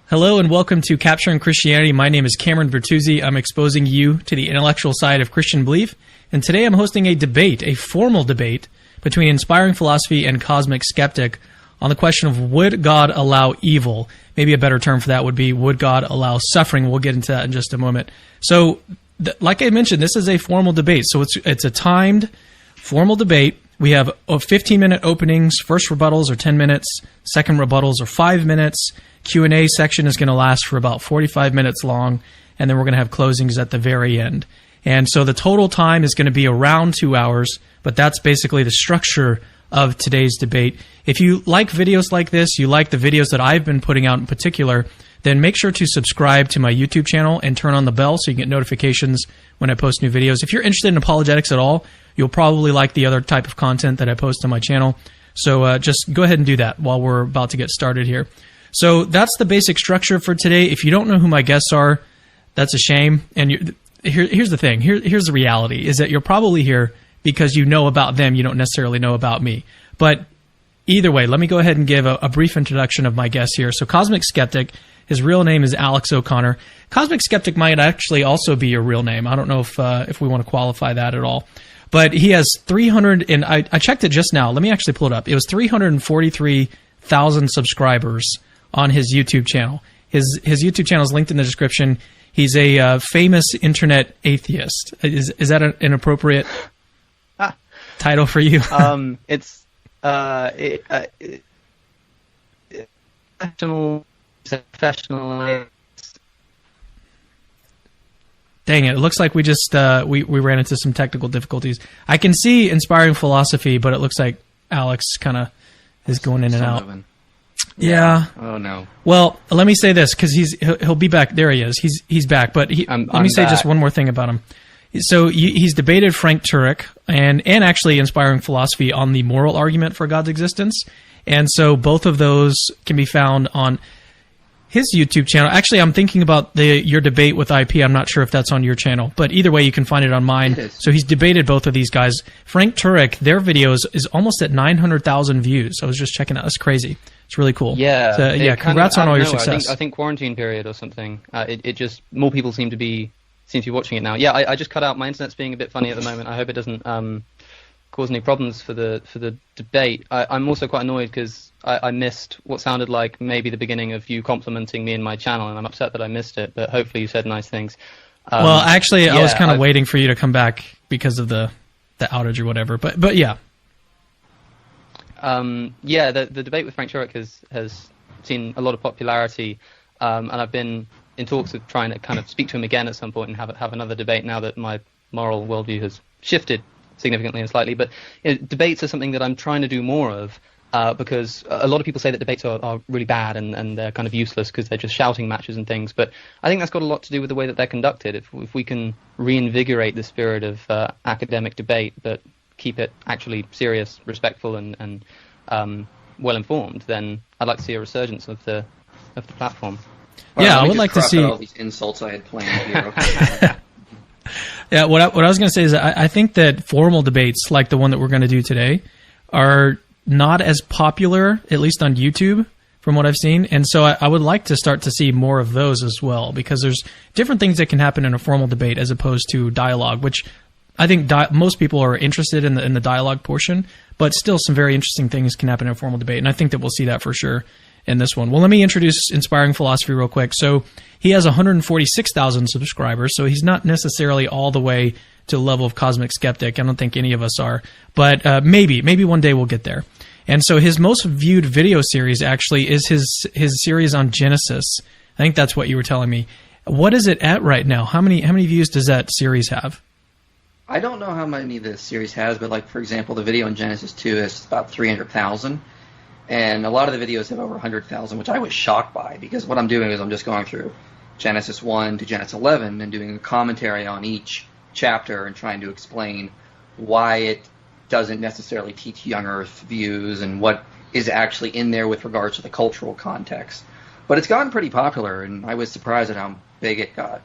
Hello and welcome to Capturing Christianity. My name is Cameron Bertuzzi. I'm exposing you to the intellectual side of Christian belief. And today I'm hosting a debate, a formal debate, between inspiring philosophy and cosmic skeptic on the question of would God allow evil? Maybe a better term for that would be would God allow suffering? We'll get into that in just a moment. So, like I mentioned, this is a formal debate. So it's a timed, formal debate. We have 15-minute openings. First rebuttals are 10 minutes. Second rebuttals are 5 minutes. Q&A section is going to last for about 45 minutes long, and then we're going to have closings at the very end. And so the total time is going to be around 2 hours, but that's basically the structure of today's debate. If you like videos like this, you like the videos that I've been putting out in particular, then make sure to subscribe to my YouTube channel and turn on the bell so you can get notifications when I post new videos. If you're interested in apologetics at all, you'll probably like the other type of content that I post on my channel. So just go ahead and do that while we're about to get started here. So that's the basic structure for today. If you don't know who my guests are, that's a shame. And here's the thing. Here's the reality, is that you're probably here because you know about them. You don't necessarily know about me. But either way, let me go ahead and give a brief introduction of my guests here. So Cosmic Skeptic, his real name is Alex O'Connor. Cosmic Skeptic might actually also be your real name. I don't know if we want to qualify that at all. But he has 300, and I checked it just now. Let me actually pull it up. It was 343,000 subscribers on his YouTube channel. His YouTube channel is linked in the description. He's a famous internet atheist. Is that an appropriate title for you? It's professional. Dang it! It looks like we just we ran into some technical difficulties. I can see inspiring philosophy, but it looks like Alex kind of is going in and out. Yeah. Oh no. Well, let me say this because he'll be back. There he is. He's back. But let me say just one more thing about him. So he's debated Frank Turek and actually inspiring philosophy on the moral argument for God's existence, and so both of those can be found on his YouTube channel. Actually, I'm thinking about your debate with IP. I'm not sure if that's on your channel, but either way, you can find it on mine. So he's debated both of these guys. Frank Turek, their videos is almost at 900,000 views. I was just checking out. That's crazy. It's really cool. Yeah. So, yeah. Congrats on all your success. I think quarantine period or something. It just more people seem to be watching it now. Yeah. I just cut out. My internet's being a bit funny at the moment. I hope it doesn't cause any problems for the debate. I'm also quite annoyed because I missed what sounded like maybe the beginning of you complimenting me in my channel, and I'm upset that I missed it, but hopefully you said nice things. Well, actually, I was kind of waiting for you to come back because of the outage or whatever, but yeah. The debate with Frank Turek has seen a lot of popularity, and I've been in talks of trying to kind of speak to him again at some point and have another debate now that my moral worldview has shifted significantly and slightly. But debates are something that I'm trying to do more of, because a lot of people say that debates are really bad and they're kind of useless because they're just shouting matches and things. But I think that's got a lot to do with the way that they're conducted. If we can reinvigorate the spirit of academic debate, but keep it actually serious, respectful, and well informed, then I'd like to see a resurgence of the platform. Yeah, I would like to see all these insults I had planned here. Okay. Yeah, what I was going to say is I think that formal debates like the one that we're going to do today are not as popular, at least on YouTube, from what I've seen. And so I would like to start to see more of those as well, because there's different things that can happen in a formal debate as opposed to dialogue, which I think most people are interested in the dialogue portion, but still some very interesting things can happen in a formal debate. And I think that we'll see that for sure in this one. Well, let me introduce Inspiring Philosophy real quick. So he has 146,000 subscribers, so he's not necessarily all the way to the level of Cosmic Skeptic. I don't think any of us are, but maybe one day we'll get there. And so his most viewed video series actually is his series on Genesis. I think that's what you were telling me. What is it at right now? How many views does that series have? I don't know how many the series has, but like, for example, the video on Genesis 2 is about 300,000. And a lot of the videos have over 100,000, which I was shocked by, because what I'm doing is I'm just going through Genesis 1 to Genesis 11 and doing a commentary on each chapter and trying to explain why it doesn't necessarily teach young Earth views and what is actually in there with regards to the cultural context. But it's gotten pretty popular, and I was surprised at how big it got.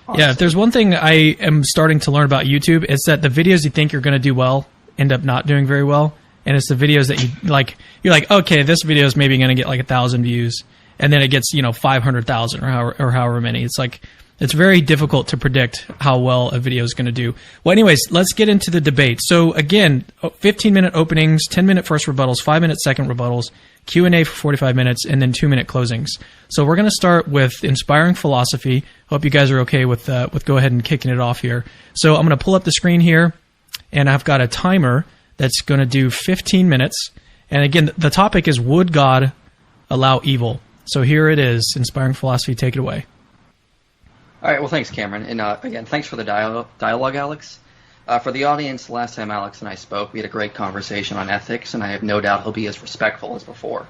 Honestly. Yeah, if there's one thing I am starting to learn about YouTube, it's that the videos you think you're going to do well end up not doing very well. And it's the videos that you're like, okay, this video is maybe going to get like 1,000 views. and then it gets 500,000 or however many. It's like it's very difficult to predict how well a video is going to do. Well, anyways, let's get into the debate. So again, 15-minute openings, 10-minute first rebuttals, 5-minute second rebuttals, Q&A for 45 minutes, and then 2-minute closings. So we're going to start with inspiring philosophy. Hope you guys are okay with go ahead and kicking it off here. So I'm going to pull up the screen here, and I've got a timer that's going to do 15 minutes. And again, the topic is, would God allow evil? So here it is, inspiring philosophy. Take it away. All right, well, thanks, Cameron. And again, thanks for the dialogue, Alex. For the audience, last time Alex and I spoke, we had a great conversation on ethics, and I have no doubt he'll be as respectful as before.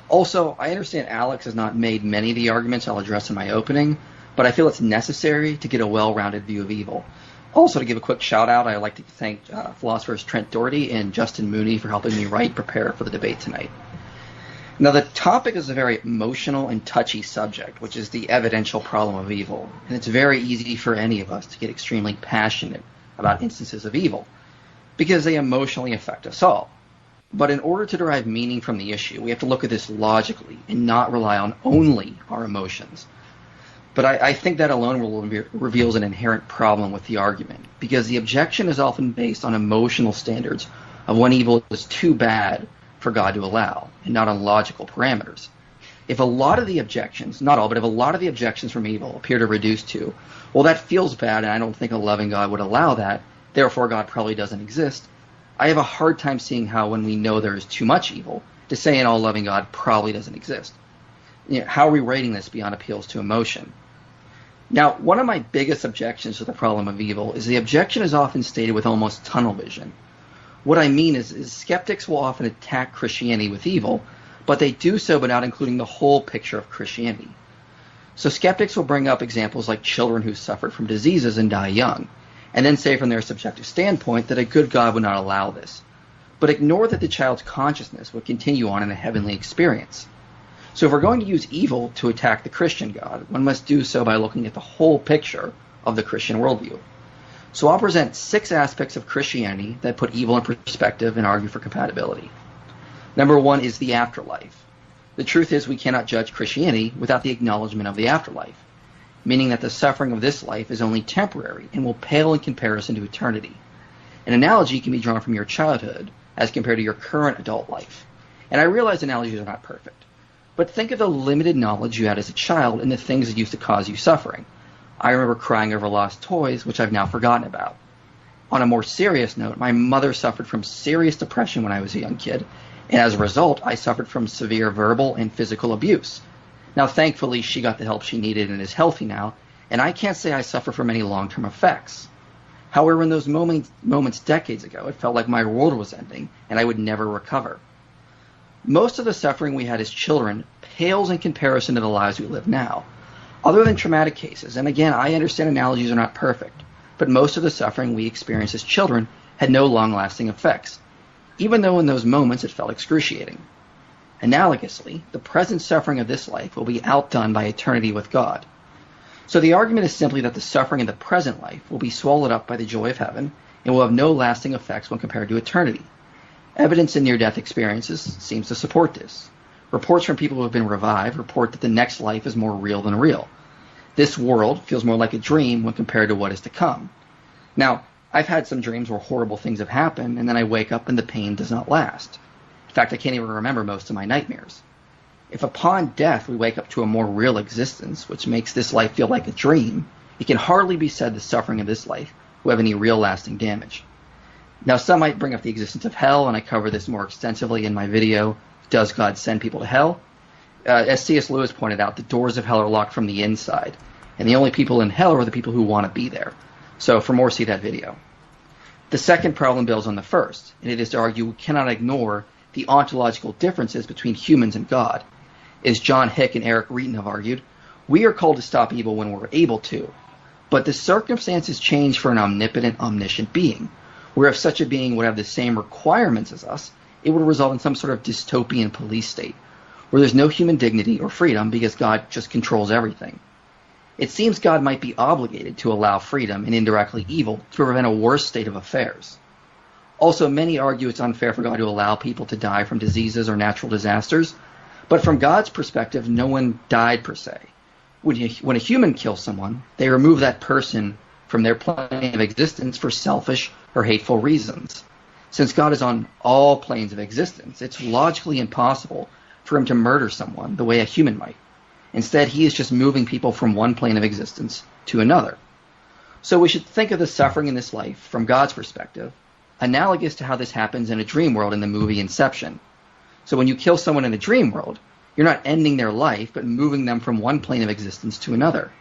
Also, I understand Alex has not made many of the arguments I'll address in my opening, but I feel it's necessary to get a well-rounded view of evil. Also, to give a quick shout-out, I'd like to thank philosophers Trent Doherty and Justin Mooney for helping me prepare for the debate tonight. Now, the topic is a very emotional and touchy subject, which is the evidential problem of evil. And it's very easy for any of us to get extremely passionate about instances of evil, because they emotionally affect us all. But in order to derive meaning from the issue, we have to look at this logically and not rely on only our emotions. But I think that alone reveals an inherent problem with the argument, because the objection is often based on emotional standards of when evil is too bad for God to allow, and not on logical parameters. If a lot of the objections, not all, but if a lot of the objections from evil appear to reduce to, well, that feels bad, and I don't think a loving God would allow that, therefore God probably doesn't exist, I have a hard time seeing how, when we know there is too much evil, to say an all-loving God probably doesn't exist. How are we rating this beyond appeals to emotion? Now, one of my biggest objections to the problem of evil is the objection is often stated with almost tunnel vision. What I mean is skeptics will often attack Christianity with evil, but they do so by not including the whole picture of Christianity. So skeptics will bring up examples like children who suffered from diseases and die young, and then say from their subjective standpoint that a good God would not allow this, but ignore that the child's consciousness would continue on in a heavenly experience. So if we're going to use evil to attack the Christian God, one must do so by looking at the whole picture of the Christian worldview. So I'll present 6 aspects of Christianity that put evil in perspective and argue for compatibility. Number 1 is the afterlife. The truth is we cannot judge Christianity without the acknowledgement of the afterlife, meaning that the suffering of this life is only temporary and will pale in comparison to eternity. An analogy can be drawn from your childhood as compared to your current adult life. And I realize analogies are not perfect, but think of the limited knowledge you had as a child and the things that used to cause you suffering. I remember crying over lost toys, which I've now forgotten about. On a more serious note, my mother suffered from serious depression when I was a young kid, and as a result, I suffered from severe verbal and physical abuse. Now, thankfully, she got the help she needed and is healthy now, and I can't say I suffer from any long-term effects. However, in those moments decades ago, it felt like my world was ending, and I would never recover. Most of the suffering we had as children pales in comparison to the lives we live now. Other than traumatic cases, and again, I understand analogies are not perfect, but most of the suffering we experienced as children had no long-lasting effects, even though in those moments it felt excruciating. Analogously, the present suffering of this life will be outdone by eternity with God. So the argument is simply that the suffering in the present life will be swallowed up by the joy of heaven and will have no lasting effects when compared to eternity. Evidence in near-death experiences seems to support this. Reports from people who have been revived report that the next life is more real than real. This world feels more like a dream when compared to what is to come. Now, I've had some dreams where horrible things have happened, and then I wake up and the pain does not last. In fact, I can't even remember most of my nightmares. If upon death we wake up to a more real existence, which makes this life feel like a dream, it can hardly be said the suffering of this life will have any real lasting damage. Now, some might bring up the existence of hell, and I cover this more extensively in my video, Does God Send People to Hell? As C.S. Lewis pointed out, the doors of hell are locked from the inside, and the only people in hell are the people who want to be there. So for more, see that video. The second problem builds on the first, and it is to argue we cannot ignore the ontological differences between humans and God. As John Hick and Eric Reeton have argued, we are called to stop evil when we're able to, but the circumstances change for an omnipotent, omniscient being, where if such a being would have the same requirements as us, it would result in some sort of dystopian police state, where there's no human dignity or freedom because God just controls everything. It seems God might be obligated to allow freedom and indirectly evil to prevent a worse state of affairs. Also, many argue it's unfair for God to allow people to die from diseases or natural disasters, But from God's perspective, no one died per se. When a human kills someone, they remove that person from their plane of existence for selfish or hateful reasons. Since God is on all planes of existence, it's logically impossible for him to murder someone the way a human might. Instead, he is just moving people from one plane of existence to another. So we should think of the suffering in this life from God's perspective, analogous to how this happens in a dream world in the movie Inception. So when you kill someone in a dream world, you're not ending their life, but moving them from one plane of existence to another.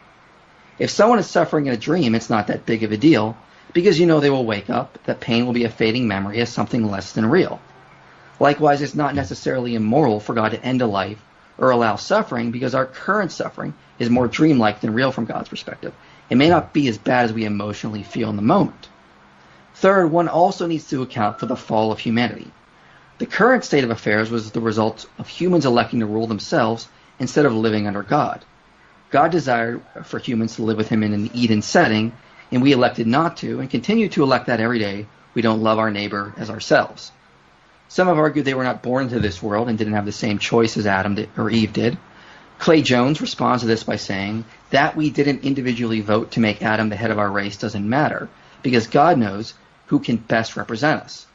If someone is suffering in a dream, it's not that big of a deal, because you know they will wake up, that pain will be a fading memory as something less than real. Likewise, it's not necessarily immoral for God to end a life or allow suffering, because our current suffering is more dreamlike than real from God's perspective. It may not be as bad as we emotionally feel in the moment. Third, one also needs to account for the fall of humanity. The current state of affairs was the result of humans electing to rule themselves instead of living under God. God desired for humans to live with him in an Eden setting, and we elected not to, and continue to elect that every day we don't love our neighbor as ourselves. Some have argued they were not born into this world and didn't have the same choice as Adam did, or Eve did. Clay Jones responds to this by saying that we didn't individually vote to make Adam the head of our race doesn't matter, because God knows who can best represent us.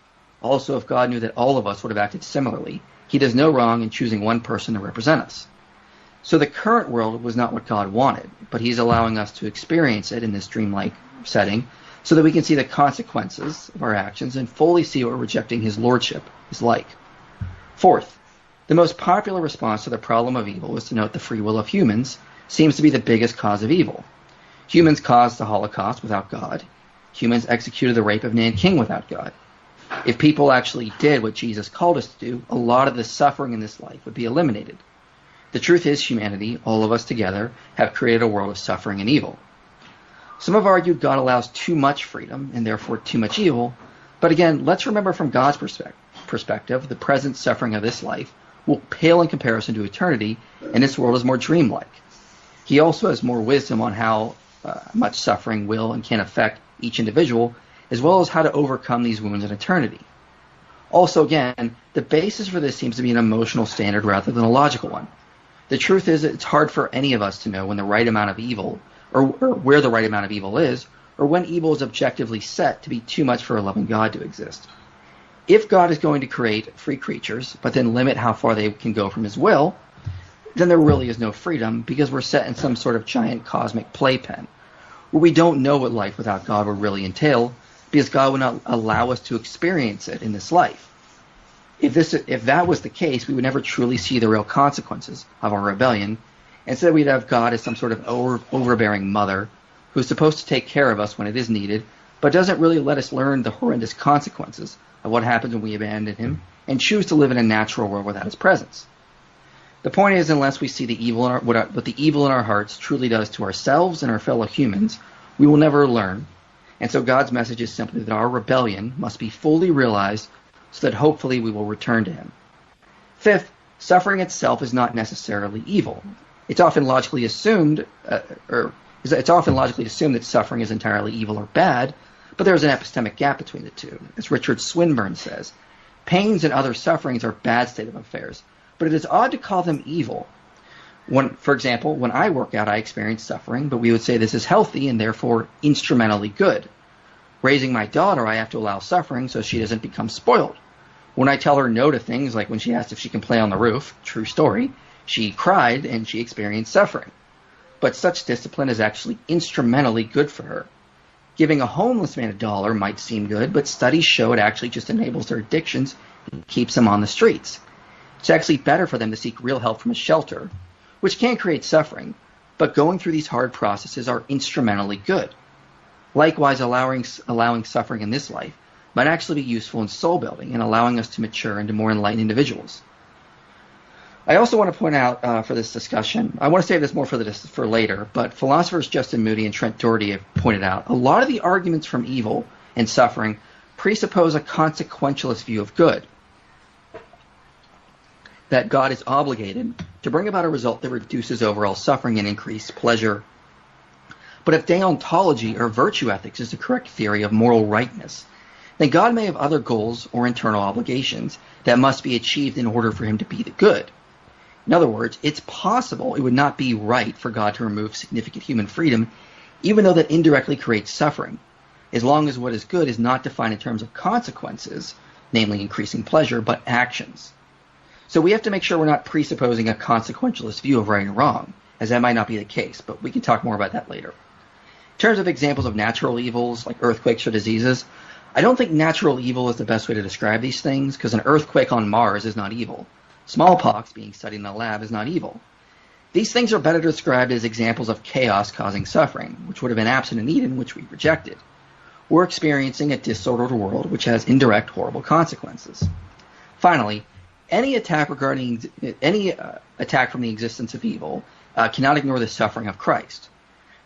Also, if God knew that all of us would have acted similarly, he does no wrong in choosing one person to represent us. So the current world was not what God wanted, but he's allowing us to experience it in this dreamlike setting so that we can see the consequences of our actions and fully see what rejecting his lordship is like. Fourth, the most popular response to the problem of evil is to note the free will of humans seems to be the biggest cause of evil. Humans caused the Holocaust without God. Humans executed the rape of Nanking without God. If people actually did what Jesus called us to do, a lot of the suffering in this life would be eliminated. The truth is, humanity, all of us together, have created a world of suffering and evil. Some have argued God allows too much freedom and therefore too much evil, but again, let's remember from God's perspective, the present suffering of this life will pale in comparison to eternity, and this world is more dreamlike. He also has more wisdom on how much suffering will and can affect each individual, as well as how to overcome these wounds in eternity. Also, again, the basis for this seems to be an emotional standard rather than a logical one. The truth is, it's hard for any of us to know when the right amount of evil, or where the right amount of evil is, or when evil is objectively set to be too much for a loving God to exist. If God is going to create free creatures, but then limit how far they can go from his will, then there really is no freedom, because we're set in some sort of giant cosmic playpen, where we don't know what life without God would really entail, because God would not allow us to experience it in this life. If that was the case, we would never truly see the real consequences of our rebellion. Instead, we'd have God as some sort of overbearing mother who's supposed to take care of us when it is needed, but doesn't really let us learn the horrendous consequences of what happens when we abandon him and choose to live in a natural world without his presence. The point is, unless we see the evil in what the evil in our hearts truly does to ourselves and our fellow humans, we will never learn. And so God's message is simply that our rebellion must be fully realized so that hopefully we will return to him. Fifth, suffering itself is not necessarily evil. It's often logically assumed that suffering is entirely evil or bad, but there is an epistemic gap between the two. As Richard Swinburne says, pains and other sufferings are bad state of affairs, but it is odd to call them evil. For example, when I work out, I experience suffering, but we would say this is healthy and therefore instrumentally good. Raising my daughter, I have to allow suffering so she doesn't become spoiled. When I tell her no to things, like when she asked if she can play on the roof, true story, she cried and she experienced suffering. But such discipline is actually instrumentally good for her. Giving a homeless man $1 might seem good, but studies show it actually just enables their addictions and keeps them on the streets. It's actually better for them to seek real help from a shelter, which can create suffering, but going through these hard processes are instrumentally good. Likewise, allowing suffering in this life might actually be useful in soul building and allowing us to mature into more enlightened individuals. I also want to point out for this discussion, I want to save this more for later, but philosophers Justin Moody and Trent Doherty have pointed out a lot of the arguments from evil and suffering presuppose a consequentialist view of good, that God is obligated to bring about a result that reduces overall suffering and increased pleasure. But if deontology or virtue ethics is the correct theory of moral rightness, then God may have other goals or internal obligations that must be achieved in order for him to be the good. In other words, it's possible it would not be right for God to remove significant human freedom, even though that indirectly creates suffering, as long as what is good is not defined in terms of consequences, namely increasing pleasure, but actions. So we have to make sure we're not presupposing a consequentialist view of right and wrong, as that might not be the case, but we can talk more about that later. In terms of examples of natural evils, like earthquakes or diseases, I don't think natural evil is the best way to describe these things, because an earthquake on Mars is not evil. Smallpox being studied in a lab is not evil. These things are better described as examples of chaos causing suffering, which would have been absent in Eden, which we rejected. We're experiencing a disordered world which has indirect horrible consequences. Finally, any attack from the existence of evil cannot ignore the suffering of Christ.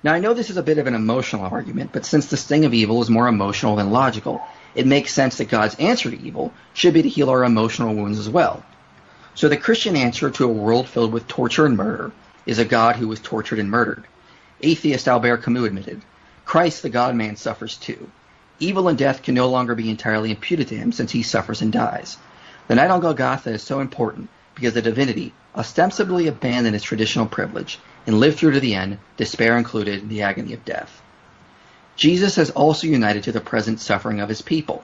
Now, I know this is a bit of an emotional argument, but since the sting of evil is more emotional than logical, it makes sense that God's answer to evil should be to heal our emotional wounds as well. So the Christian answer to a world filled with torture and murder is a God who was tortured and murdered. Atheist Albert Camus admitted, Christ the God-man suffers too. Evil and death can no longer be entirely imputed to him since he suffers and dies. The night on Golgotha is so important because the divinity ostensibly abandoned its traditional privilege and lived through to the end, despair included, the agony of death. Jesus has also united to the present suffering of his people.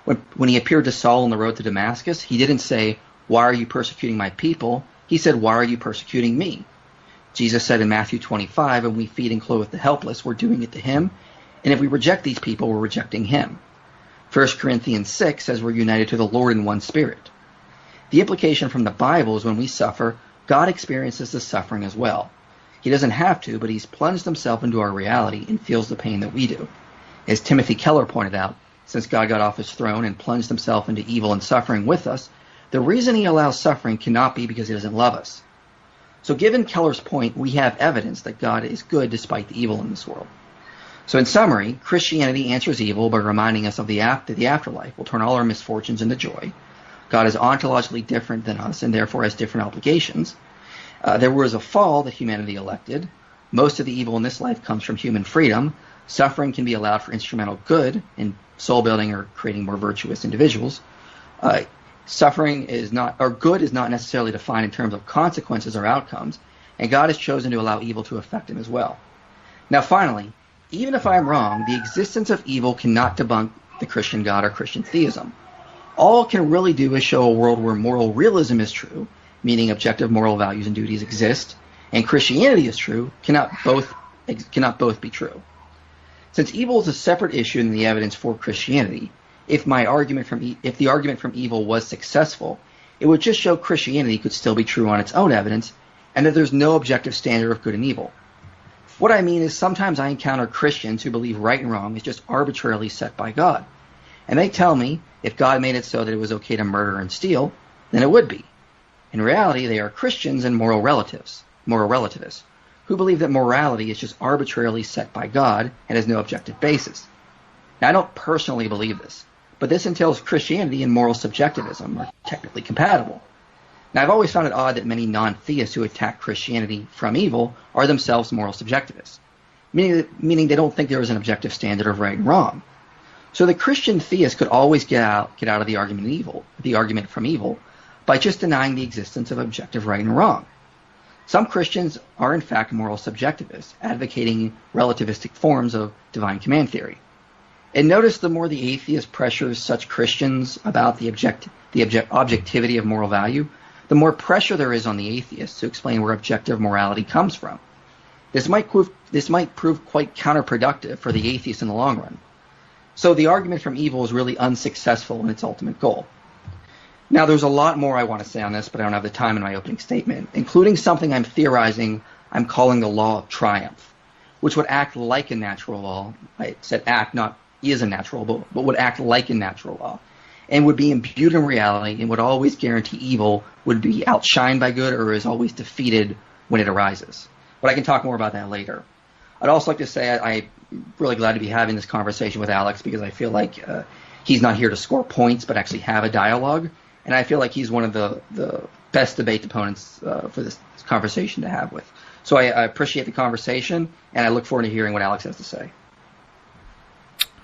When he appeared to Saul on the road to Damascus, he didn't say, why are you persecuting my people? He said, why are you persecuting me? Jesus said in Matthew 25, when we feed and clothe the helpless, we're doing it to him. And if we reject these people, we're rejecting him. 1 Corinthians 6 says we're united to the Lord in one spirit. The implication from the Bible is when we suffer, God experiences the suffering as well. He doesn't have to, but he's plunged himself into our reality and feels the pain that we do. As Timothy Keller pointed out, since God got off his throne and plunged himself into evil and suffering with us, the reason he allows suffering cannot be because he doesn't love us. So given Keller's point, we have evidence that God is good despite the evil in this world. So in summary, Christianity answers evil by reminding us of that the afterlife will turn all our misfortunes into joy. God is ontologically different than us and therefore has different obligations. There was a fall that humanity elected. Most of the evil in this life comes from human freedom. Suffering can be allowed for instrumental good in soul building or creating more virtuous individuals. Suffering is not, or good is not necessarily defined in terms of consequences or outcomes, and God has chosen to allow evil to affect him as well. Now finally, even if I'm wrong, the existence of evil cannot debunk the Christian God or Christian theism. All it can really do is show a world where moral realism is true, meaning objective moral values and duties exist, and Christianity is true, cannot both be true. Since evil is a separate issue in the evidence for Christianity, if the argument from evil was successful, it would just show Christianity could still be true on its own evidence, and that there's no objective standard of good and evil. What I mean is sometimes I encounter Christians who believe right and wrong is just arbitrarily set by God. And they tell me if God made it so that it was okay to murder and steal, then it would be. In reality, they are Christians and moral relativists, who believe that morality is just arbitrarily set by God and has no objective basis. Now, I don't personally believe this, but this entails Christianity and moral subjectivism are technically compatible. Now, I've always found it odd that many non-theists who attack Christianity from evil are themselves moral subjectivists, meaning they don't think there is an objective standard of right and wrong. So the Christian theist could always get out of the argument from evil, by just denying the existence of objective right and wrong. Some Christians are in fact moral subjectivists, advocating relativistic forms of divine command theory. And notice the more the atheist pressures such Christians about the objectivity of moral value, the more pressure there is on the atheists to explain where objective morality comes from. This might prove quite counterproductive for the atheist in the long run. So the argument from evil is really unsuccessful in its ultimate goal. Now, there's a lot more I want to say on this, but I don't have the time in my opening statement, including something I'm calling the law of triumph, which would act like a natural law. I said act, not is a natural, but would act like a natural law, and would be imbued in reality and would always guarantee evil would be outshined by good or is always defeated when it arises. But I can talk more about that later. I'd also like to say I'm really glad to be having this conversation with Alex because I feel like he's not here to score points but actually have a dialogue. And I feel like he's one of the best debate opponents for this conversation to have with. So I appreciate the conversation, and I look forward to hearing what Alex has to say.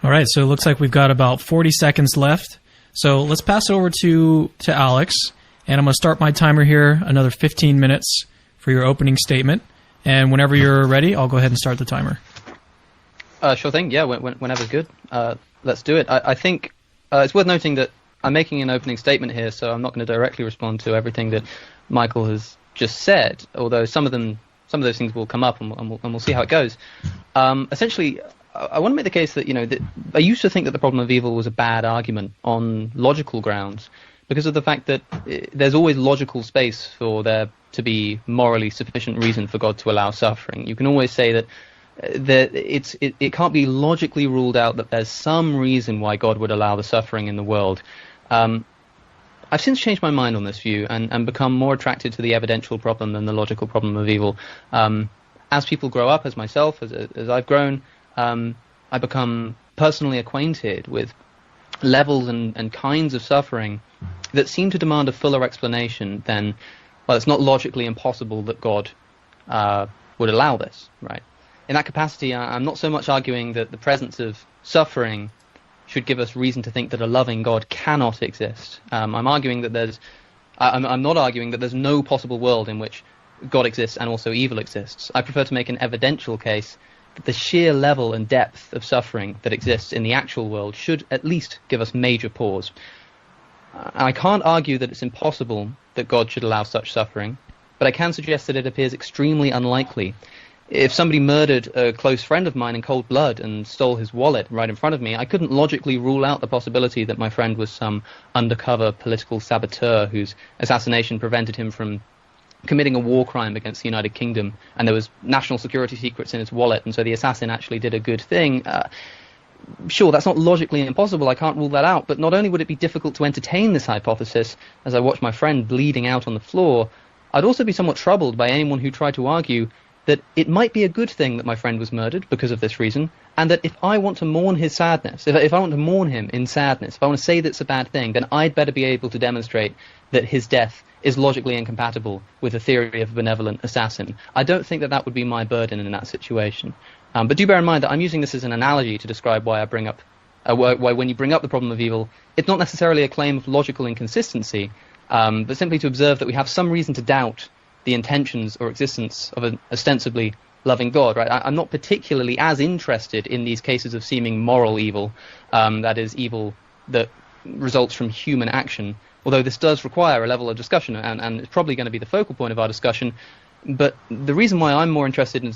All right, so it looks like we've got about 40 seconds left. So let's pass over to Alex, And I'm going to start my timer here, another 15 minutes for your opening statement. And whenever you're ready, I'll go ahead and start the timer. Sure thing. Yeah, whenever's good. Let's do it. I think it's worth noting that I'm making an opening statement here, so I'm not going to directly respond to everything that Michael has just said, although some of those things will come up, and we'll see how it goes. Essentially, I want to make the case that, that I used to think that the problem of evil was a bad argument on logical grounds, because of the fact that there's always logical space for there to be morally sufficient reason for God to allow suffering. You can always say that it can't be logically ruled out that there's some reason why God would allow the suffering in the world. I've since changed my mind on this view and become more attracted to the evidential problem than the logical problem of evil. As people grow up, as myself, as I've grown, I become personally acquainted with levels and kinds of suffering that seem to demand a fuller explanation than, well, it's not logically impossible that God would allow this, right? In that capacity, I'm not so much arguing that the presence of suffering should give us reason to think that a loving God cannot exist. I'm not arguing that there's no possible world in which God exists and also evil exists. I prefer to make an evidential case that the sheer level and depth of suffering that exists in the actual world should at least give us major pause. I can't argue that it's impossible that God should allow such suffering, but I can suggest that it appears extremely unlikely. If somebody murdered a close friend of mine in cold blood and stole his wallet right in front of me, I couldn't logically rule out the possibility that my friend was some undercover political saboteur whose assassination prevented him from committing a war crime against the United Kingdom, and there was national security secrets in his wallet, and so the assassin actually did a good thing. Sure, that's not logically impossible, I can't rule that out, but not only would it be difficult to entertain this hypothesis as I watched my friend bleeding out on the floor, I'd also be somewhat troubled by anyone who tried to argue that it might be a good thing that my friend was murdered because of this reason, and that if I want to mourn his sadness, if I want to mourn him in sadness, if I want to say that's a bad thing, then I'd better be able to demonstrate that his death is logically incompatible with the theory of a benevolent assassin. I don't think that would be my burden in that situation. But do bear in mind that I'm using this as an analogy to describe why I bring up, why when you bring up the problem of evil, it's not necessarily a claim of logical inconsistency, but simply to observe that we have some reason to doubt the intentions or existence of an ostensibly loving God, right? I'm not particularly as interested in these cases of seeming moral evil, that is, evil that results from human action, although this does require a level of discussion, and it's probably going to be the focal point of our discussion. But the reason why I'm more interested in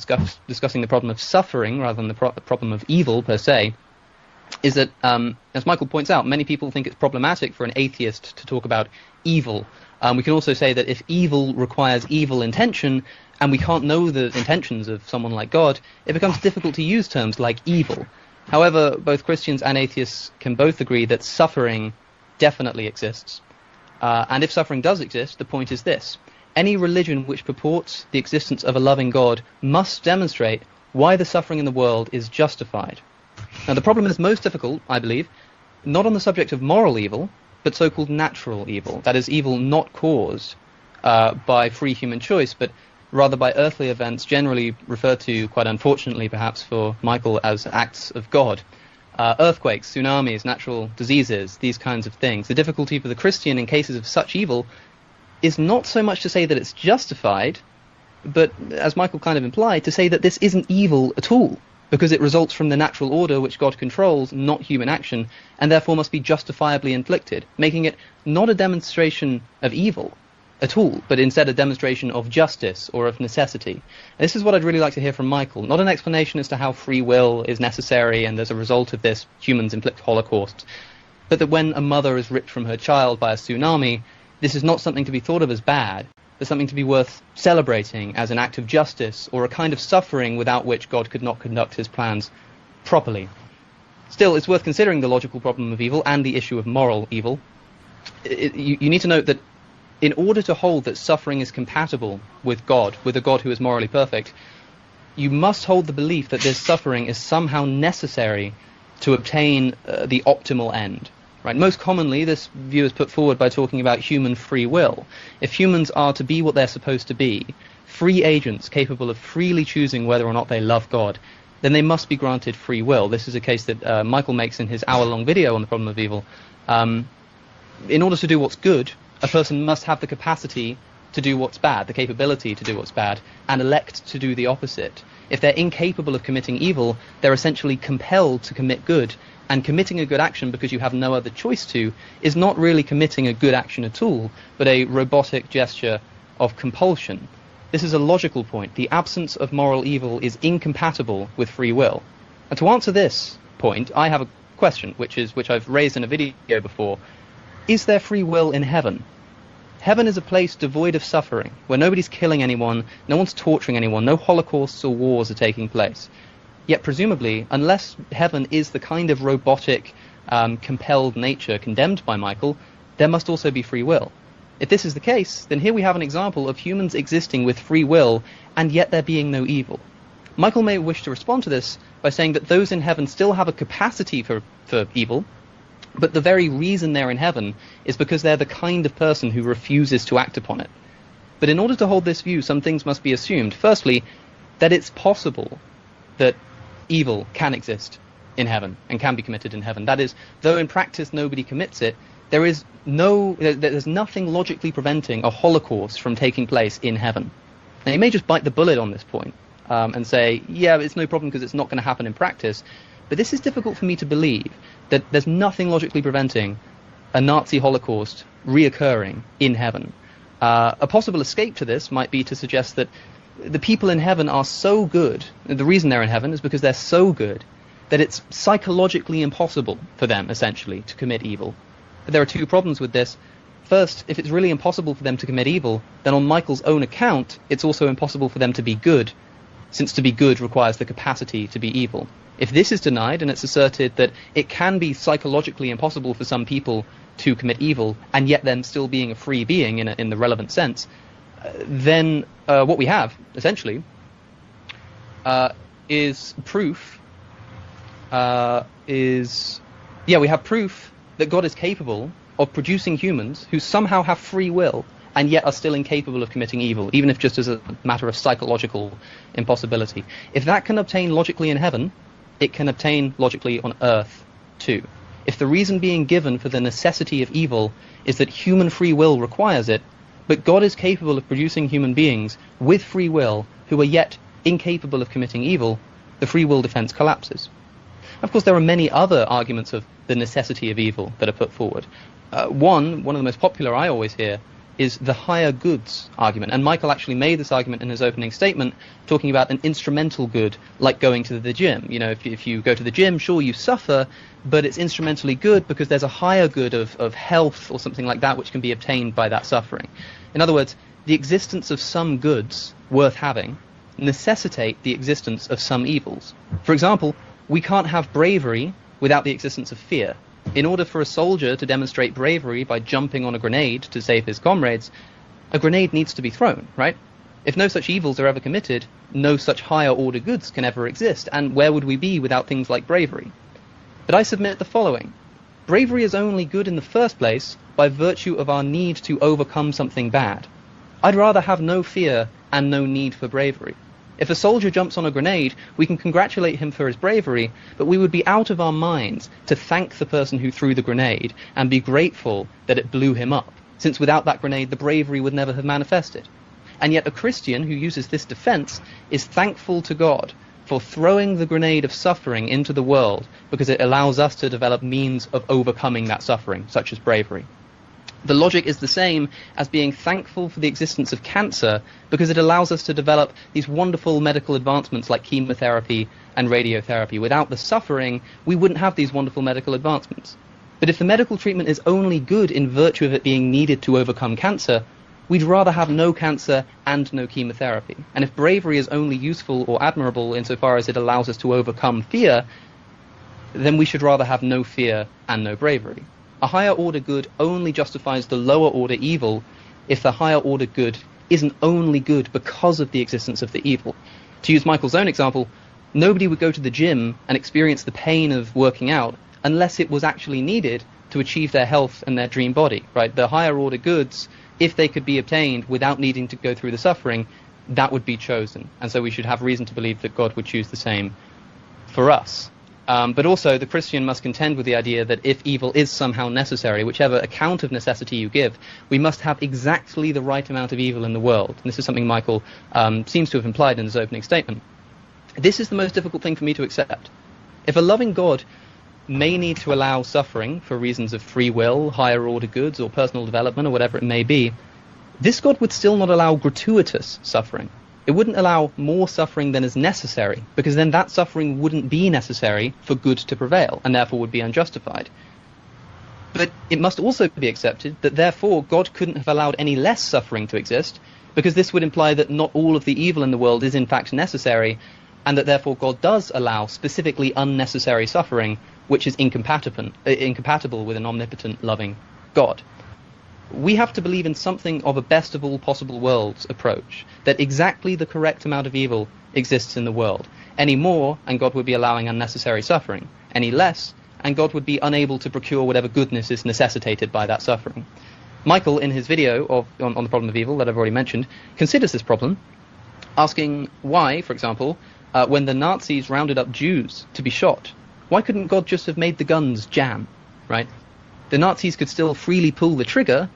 discussing the problem of suffering rather than the problem of evil per se is that, as Michael points out, many people think it's problematic for an atheist to talk about evil. We can also say that if evil requires evil intention, and we can't know the intentions of someone like God, it becomes difficult to use terms like evil. However, both Christians and atheists can both agree that suffering definitely exists. And if suffering does exist, the point is this: any religion which purports the existence of a loving God must demonstrate why the suffering in the world is justified. Now, the problem is most difficult, I believe, not on the subject of moral evil, but so-called natural evil. That is, evil not caused by free human choice, but rather by earthly events generally referred to, quite unfortunately perhaps for Michael, as acts of God. Earthquakes, tsunamis, natural diseases, these kinds of things. The difficulty for the Christian in cases of such evil is not so much to say that it's justified, but, as Michael kind of implied, to say that this isn't evil at all, because it results from the natural order which God controls, not human action, and therefore must be justifiably inflicted, making it not a demonstration of evil at all, but instead a demonstration of justice or of necessity. And this is what I'd really like to hear from Michael, not an explanation as to how free will is necessary and as a result of this humans inflict holocausts, but that when a mother is ripped from her child by a tsunami, this is not something to be thought of as bad, but something to be worth celebrating as an act of justice or a kind of suffering without which God could not conduct his plans properly. Still, it's worth considering the logical problem of evil and the issue of moral evil. You need to note that in order to hold that suffering is compatible with a God who is morally perfect, you must hold the belief that this suffering is somehow necessary to obtain the optimal end. Right? Most commonly, this view is put forward by talking about human free will. If humans are to be what they're supposed to be, free agents capable of freely choosing whether or not they love God, then they must be granted free will. This is a case that Michael makes in his hour-long video on the problem of evil. In order to do what's good, A person must have the capacity to do what's bad, the capability to do what's bad, and elect to do the opposite. If they're incapable of committing evil, they're essentially compelled to commit good. And committing a good action because you have no other choice to is not really committing a good action at all, but a robotic gesture of compulsion. This is a logical point. The absence of moral evil is incompatible with free will. And to answer this point, I have a question, which I've raised in a video before. Is there free will in heaven? Heaven is a place devoid of suffering, where nobody's killing anyone, no one's torturing anyone, no holocausts or wars are taking place. Yet presumably, unless heaven is the kind of robotic, compelled nature condemned by Michael, there must also be free will. If this is the case, then here we have an example of humans existing with free will, and yet there being no evil. Michael may wish to respond to this by saying that those in heaven still have a capacity for evil, but the very reason they're in heaven is because they're the kind of person who refuses to act upon it. But in order to hold this view, some things must be assumed. Firstly, that it's possible that evil can exist in heaven and can be committed in heaven. That is, though in practice nobody commits it, there's nothing logically preventing a holocaust from taking place in heaven. Now, you may just bite the bullet on this point and say, yeah, it's no problem because it's not going to happen in practice. But this is difficult for me to believe, that there's nothing logically preventing a Nazi Holocaust reoccurring in heaven. A possible escape to this might be to suggest that the people in heaven are so good, the reason they're in heaven is because they're so good, that it's psychologically impossible for them, essentially, to commit evil. But there are two problems with this. First, if it's really impossible for them to commit evil, then on Michael's own account, it's also impossible for them to be good, since to be good requires the capacity to be evil. If this is denied, and it's asserted that it can be psychologically impossible for some people to commit evil, and yet them still being a free being in the relevant sense, then what we have, essentially, is proof, we have proof that God is capable of producing humans who somehow have free will and yet are still incapable of committing evil, even if just as a matter of psychological impossibility. If that can obtain logically in heaven, it can obtain logically on earth too. If the reason being given for the necessity of evil is that human free will requires it, but God is capable of producing human beings with free will who are yet incapable of committing evil, the free will defense collapses. Of course, there are many other arguments of the necessity of evil that are put forward. One of the most popular I always hear is the higher goods argument. And Michael actually made this argument in his opening statement, talking about an instrumental good, like going to the gym. You know, if you go to the gym, sure, you suffer, but it's instrumentally good because there's a higher good of health or something like that which can be obtained by that suffering. In other words, the existence of some goods worth having necessitate the existence of some evils. For example, we can't have bravery without the existence of fear. In order for a soldier to demonstrate bravery by jumping on a grenade to save his comrades, a grenade needs to be thrown, right? If no such evils are ever committed, no such higher order goods can ever exist, and where would we be without things like bravery? But I submit the following. Bravery is only good in the first place by virtue of our need to overcome something bad. I'd rather have no fear and no need for bravery. If a soldier jumps on a grenade, we can congratulate him for his bravery, but we would be out of our minds to thank the person who threw the grenade and be grateful that it blew him up, since without that grenade the bravery would never have manifested. And yet a Christian who uses this defense is thankful to God for throwing the grenade of suffering into the world because it allows us to develop means of overcoming that suffering, such as bravery. The logic is the same as being thankful for the existence of cancer because it allows us to develop these wonderful medical advancements like chemotherapy and radiotherapy. Without the suffering, we wouldn't have these wonderful medical advancements. But if the medical treatment is only good in virtue of it being needed to overcome cancer, we'd rather have no cancer and no chemotherapy. And if bravery is only useful or admirable insofar as it allows us to overcome fear, then we should rather have no fear and no bravery. A higher order good only justifies the lower order evil if the higher order good isn't only good because of the existence of the evil. To use Michael's own example, nobody would go to the gym and experience the pain of working out unless it was actually needed to achieve their health and their dream body, right? The higher order goods, if they could be obtained without needing to go through the suffering, that would be chosen. And so we should have reason to believe that God would choose the same for us. But also, the Christian must contend with the idea that if evil is somehow necessary, whichever account of necessity you give, we must have exactly the right amount of evil in the world. And this is something Michael seems to have implied in his opening statement. This is the most difficult thing for me to accept. If a loving God may need to allow suffering for reasons of free will, higher order goods, or personal development, or whatever it may be, this God would still not allow gratuitous suffering. It wouldn't allow more suffering than is necessary, because then that suffering wouldn't be necessary for good to prevail, and therefore would be unjustified. But it must also be accepted that therefore God couldn't have allowed any less suffering to exist, because this would imply that not all of the evil in the world is in fact necessary, and that therefore God does allow specifically unnecessary suffering, which is incompatible with an omnipotent, loving God. We have to believe in something of a best of all possible worlds approach, that exactly the correct amount of evil exists in the world. Any more, and God would be allowing unnecessary suffering. Any less, and God would be unable to procure whatever goodness is necessitated by that suffering. Michael, in his video on the problem of evil that I've already mentioned, considers this problem, asking why, for example, when the Nazis rounded up Jews to be shot, why couldn't God just have made the guns jam, right? The Nazis could still freely pull the trigger,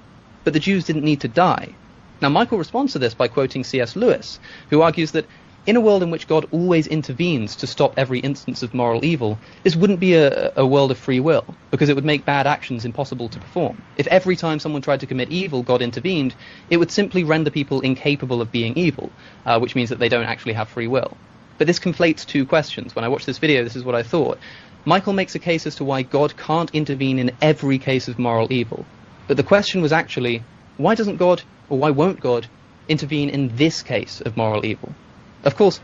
but the Jews didn't need to die. Now, Michael responds to this by quoting C.S. Lewis, who argues that in a world in which God always intervenes to stop every instance of moral evil, this wouldn't be a world of free will, because it would make bad actions impossible to perform. If every time someone tried to commit evil, God intervened, it would simply render people incapable of being evil, which means that they don't actually have free will. But this conflates two questions. When I watched this video, this is what I thought. Michael makes a case as to why God can't intervene in every case of moral evil. But the question was actually, why doesn't God, or why won't God, intervene in this case of moral evil? Of course,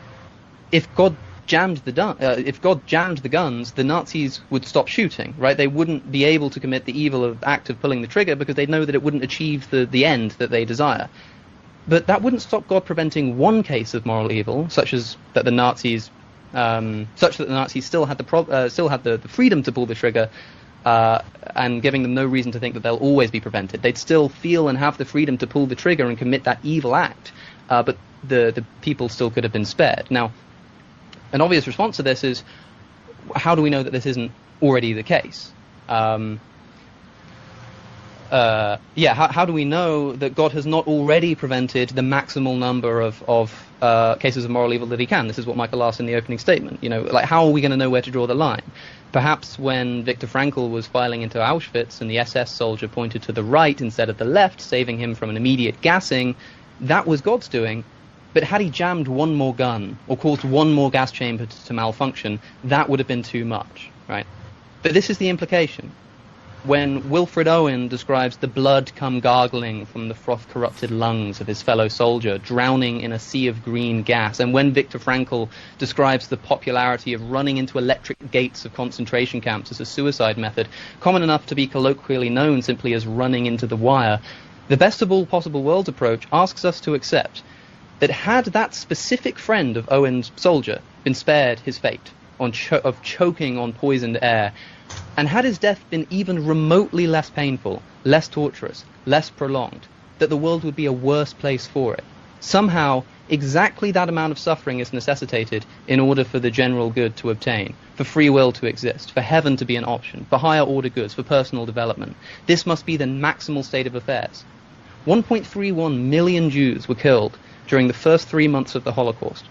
if God jammed the guns, the Nazis would stop shooting, right? They wouldn't be able to commit the evil act of pulling the trigger because they'd know that it wouldn't achieve the end that they desire. But that wouldn't stop God preventing one case of moral evil, such that the Nazis still had the freedom to pull the trigger, and giving them no reason to think that they'll always be prevented. They'd still feel and have the freedom to pull the trigger and commit that evil act, but the people still could have been spared. Now, an obvious response to this is, how do we know that this isn't already the case? How do we know that God has not already prevented the maximal number of cases of moral evil that he can? This is what Michael asked in the opening statement. How are we going to know where to draw the line? Perhaps when Viktor Frankl was filing into Auschwitz and the SS soldier pointed to the right instead of the left, saving him from an immediate gassing, that was God's doing. But had he jammed one more gun or caused one more gas chamber to malfunction, that would have been too much, right? But this is the implication. When Wilfred Owen describes the blood come gargling from the froth-corrupted lungs of his fellow soldier, drowning in a sea of green gas, and when Viktor Frankl describes the popularity of running into electric gates of concentration camps as a suicide method, common enough to be colloquially known simply as running into the wire, the best of all possible worlds approach asks us to accept that had that specific friend of Owen's soldier been spared his fate of choking on poisoned air, and had his death been even remotely less painful, less torturous, less prolonged, that the world would be a worse place for it. Somehow, exactly that amount of suffering is necessitated in order for the general good to obtain, for free will to exist, for heaven to be an option, for higher order goods, for personal development. This must be the maximal state of affairs. 1.31 million Jews were killed during the first 3 months of the Holocaust.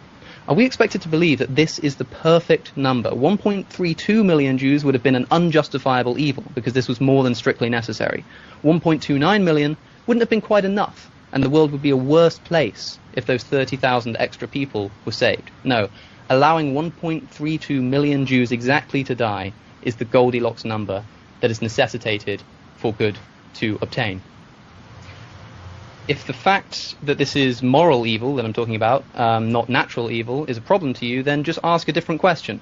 Are we expected to believe that this is the perfect number? 1.32 million Jews would have been an unjustifiable evil because this was more than strictly necessary. 1.29 million wouldn't have been quite enough, and the world would be a worse place if those 30,000 extra people were saved. No, allowing 1.32 million Jews exactly to die is the Goldilocks number that is necessitated for good to obtain. If the fact that this is moral evil that I'm talking about, not natural evil, is a problem to you, then just ask a different question.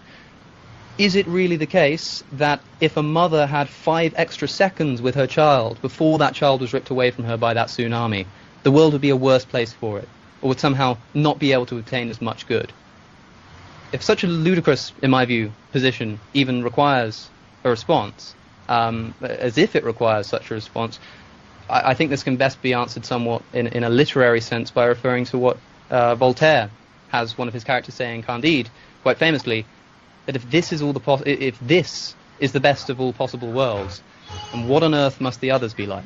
Is it really the case that if a mother had 5 extra seconds with her child before that child was ripped away from her by that tsunami, the world would be a worse place for it, or would somehow not be able to obtain as much good? If such a ludicrous, in my view, position even requires a response, as if it requires such a response, I think this can best be answered somewhat in a literary sense by referring to what Voltaire has one of his characters say in Candide, quite famously, that if this is if this is the best of all possible worlds, then what on earth must the others be like?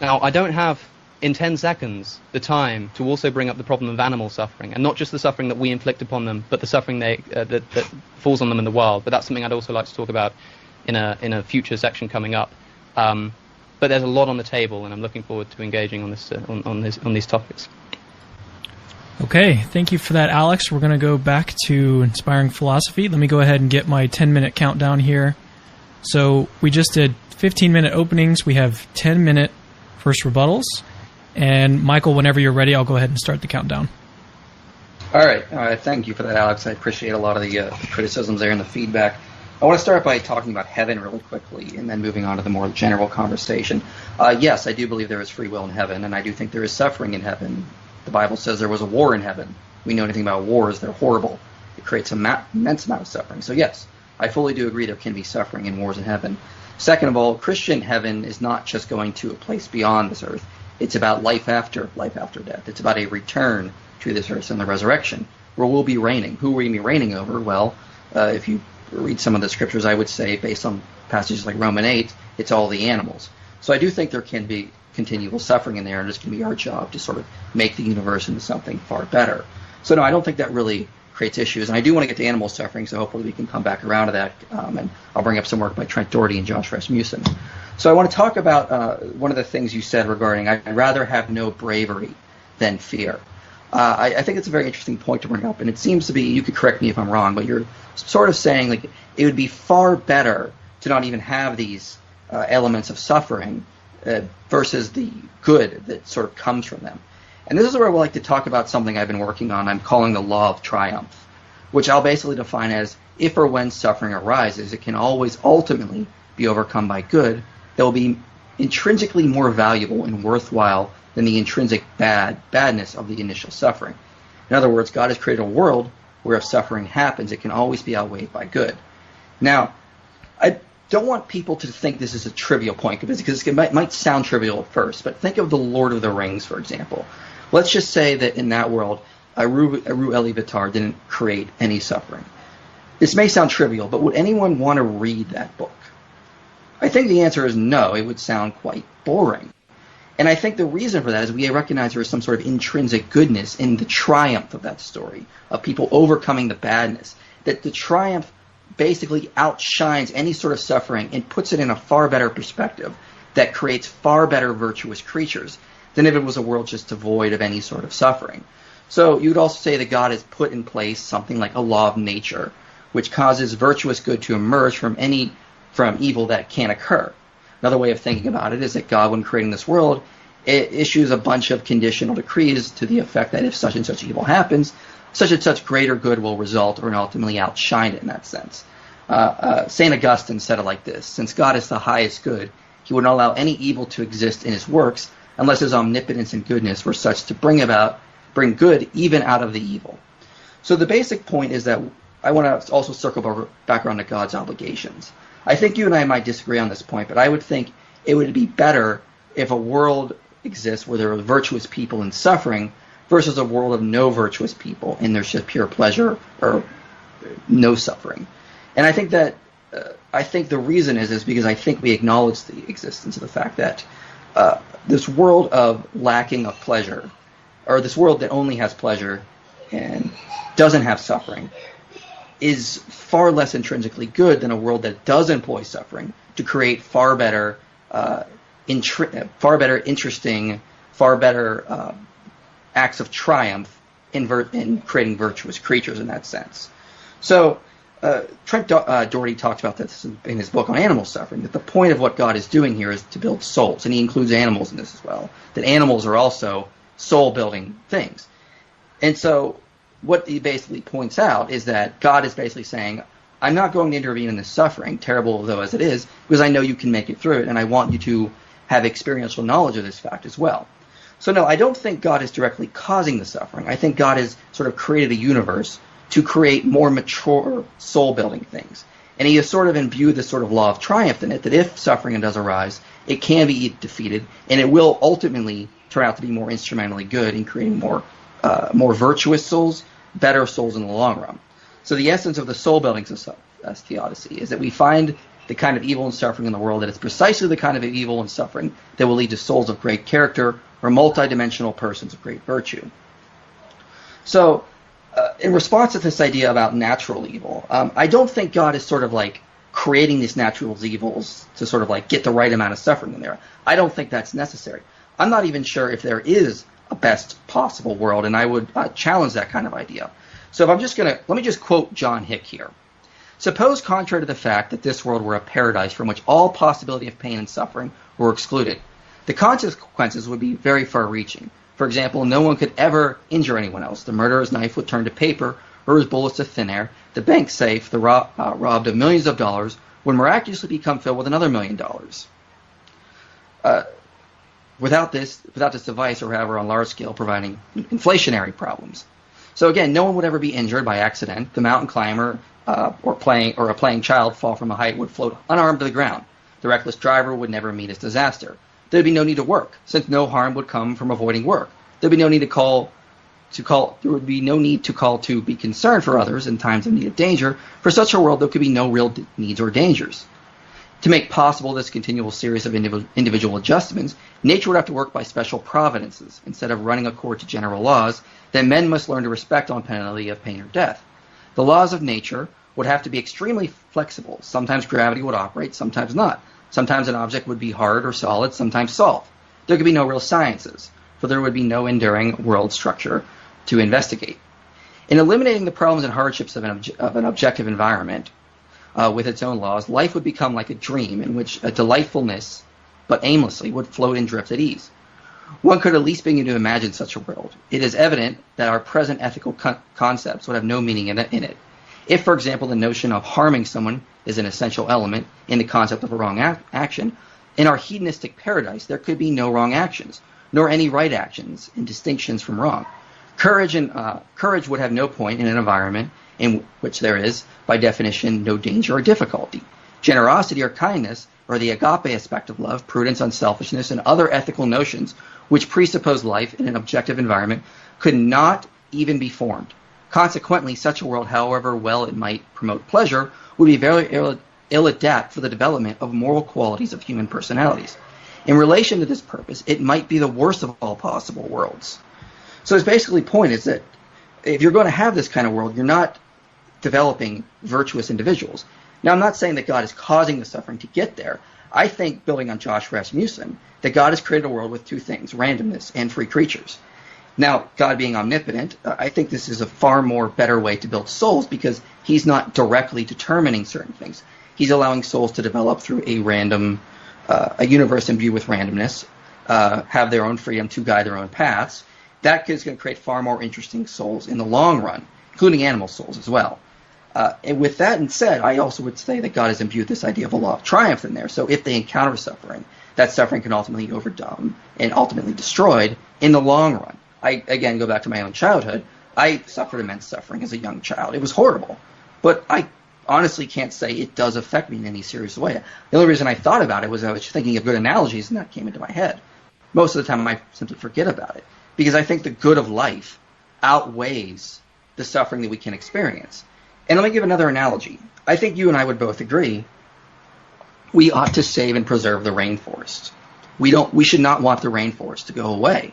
Now, I don't have in 10 seconds the time to also bring up the problem of animal suffering, and not just the suffering that we inflict upon them, but the suffering that falls on them in the wild. But that's something I'd also like to talk about in a future section coming up. But there's a lot on the table, and I'm looking forward to engaging on this on these topics. Okay, thank you for that, Alex. We're going to go back to Inspiring Philosophy. Let me go ahead and get my 10-minute countdown here. So we just did 15-minute openings. We have 10-minute first rebuttals. And Michael, whenever you're ready, I'll go ahead and start the countdown. All right. Thank you for that, Alex. I appreciate a lot of the criticisms there and the feedback. I want to start by talking about heaven really quickly and then moving on to the more general conversation. Yes, I do believe there is free will in heaven, and I do think there is suffering in heaven. The Bible says there was a war in heaven. We know anything about wars, they're horrible. It creates an immense amount of suffering. So yes, I fully do agree there can be suffering in wars in heaven. Second of all, Christian heaven is not just going to a place beyond this earth. It's about life after death. It's about a return to this earth and the resurrection, where we'll be reigning. Who will we be reigning over? Well, if you read some of the scriptures, I would say, based on passages like Romans 8, it's all the animals. So I do think there can be continual suffering in there, and it's going to be our job to sort of make the universe into something far better. So no, I don't think that really creates issues. And I do want to get to animal suffering, so hopefully we can come back around to that. And I'll bring up some work by Trent Doherty and Josh Rasmussen. So I want to talk about one of the things you said regarding I'd rather have no bravery than fear. I think it's a very interesting point to bring up, and it seems to be, you could correct me if I'm wrong, but you're sort of saying like it would be far better to not even have these elements of suffering versus the good that sort of comes from them. And this is where I would like to talk about something I've been working on. I'm calling the law of triumph, which I'll basically define as if or when suffering arises, it can always ultimately be overcome by good that will be intrinsically more valuable and worthwhile than the intrinsic badness of the initial suffering. In other words, God has created a world where if suffering happens, it can always be outweighed by good. Now, I don't want people to think this is a trivial point, because it might sound trivial at first, but think of the Lord of the Rings, for example. Let's just say that in that world, Eru Elivatar didn't create any suffering. This may sound trivial, but would anyone want to read that book? I think the answer is no. It would sound quite boring. And I think the reason for that is we recognize there is some sort of intrinsic goodness in the triumph of that story, of people overcoming the badness, that the triumph basically outshines any sort of suffering and puts it in a far better perspective that creates far better virtuous creatures than if it was a world just devoid of any sort of suffering. So you would also say that God has put in place something like a law of nature, which causes virtuous good to emerge from evil that can occur. Another way of thinking about it is that God, when creating this world, it issues a bunch of conditional decrees to the effect that if such and such evil happens, such and such greater good will result or ultimately outshine it in that sense. St. Augustine said it like this: since God is the highest good, he would not allow any evil to exist in his works unless his omnipotence and goodness were such to bring good even out of the evil. So the basic point is that I want to also circle back around to God's obligations. I think you and I might disagree on this point, but I would think it would be better if a world exists where there are virtuous people in suffering versus a world of no virtuous people and there's just pure pleasure or no suffering. And I think that the reason is because I think we acknowledge the existence of the fact that this world of lacking of pleasure, or this world that only has pleasure and doesn't have suffering, is far less intrinsically good than a world that does employ suffering to create far better, interesting, far better acts of triumph in creating virtuous creatures in that sense. So Trent Doherty talks about this in his book on animal suffering, that the point of what God is doing here is to build souls, and he includes animals in this as well, that animals are also soul-building things. And so what he basically points out is that God is basically saying, I'm not going to intervene in this suffering, terrible though as it is, because I know you can make it through it, and I want you to have experiential knowledge of this fact as well. So no, I don't think God is directly causing the suffering. I think God has sort of created a universe to create more mature soul-building things. And he has sort of imbued this sort of law of triumph in it, that if suffering does arise, it can be defeated, and it will ultimately turn out to be more instrumentally good in creating more virtuous souls, better souls in the long run. So the essence of the soul buildings of theodicy is that we find the kind of evil and suffering in the world that is precisely the kind of evil and suffering that will lead to souls of great character or multidimensional persons of great virtue. So in response to this idea about natural evil, I don't think God is sort of like creating these natural evils to sort of like get the right amount of suffering in there. I don't think that's necessary. I'm not even sure if there is a best possible world, and I would challenge that kind of idea. So if I'm just going to, let me just quote John Hick here. Suppose, contrary to the fact that this world were a paradise from which all possibility of pain and suffering were excluded, the consequences would be very far-reaching. For example, no one could ever injure anyone else. The murderer's knife would turn to paper, or his bullets to thin air. The bank safe, robbed of millions of dollars, would miraculously become filled with another $1 million. Without this device, or however on large scale, providing inflationary problems. So again, no one would ever be injured by accident. The mountain climber or a playing child fall from a height would float unarmed to the ground. The reckless driver would never meet his disaster. There would be no need to work, since no harm would come from avoiding work. There would be no need to call to be concerned for others in times of need of danger. For such a world, there could be no real needs or dangers. To make possible this continual series of individual adjustments, nature would have to work by special providences, instead of running according to general laws that men must learn to respect on penalty of pain or death. The laws of nature would have to be extremely flexible. Sometimes gravity would operate, sometimes not. Sometimes an object would be hard or solid, sometimes soft. There could be no real sciences, for there would be no enduring world structure to investigate. In eliminating the problems and hardships of an objective environment, with its own laws, life would become like a dream in which a delightfulness, but aimlessly, would float and drift at ease. One could at least begin to imagine such a world. It is evident that our present ethical concepts would have no meaning in it. If, for example, the notion of harming someone is an essential element in the concept of a wrong action, in our hedonistic paradise there could be no wrong actions, nor any right actions in distinctions from wrong. Courage would have no point in an environment in which there is, by definition, no danger or difficulty. Generosity or kindness, or the agape aspect of love, prudence, unselfishness, and other ethical notions which presuppose life in an objective environment, could not even be formed. Consequently, such a world, however well it might promote pleasure, would be very ill-adapted for the development of moral qualities of human personalities. In relation to this purpose, it might be the worst of all possible worlds. So his basically point is that if you're going to have this kind of world, you're not developing virtuous individuals. Now, I'm not saying that God is causing the suffering to get there. I think, building on Josh Rasmussen, that God has created a world with two things, randomness and free creatures. Now, God being omnipotent, I think this is a far more better way to build souls because he's not directly determining certain things. He's allowing souls to develop through a universe imbued with randomness, have their own freedom to guide their own paths. That is going to create far more interesting souls in the long run, including animal souls as well. And with that said, I also would say that God has imbued this idea of a law of triumph in there. So if they encounter suffering, that suffering can ultimately be overcome and ultimately destroyed in the long run. I, again, go back to my own childhood. I suffered immense suffering as a young child. It was horrible. But I honestly can't say it does affect me in any serious way. The only reason I thought about it was I was thinking of good analogies, and that came into my head. Most of the time, I simply forget about it. Because I think the good of life outweighs the suffering that we can experience. And let me give another analogy. I think you and I would both agree we ought to save and preserve the rainforest. We should not want the rainforest to go away.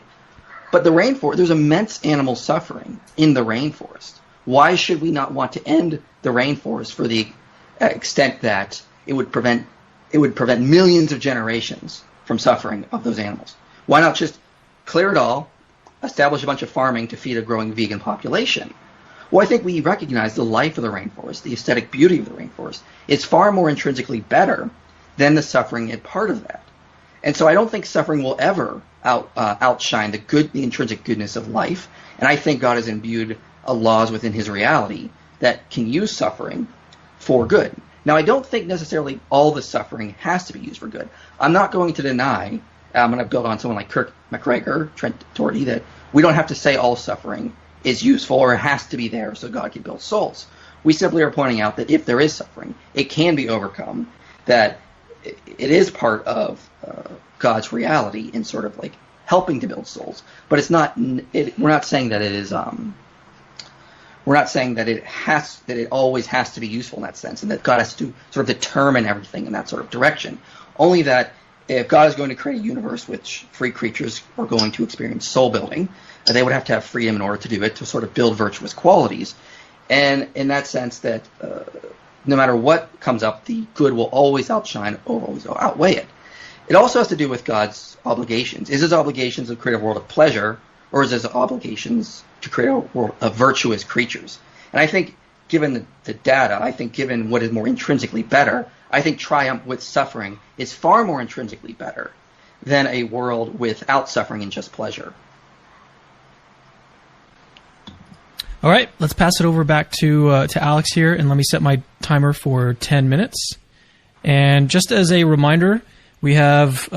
But the rainforest, there's immense animal suffering in the rainforest. Why should we not want to end the rainforest for the extent that it would prevent millions of generations from suffering of those animals? Why not just clear it all, establish a bunch of farming to feed a growing vegan population? Well, I think we recognize the life of the rainforest, the aesthetic beauty of the rainforest, is far more intrinsically better than the suffering and part of that. And so I don't think suffering will ever outshine the intrinsic goodness of life. And I think God has imbued laws within his reality that can use suffering for good. Now, I don't think necessarily all the suffering has to be used for good. I'm not going to deny, I'm going to build on someone like Kirk McGregor, Trent Doherty, that we don't have to say all suffering is useful or has to be there so God can build souls. We simply are pointing out that if there is suffering, it can be overcome, that it is part of God's reality in sort of like helping to build souls. But it's not. We're not saying that it is. We're not saying that it always has to be useful in that sense, and that God has to sort of determine everything in that sort of direction. Only that if God is going to create a universe which free creatures are going to experience soul building, they would have to have freedom in order to do it, to sort of build virtuous qualities. And in that sense, that no matter what comes up, the good will always outshine or always outweigh it. It also has to do with God's obligations. Is his obligations to create a world of pleasure, or is his obligations to create a world of virtuous creatures? And I think, given the data, I think given what is more intrinsically better, I think triumph with suffering is far more intrinsically better than a world without suffering and just pleasure. All right, let's pass it over back to Alex here, and let me set my timer for 10 minutes. And just as a reminder, we have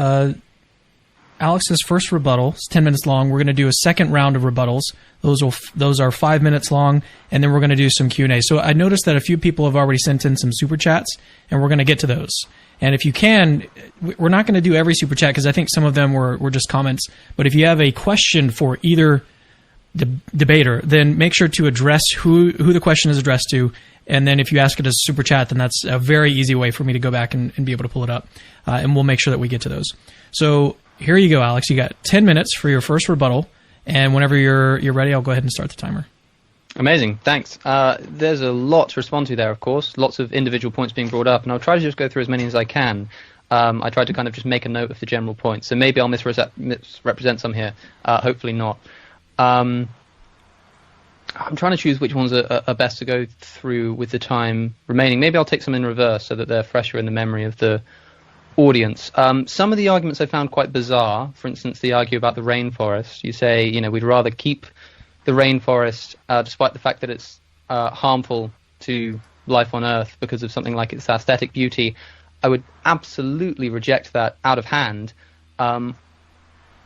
Alex's first rebuttal. It's 10 minutes long. We're going to do a second round of rebuttals. Those are 5 minutes long, and then we're going to do some Q&A. So I noticed that a few people have already sent in some super chats, and we're going to get to those. And if you can, we're not going to do every super chat because I think some of them were just comments. But if you have a question for either debater, then make sure to address who the question is addressed to, and then if you ask it as a super chat, then that's a very easy way for me to go back and be able to pull it up, and we'll make sure that we get to those. So here you go, Alex. You got 10 minutes for your first rebuttal, and whenever you're ready, I'll go ahead and start the timer. Amazing, thanks. There's a lot to respond to there, of course, lots of individual points being brought up, and I'll try to just go through as many as I can. I tried to kind of just make a note of the general points, so maybe I'll misrepresent some here, hopefully not. I'm trying to choose which ones are best to go through with the time remaining. Maybe I'll take some in reverse so that they're fresher in the memory of the audience. Some of the arguments I found quite bizarre. For instance, the argue about the rainforest. You say, we'd rather keep the rainforest despite the fact that it's harmful to life on Earth because of something like its aesthetic beauty. I would absolutely reject that out of hand.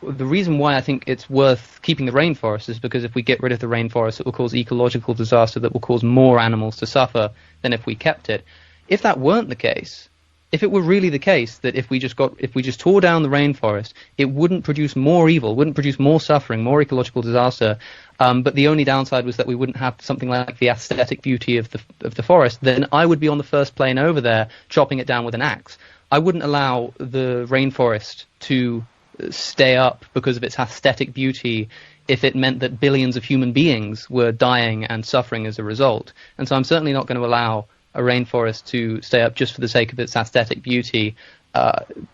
The reason why I think it's worth keeping the rainforest is because if we get rid of the rainforest, it will cause ecological disaster that will cause more animals to suffer than if we kept it. If that weren't the case, if it were really the case that if we just tore down the rainforest, it wouldn't produce more evil, wouldn't produce more suffering, more ecological disaster, but the only downside was that we wouldn't have something like the aesthetic beauty of the forest, then I would be on the first plane over there chopping it down with an axe. I wouldn't allow the rainforest to stay up because of its aesthetic beauty if it meant that billions of human beings were dying and suffering as a result. And so I'm certainly not going to allow a rainforest to stay up just for the sake of its aesthetic beauty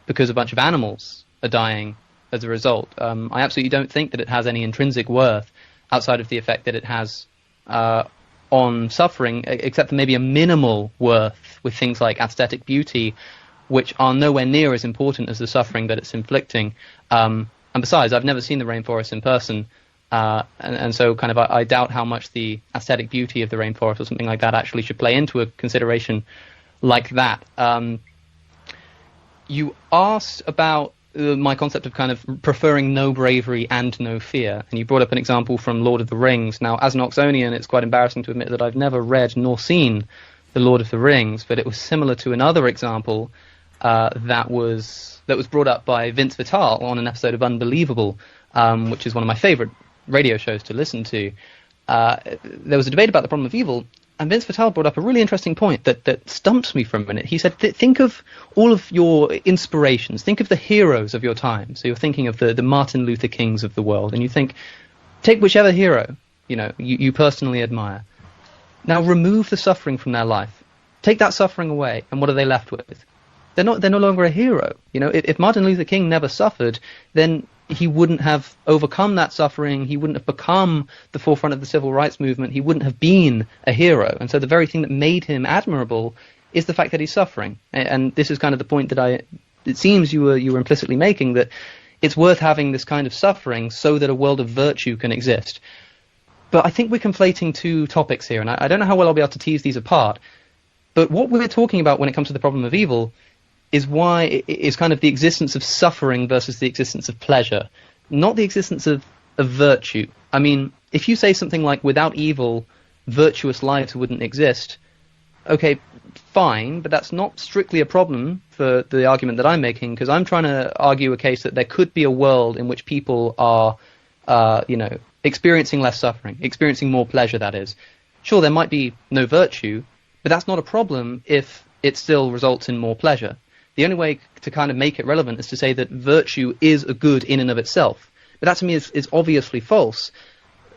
because a bunch of animals are dying as a result. I absolutely don't think that it has any intrinsic worth outside of the effect that it has on suffering, except for maybe a minimal worth with things like aesthetic beauty, which are nowhere near as important as the suffering that it's inflicting. And besides, I've never seen the rainforest in person, and so kind of I doubt how much the aesthetic beauty of the rainforest or something like that actually should play into a consideration like that. You asked about my concept of kind of preferring no bravery and no fear, and you brought up an example from Lord of the Rings. Now, as an Oxonian, it's quite embarrassing to admit that I've never read nor seen The Lord of the Rings, but it was similar to another example that was brought up by Vince Vital on an episode of Unbelievable, which is one of my favorite radio shows to listen to. There was a debate about the problem of evil, and Vince Vital brought up a really interesting point that stumped me for a minute. He said, think of all of your inspirations, think of the heroes of your time. So you're thinking of the Martin Luther Kings of the world, and you think, take whichever hero you personally admire. Now remove the suffering from their life. Take that suffering away, and what are they left with? They're no longer a hero. If Martin Luther King never suffered, then he wouldn't have overcome that suffering. He wouldn't have become the forefront of the civil rights movement. He wouldn't have been a hero. And so the very thing that made him admirable is the fact that he's suffering. And this is kind of the point that it seems you were implicitly making, that it's worth having this kind of suffering so that a world of virtue can exist. But I think we're conflating two topics here, and I don't know how well I'll be able to tease these apart. But what we're talking about when it comes to the problem of evil is kind of the existence of suffering versus the existence of pleasure, not the existence of virtue. I mean, if you say something like, without evil, virtuous lives wouldn't exist, okay, fine, but that's not strictly a problem for the argument that I'm making, because I'm trying to argue a case that there could be a world in which people are, experiencing less suffering, experiencing more pleasure, that is. sure, there might be no virtue, but that's not a problem if it still results in more pleasure. The only way to kind of make it relevant is to say that virtue is a good in and of itself. But that to me is obviously false.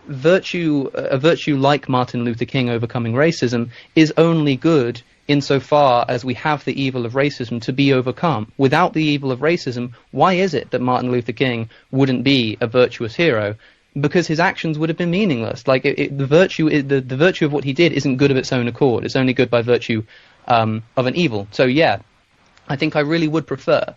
A virtue like Martin Luther King overcoming racism is only good insofar as we have the evil of racism to be overcome. Without the evil of racism, why is it that Martin Luther King wouldn't be a virtuous hero? Because his actions would have been meaningless. Like the virtue of what he did isn't good of its own accord. It's only good by virtue of an evil. So yeah, I think I really would prefer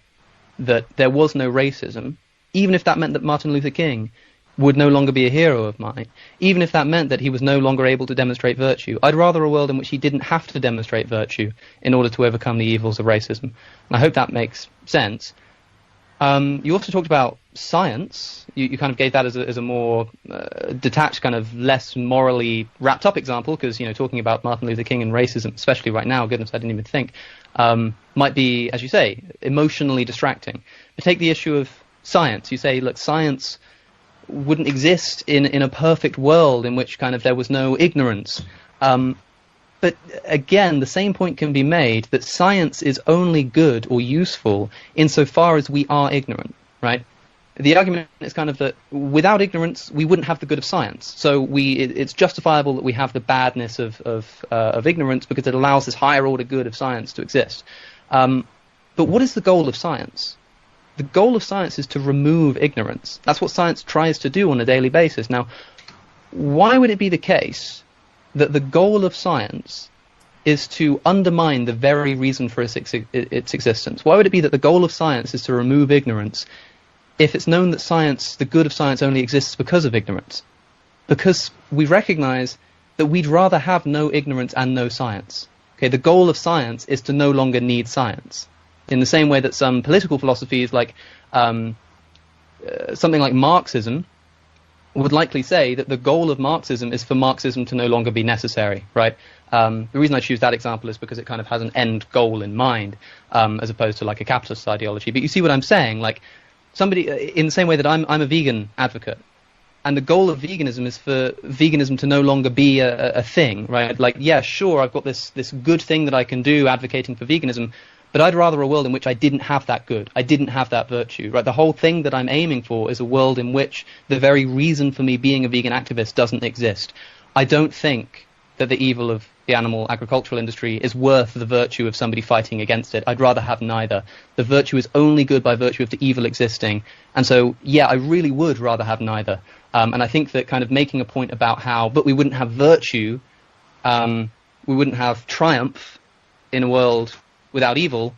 that there was no racism, even if that meant that Martin Luther King would no longer be a hero of mine, even if that meant that he was no longer able to demonstrate virtue. I'd rather a world in which he didn't have to demonstrate virtue in order to overcome the evils of racism. And I hope that makes sense. You also talked about science. You kind of gave that as a more detached, kind of less morally wrapped up example, because, you know, talking about Martin Luther King and racism, especially right now, goodness, I didn't even think, might be, as you say, emotionally distracting. But take the issue of science. You say, look, science wouldn't exist in a perfect world in which kind of there was no ignorance. But again, the same point can be made that science is only good or useful insofar as we are ignorant, right? The argument is kind of that without ignorance, we wouldn't have the good of science. So it's justifiable that we have the badness of ignorance because it allows this higher order good of science to exist. But what is the goal of science? The goal of science is to remove ignorance. That's what science tries to do on a daily basis. Now, why would it be the case that the goal of science is to undermine the very reason for its existence? Why would it be that the goal of science is to remove ignorance if it's known that science, the good of science, only exists because of ignorance? Because we recognize that we'd rather have no ignorance and no science. Okay, the goal of science is to no longer need science. In the same way that some political philosophies, like something like Marxism, would likely say that the goal of Marxism is for Marxism to no longer be necessary, right? The reason I choose that example is because it kind of has an end goal in mind, as opposed to like a capitalist ideology. But you see what I'm saying? Like somebody, in the same way that I'm a vegan advocate, and the goal of veganism is for veganism to no longer be a thing, right? Like, yeah, sure, I've got this good thing that I can do advocating for veganism, but I'd rather a world in which I didn't have that good. I didn't have that virtue, right? The whole thing that I'm aiming for is a world in which the very reason for me being a vegan activist doesn't exist. I don't think that the evil of the animal agricultural industry is worth the virtue of somebody fighting against it. I'd rather have neither. The virtue is only good by virtue of the evil existing. And so, yeah, I really would rather have neither. And I think that kind of making a point about how, but we wouldn't have virtue, we wouldn't have triumph in a world without evil,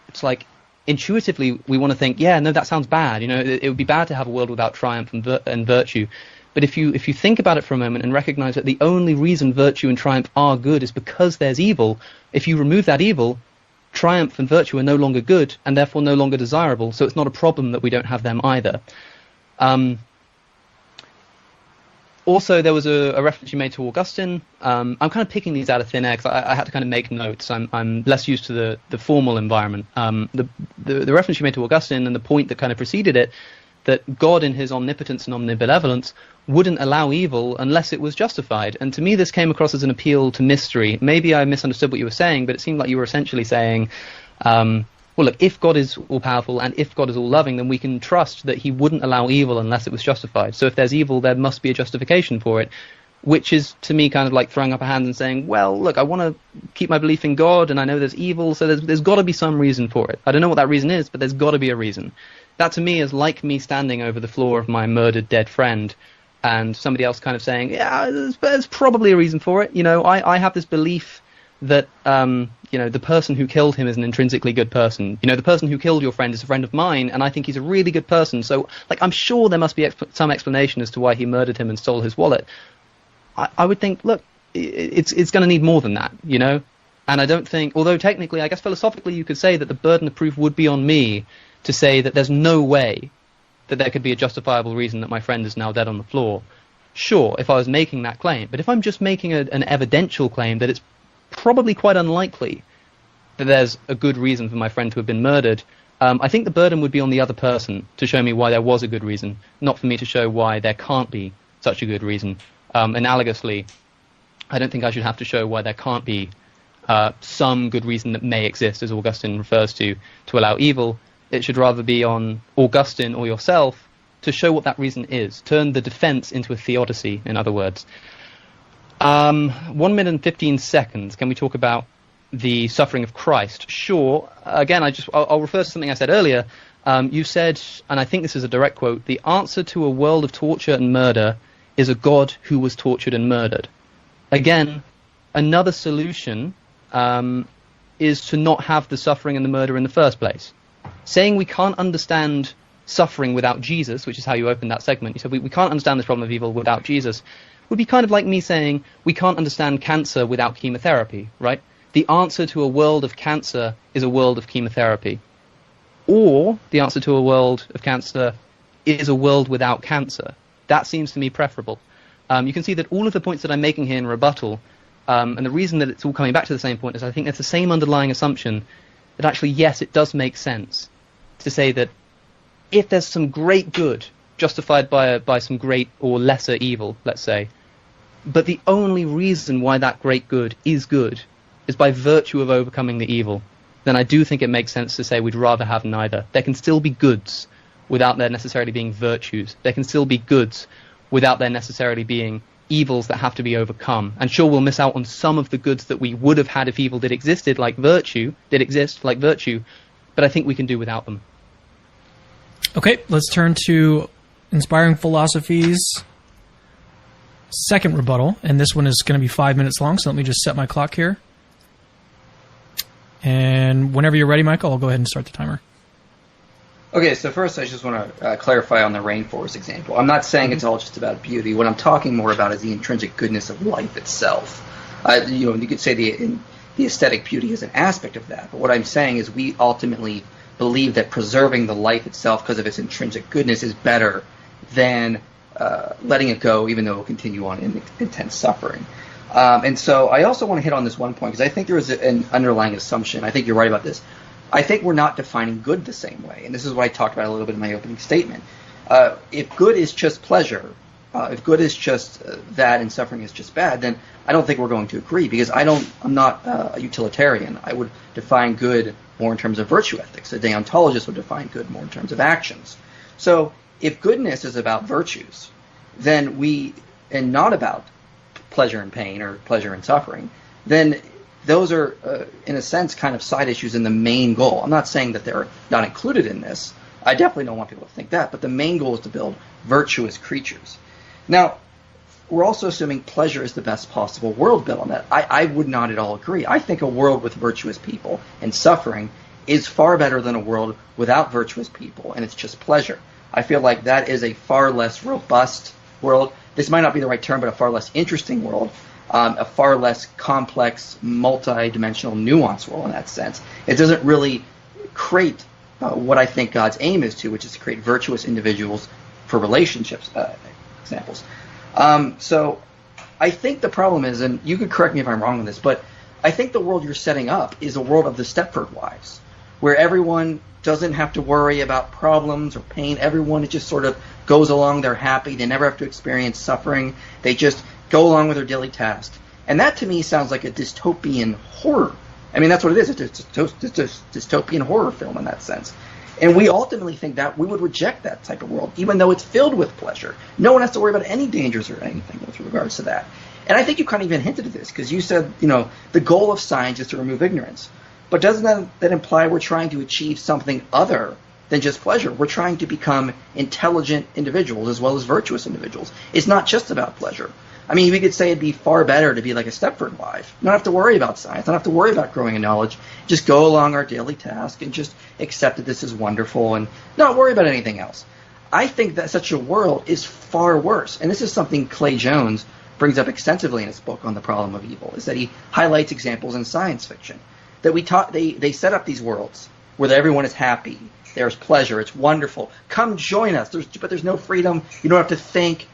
it's like intuitively we want to think, yeah, no, that sounds bad. You know, it would be bad to have a world without triumph and virtue. But if you think about it for a moment and recognize that the only reason virtue and triumph are good is because there's evil, if you remove that evil, triumph and virtue are no longer good and therefore no longer desirable. So it's not a problem that we don't have them either. Also, there was a reference you made to Augustine. I'm kind of picking these out of thin air because I had to kind of make notes. I'm less used to the formal environment. The reference you made to Augustine and the point that kind of preceded it, that God in his omnipotence and omnibenevolence wouldn't allow evil unless it was justified. And to me, this came across as an appeal to mystery. Maybe I misunderstood what you were saying, but it seemed like you were essentially saying, well, look, if God is all-powerful and if God is all-loving, then we can trust that he wouldn't allow evil unless it was justified. So if there's evil, there must be a justification for it, which is, to me, kind of like throwing up a hand and saying, well, look, I want to keep my belief in God, and I know there's evil, so there's got to be some reason for it. I don't know what that reason is, but there's got to be a reason. That, to me, is like me standing over the floor of my murdered dead friend and somebody else kind of saying, yeah, there's probably a reason for it. You know, I have this belief that, you know, the person who killed him is an intrinsically good person. You know, the person who killed your friend is a friend of mine, and I think he's a really good person. So, like, I'm sure there must be some explanation as to why he murdered him and stole his wallet. I would think, look, it's going to need more than that, you know? And I don't think, although technically, I guess philosophically, you could say that the burden of proof would be on me to say that there's no way that there could be a justifiable reason that my friend is now dead on the floor. Sure, if I was making that claim. But if I'm just making an evidential claim that it's probably quite unlikely that there's a good reason for my friend to have been murdered, I think the burden would be on the other person to show me why there was a good reason, not for me to show why there can't be such a good reason. Analogously, I don't think I should have to show why there can't be some good reason that may exist, as Augustine refers to allow evil. It should rather be on Augustine or yourself to show what that reason is. Turn the defense into a theodicy, in other words. 1 minute and 15 seconds. Can we talk about the suffering of Christ? Sure. Again, I'll refer to something I said earlier. You said, and I think this is a direct quote, the answer to a world of torture and murder is a God who was tortured and murdered. Again, another solution is to not have the suffering and the murder in the first place. Saying we can't understand suffering without Jesus, which is how you opened that segment, you said we can't understand this problem of evil without Jesus, would be kind of like me saying we can't understand cancer without chemotherapy, right? The answer to a world of cancer is a world of chemotherapy. Or the answer to a world of cancer is a world without cancer. That seems to me preferable. You can see that all of the points that I'm making here in rebuttal, and the reason that it's all coming back to the same point is I think it's the same underlying assumption that actually, yes, it does make sense to say that if there's some great good justified by some great or lesser evil, let's say, but the only reason why that great good is by virtue of overcoming the evil, then I do think it makes sense to say we'd rather have neither. There can still be goods without there necessarily being virtues. There can still be goods without there necessarily being evils that have to be overcome. And sure, we'll miss out on some of the goods that we would have had if evil did exist, like virtue, but I think we can do without them. Okay, let's turn to Inspiring Philosophy's second rebuttal, and this one is going to be 5 minutes long, so let me just set my clock here. And whenever you're ready, Michael, I'll go ahead and start the timer. Okay, so first I just want to clarify on the rainforest example. I'm not saying it's all just about beauty. What I'm talking more about is the intrinsic goodness of life itself. You could say the aesthetic beauty is an aspect of that, but what I'm saying is we ultimately believe that preserving the life itself because of its intrinsic goodness is better than letting it go, even though it will continue on in intense suffering. And so I also want to hit on this one point, because I think there is an underlying assumption. I think you're right about this. I think we're not defining good the same way, and this is what I talked about a little bit in my opening statement. If good is just pleasure, if good is just that and suffering is just bad, then I don't think we're going to agree, because I'm not a utilitarian. I would define good more in terms of virtue ethics. A deontologist would define good more in terms of actions. So if goodness is about virtues, then and not about pleasure and pain or pleasure and suffering, then those are, in a sense, kind of side issues in the main goal. I'm not saying that they're not included in this. I definitely don't want people to think that, but the main goal is to build virtuous creatures. Now, we're also assuming pleasure is the best possible world built on that. I would not at all agree. I think a world with virtuous people and suffering is far better than a world without virtuous people and it's just pleasure. I feel like that is a far less robust world. This might not be the right term, but a far less interesting world. A far less complex, multi-dimensional, nuanced world in that sense. It doesn't really create what I think God's aim is to, which is to create virtuous individuals for relationships, examples. So I think the problem is, and you could correct me if I'm wrong on this, but I think the world you're setting up is a world of the Stepford Wives, where everyone doesn't have to worry about problems or pain. Everyone just sort of goes along, they're happy, they never have to experience suffering, they just go along with their daily task. And that to me sounds like a dystopian horror. I mean, that's what it is. It's a dystopian horror film in that sense. And we ultimately think that we would reject that type of world, even though it's filled with pleasure. No one has to worry about any dangers or anything with regards to that. And I think you kind of even hinted at this, because you said, the goal of science is to remove ignorance. But doesn't that imply we're trying to achieve something other than just pleasure? We're trying to become intelligent individuals as well as virtuous individuals. It's not just about pleasure. I mean, we could say it'd be far better to be like a Stepford wife. Not have to worry about science, not have to worry about growing in knowledge. Just go along our daily task and just accept that this is wonderful and not worry about anything else. I think that such a world is far worse. And this is something Clay Jones brings up extensively in his book on the problem of evil, is that he highlights examples in science fiction. That they set up these worlds where everyone is happy, there's pleasure, it's wonderful. Come join us. But there's no freedom. You don't have to think.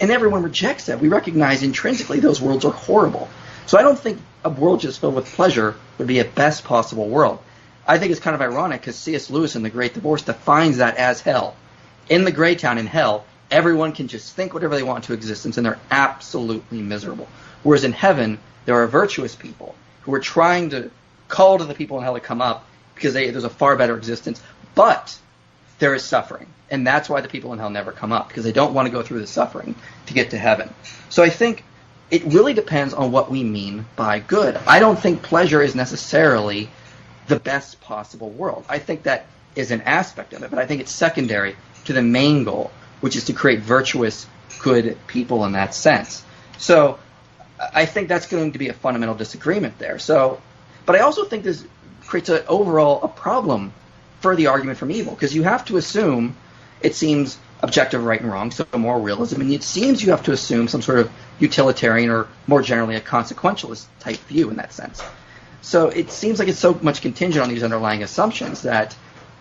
And everyone rejects that. We recognize intrinsically those worlds are horrible. So I don't think a world just filled with pleasure would be a best possible world. I think it's kind of ironic because C.S. Lewis in The Great Divorce defines that as hell. In the Grey Town, in hell, everyone can just think whatever they want into existence and they're absolutely miserable. Whereas in heaven, there are virtuous people who are trying to call to the people in hell to come up because there's a far better existence. But there is suffering. And that's why the people in hell never come up, because they don't want to go through the suffering to get to heaven. So I think it really depends on what we mean by good. I don't think pleasure is necessarily the best possible world. I think that is an aspect of it, but I think it's secondary to the main goal, which is to create virtuous, good people in that sense. So I think that's going to be a fundamental disagreement there. So, but I also think this creates a problem for the argument from evil, because you have to assume, it seems, objective right and wrong, so moral realism, and it seems you have to assume some sort of utilitarian or more generally a consequentialist type view in that sense. So it seems like it's so much contingent on these underlying assumptions that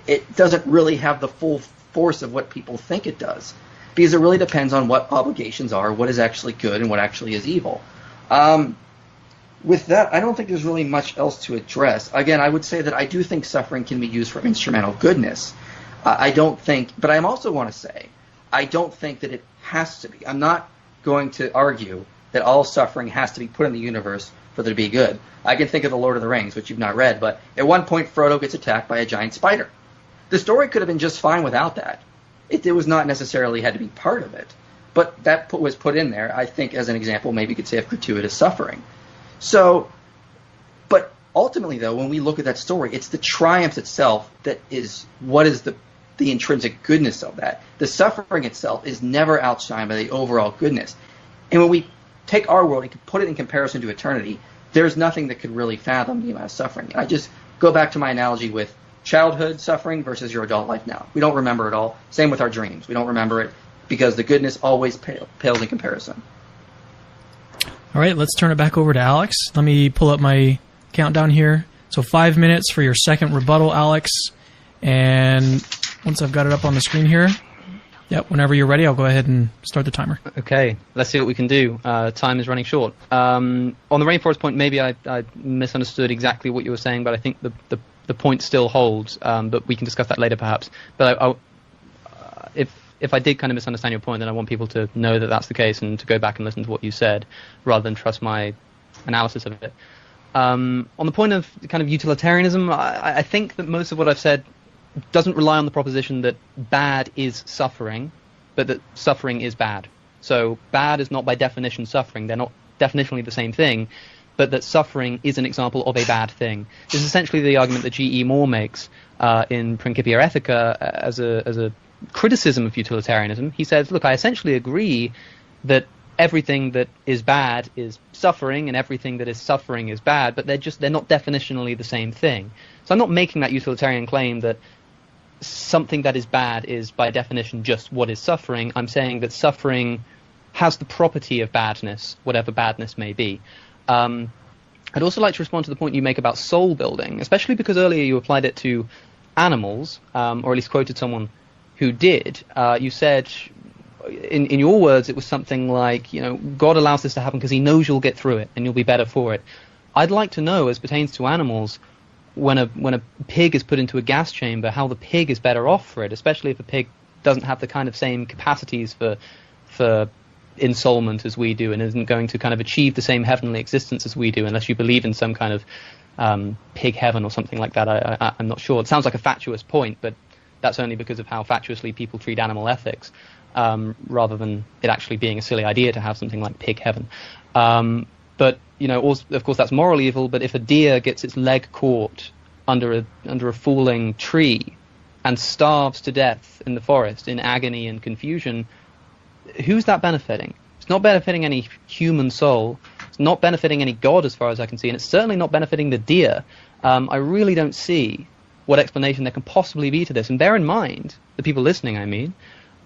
it doesn't really have the full force of what people think it does, because it really depends on what obligations are, what is actually good and what actually is evil. With that, I don't think there's really much else to address. Again, I would say that I do think suffering can be used for instrumental goodness. I don't think, but I also want to say, I don't think that it has to be. I'm not going to argue that all suffering has to be put in the universe for there to be good. I can think of The Lord of the Rings, which you've not read, but at one point Frodo gets attacked by a giant spider. The story could have been just fine without that. It was not necessarily had to be part of it. But that was put in there, I think, as an example, maybe you could say, of gratuitous suffering. So, but ultimately, though, when we look at that story, it's the triumph itself that is what is the intrinsic goodness of that. The suffering itself is never outshined by the overall goodness. And when we take our world and put it in comparison to eternity, there's nothing that could really fathom the amount of suffering. I just go back to my analogy with childhood suffering versus your adult life now. We don't remember it all. Same with our dreams. We don't remember it because the goodness always pales in comparison. All right, let's turn it back over to Alex. Let me pull up my countdown here. So 5 minutes for your second rebuttal, Alex. And once I've got it up on the screen here, yep, whenever you're ready, I'll go ahead and start the timer. Okay, let's see what we can do. Time is running short. On the rainforest point, maybe I misunderstood exactly what you were saying, but I think the point still holds. But we can discuss that later, perhaps. But if I did kind of misunderstand your point, then I want people to know that that's the case and to go back and listen to what you said, rather than trust my analysis of it. On the point of kind of utilitarianism, I think that most of what I've said doesn't rely on the proposition that bad is suffering, but that suffering is bad. So bad is not by definition suffering. They're not definitionally the same thing, but that suffering is an example of a bad thing. This is essentially the argument that G.E. Moore makes in Principia Ethica as a criticism of utilitarianism. He says, look, I essentially agree that everything that is bad is suffering and everything that is suffering is bad, but they're not definitionally the same thing. So I'm not making that utilitarian claim that something that is bad is by definition just what is suffering. I'm saying that suffering has the property of badness, whatever badness may be. I'd also like to respond to the point you make about soul building, especially because earlier you applied it to animals, or at least quoted someone who did. You said, in your words, it was something like, God allows this to happen because he knows you'll get through it and you'll be better for it. I'd like to know, as pertains to animals, when a pig is put into a gas chamber, how the pig is better off for it, especially if a pig doesn't have the kind of same capacities for ensoulment as we do and isn't going to kind of achieve the same heavenly existence as we do, unless you believe in some kind of pig heaven or something like that. I'm not sure. It sounds like a fatuous point, but that's only because of how fatuously people treat animal ethics, rather than it actually being a silly idea to have something like pig heaven. But also, of course, that's moral evil. But if a deer gets its leg caught under a falling tree and starves to death in the forest in agony and confusion, who's that benefiting? It's not benefiting any human soul. It's not benefiting any God, as far as I can see, and it's certainly not benefiting the deer. I really don't see what explanation there can possibly be to this. And bear in mind, the people listening, I mean,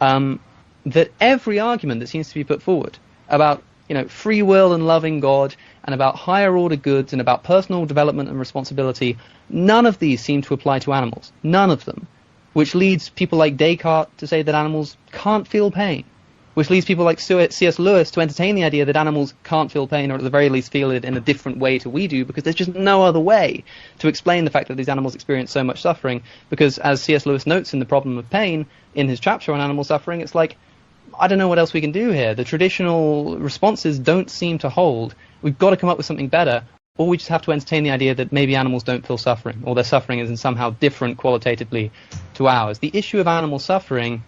that every argument that seems to be put forward about free will and loving God, and about higher order goods, and about personal development and responsibility, none of these seem to apply to animals. None of them. Which leads people like Descartes to say that animals can't feel pain. Which leads people like C.S. Lewis to entertain the idea that animals can't feel pain, or at the very least feel it in a different way to we do, because there's just no other way to explain the fact that these animals experience so much suffering. Because as C.S. Lewis notes in The Problem of Pain, in his chapter on animal suffering, it's like, I don't know what else we can do here. The traditional responses don't seem to hold. We've got to come up with something better, or we just have to entertain the idea that maybe animals don't feel suffering, or their suffering is somehow different qualitatively to ours. The issue of animal suffering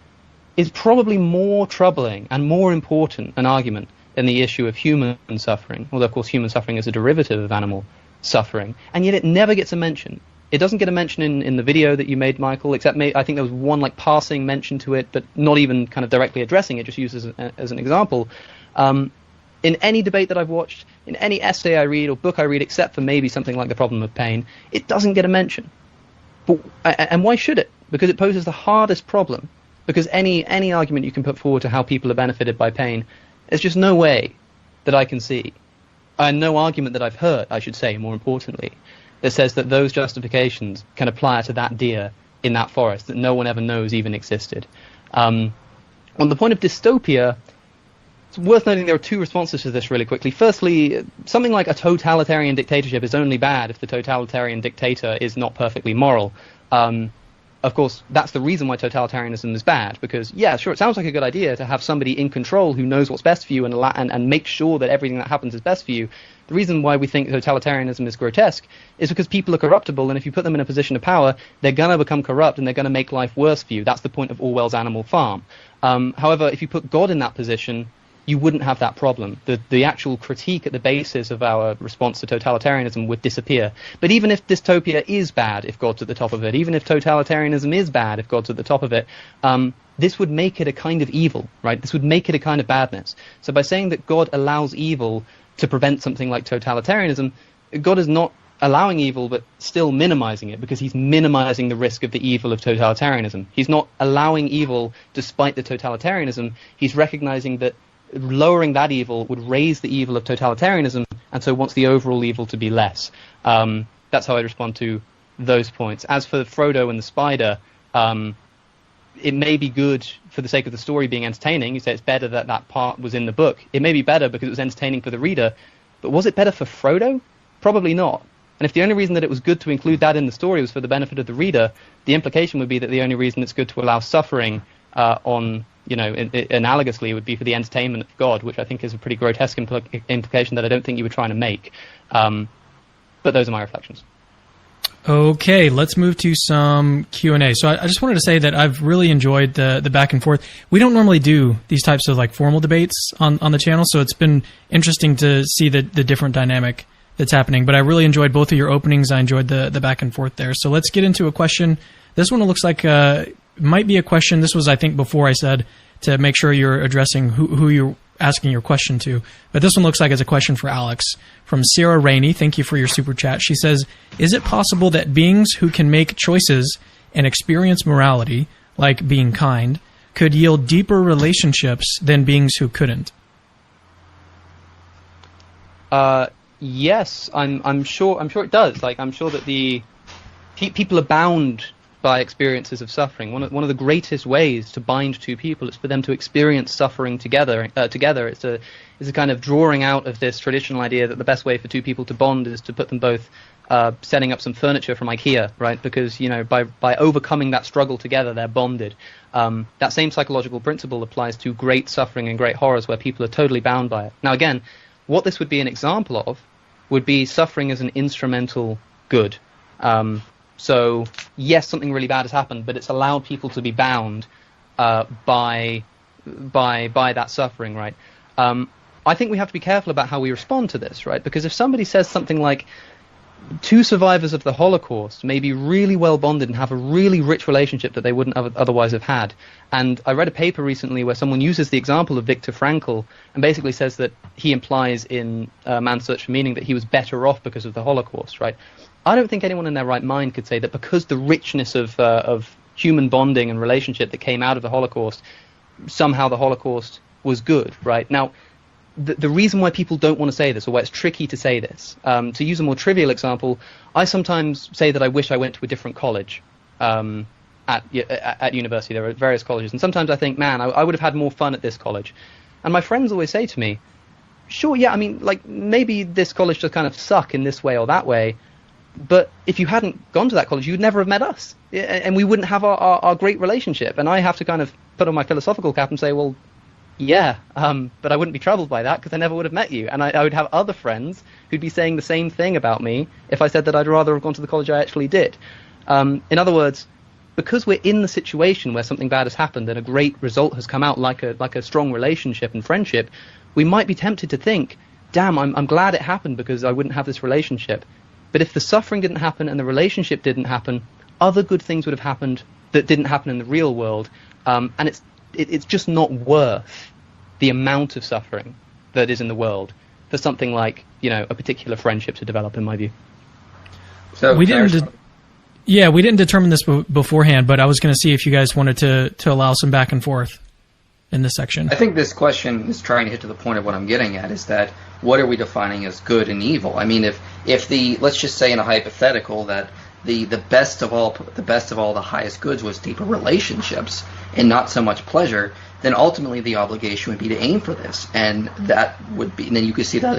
is probably more troubling and more important an argument than the issue of human suffering, although of course human suffering is a derivative of animal suffering, and yet it never gets a mention. It doesn't get a mention in the video that you made, Michael, except I think there was one like passing mention to it, but not even kind of directly addressing it, just used as an example. In any debate that I've watched, in any essay I read or book I read, except for maybe something like The Problem of Pain, it doesn't get a mention. And why should it? Because it poses the hardest problem. Because any argument you can put forward to how people are benefited by pain, there's just no way that I can see, and no argument that I've heard, I should say, more importantly, that says that those justifications can apply to that deer in that forest that no one ever knows even existed. On the point of dystopia, it's worth noting there are two responses to this really quickly. Firstly, something like a totalitarian dictatorship is only bad if the totalitarian dictator is not perfectly moral. Of course, that's the reason why totalitarianism is bad, because, yeah, sure, it sounds like a good idea to have somebody in control who knows what's best for you and make sure that everything that happens is best for you. The reason why we think totalitarianism is grotesque is because people are corruptible, and if you put them in a position of power, they're going to become corrupt and they're going to make life worse for you. That's the point of Orwell's Animal Farm. However, if you put God in that position, you wouldn't have that problem. The actual critique at the basis of our response to totalitarianism would disappear. But even if dystopia is bad, if God's at the top of it, even if totalitarianism is bad, if God's at the top of it, this would make it a kind of evil, right? This would make it a kind of badness. So by saying that God allows evil to prevent something like totalitarianism, God is not allowing evil but still minimizing it, because he's minimizing the risk of the evil of totalitarianism. He's not allowing evil despite the totalitarianism. He's recognizing that lowering that evil would raise the evil of totalitarianism, and so wants the overall evil to be less. That's how I respond to those points. As for Frodo and the spider, it may be good for the sake of the story being entertaining. You say it's better that that part was in the book. It may be better because it was entertaining for the reader, but was it better for Frodo? Probably not. And if the only reason that it was good to include that in the story was for the benefit of the reader, the implication would be that the only reason it's good to allow suffering analogously would be for the entertainment of God, which I think is a pretty grotesque implication that I don't think you were trying to make. But those are my reflections. Okay, let's move to some Q&A. So I just wanted to say that I've really enjoyed the back and forth. We don't normally do these types of like formal debates on the channel, so it's been interesting to see the different dynamic that's happening. But I really enjoyed both of your openings. I enjoyed the back and forth there. So let's get into a question. This one looks like might be a question. This was, I think, before I said to make sure you're addressing who you're asking your question to. But this one looks like it's a question for Alex. From Sarah Rainey. Thank you for your super chat. She says, is it possible that beings who can make choices and experience morality, like being kind, could yield deeper relationships than beings who couldn't? Yes, I'm sure it does. Like, I'm sure that the people are bound by experiences of suffering. One of the greatest ways to bind two people is for them to experience suffering together. It's a kind of drawing out of this traditional idea that the best way for two people to bond is to put them both setting up some furniture from IKEA, right? Because by overcoming that struggle together, they're bonded. That same psychological principle applies to great suffering and great horrors where people are totally bound by it. Now, again, what this would be an example of would be suffering as an instrumental good. So, yes, something really bad has happened, but it's allowed people to be bound by that suffering, right? I think we have to be careful about how we respond to this, right? Because if somebody says something like, two survivors of the Holocaust may be really well bonded and have a really rich relationship that they wouldn't otherwise have had. And I read a paper recently where someone uses the example of Viktor Frankl and basically says that he implies in Man's Search for Meaning that he was better off because of the Holocaust, right? I don't think anyone in their right mind could say that because the richness of human bonding and relationship that came out of the Holocaust, somehow the Holocaust was good, right? Now, the reason why people don't want to say this, or why it's tricky to say this, to use a more trivial example, I sometimes say that I wish I went to a different college at university. There are various colleges, and sometimes I think, man, I would have had more fun at this college. And my friends always say to me, sure, yeah, I mean, like, maybe this college just kind of suck in this way or that way, but if you hadn't gone to that college, you'd never have met us, and we wouldn't have our great relationship. And I have to kind of put on my philosophical cap and say, well, Yeah, but I wouldn't be troubled by that because I never would have met you. And I would have other friends who'd be saying the same thing about me if I said that I'd rather have gone to the college I actually did. In other words, because we're in the situation where something bad has happened and a great result has come out, like a strong relationship and friendship, we might be tempted to think, damn, I'm glad it happened because I wouldn't have this relationship. But if the suffering didn't happen and the relationship didn't happen, other good things would have happened that didn't happen in the real world. And it's just not worth the amount of suffering that is in the world for something like, a particular friendship to develop, in my view. So we didn't determine this beforehand, but I was going to see if you guys wanted to allow some back and forth in this section. I think this question is trying to hit to the point of what I'm getting at, is that what are we defining as good and evil? I mean, if let's just say in a hypothetical that the best of all the highest goods was deeper relationships and not so much pleasure, then ultimately the obligation would be to aim for this, and that would be, and then you could see that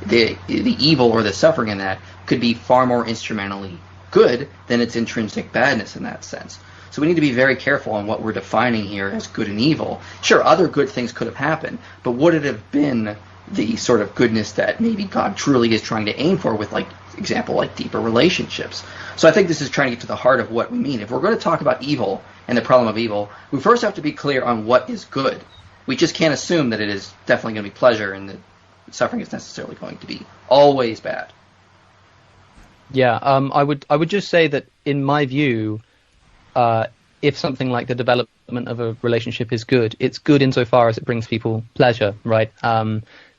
the evil or the suffering in that could be far more instrumentally good than its intrinsic badness in that sense. So we need to be very careful on what we're defining here as good and evil. Sure, other good things could have happened, but would it have been the sort of goodness that maybe God truly is trying to aim for with, like, example, like deeper relationships? So I think this is trying to get to the heart of what we mean. If we're going to talk about evil and the problem of evil, we first have to be clear on what is good. We just can't assume that it is definitely going to be pleasure and that suffering is necessarily going to be always bad. Yeah, I would just say that in my view, if something like the development of a relationship is good, it's good insofar as it brings people pleasure, right?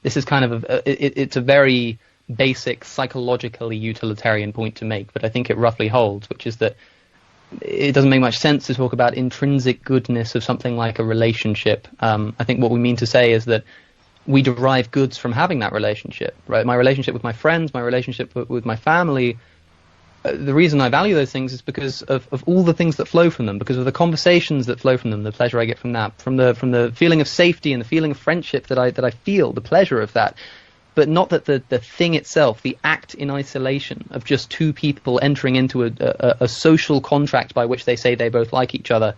This is kind of it's a very basic psychologically utilitarian point to make, but I think it roughly holds, which is that it doesn't make much sense to talk about intrinsic goodness of something like a relationship. I think what we mean to say is that we derive goods from having that relationship, right? My relationship with my friends, my relationship with my family, the reason I value those things is because of all the things that flow from them, because of the conversations that flow from them, the pleasure I get from that, from the feeling of safety and the feeling of friendship that I feel, the pleasure of that. But not that the thing itself, the act in isolation of just two people entering into a social contract by which they say they both like each other,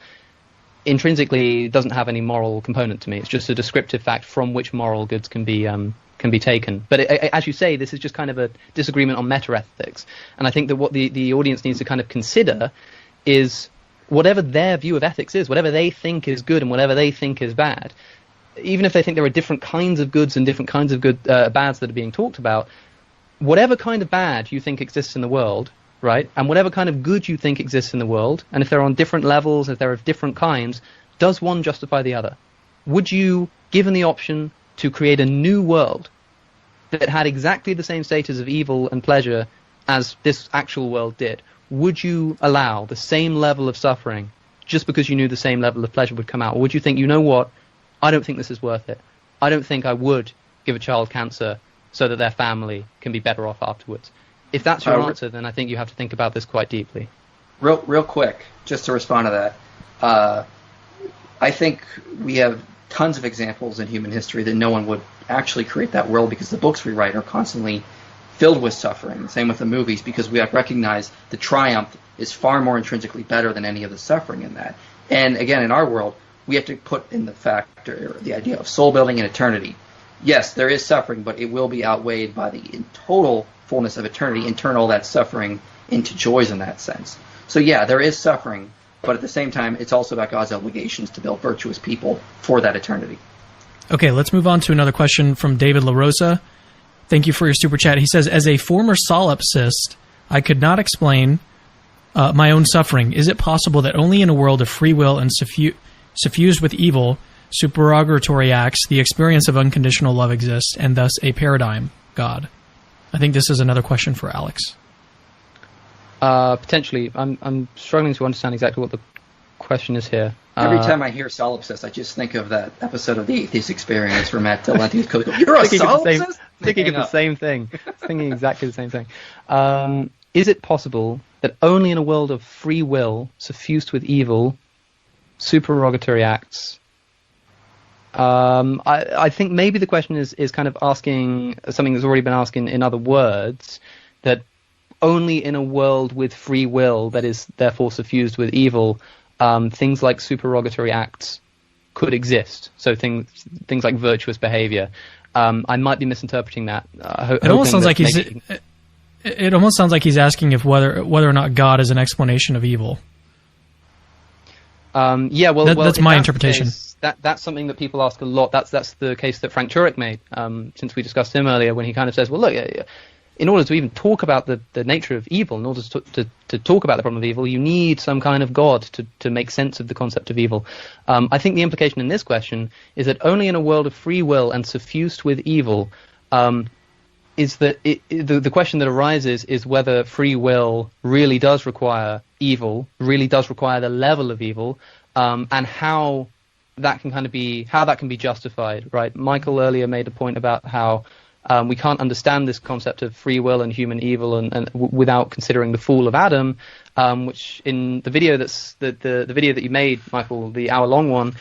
intrinsically doesn't have any moral component to me. It's just a descriptive fact from which moral goods can be taken. But as you say, this is just kind of a disagreement on metaethics. And I think that what the audience needs to kind of consider is whatever their view of ethics is, whatever they think is good and whatever they think is bad, even if they think there are different kinds of goods and different kinds of bads that are being talked about, whatever kind of bad you think exists in the world, right, and whatever kind of good you think exists in the world, and if they're on different levels, if they're of different kinds, does one justify the other? Would you, given the option to create a new world that had exactly the same status of evil and pleasure as this actual world did, would you allow the same level of suffering just because you knew the same level of pleasure would come out? Or would you think, you know what, I don't think this is worth it. I don't think I would give a child cancer so that their family can be better off afterwards. If that's your answer, then I think you have to think about this quite deeply. Real quick, just to respond to that, I think we have tons of examples in human history that no one would actually create that world because the books we write are constantly filled with suffering. Same with the movies, because we have recognized the triumph is far more intrinsically better than any of the suffering in that. And again, in our world, we have to put in the factor, the idea of soul building and eternity. Yes, there is suffering, but it will be outweighed by the total fullness of eternity and turn all that suffering into joys in that sense. So yeah, there is suffering, but at the same time, it's also about God's obligations to build virtuous people for that eternity. Okay, let's move on to another question from David LaRosa. Thank you for your super chat. He says, as a former solipsist, I could not explain my own suffering. Is it possible that only in a world of free will and suffused with evil, supererogatory acts, the experience of unconditional love exists, and thus a paradigm, God? I think this is another question for Alex. Potentially. I'm struggling to understand exactly what the question is here. Every time I hear solipsist, I just think of that episode of The Atheist Experience where Matt Dillon goes, "You're a solipsist?" Thinking of the same thing. Thinking exactly the same thing. Is it possible that only in a world of free will, suffused with evil, supererogatory acts? I think maybe the question is kind of asking something that's already been asked in other words, that only in a world with free will that is therefore suffused with evil, things like supererogatory acts could exist. So things like virtuous behavior. I might be misinterpreting that. It almost sounds like it almost sounds like he's asking if whether or not God is an explanation of evil. Yeah, well, that's my interpretation. That's something that people ask a lot. That's the case that Frank Turek made, since we discussed him earlier, when he kind of says, well, look, in order to even talk about the nature of evil, in order to talk about the problem of evil, you need some kind of God to make sense of the concept of evil. I think the implication in this question is that only in a world of free will and suffused with evil is that the question that arises is whether free will really does require evil, really does require the level of evil, and how that can be justified, right? Michael earlier made a point about how we can't understand this concept of free will and human evil and without considering the fall of Adam, which in the video the video that you made, Michael, the hour-long one,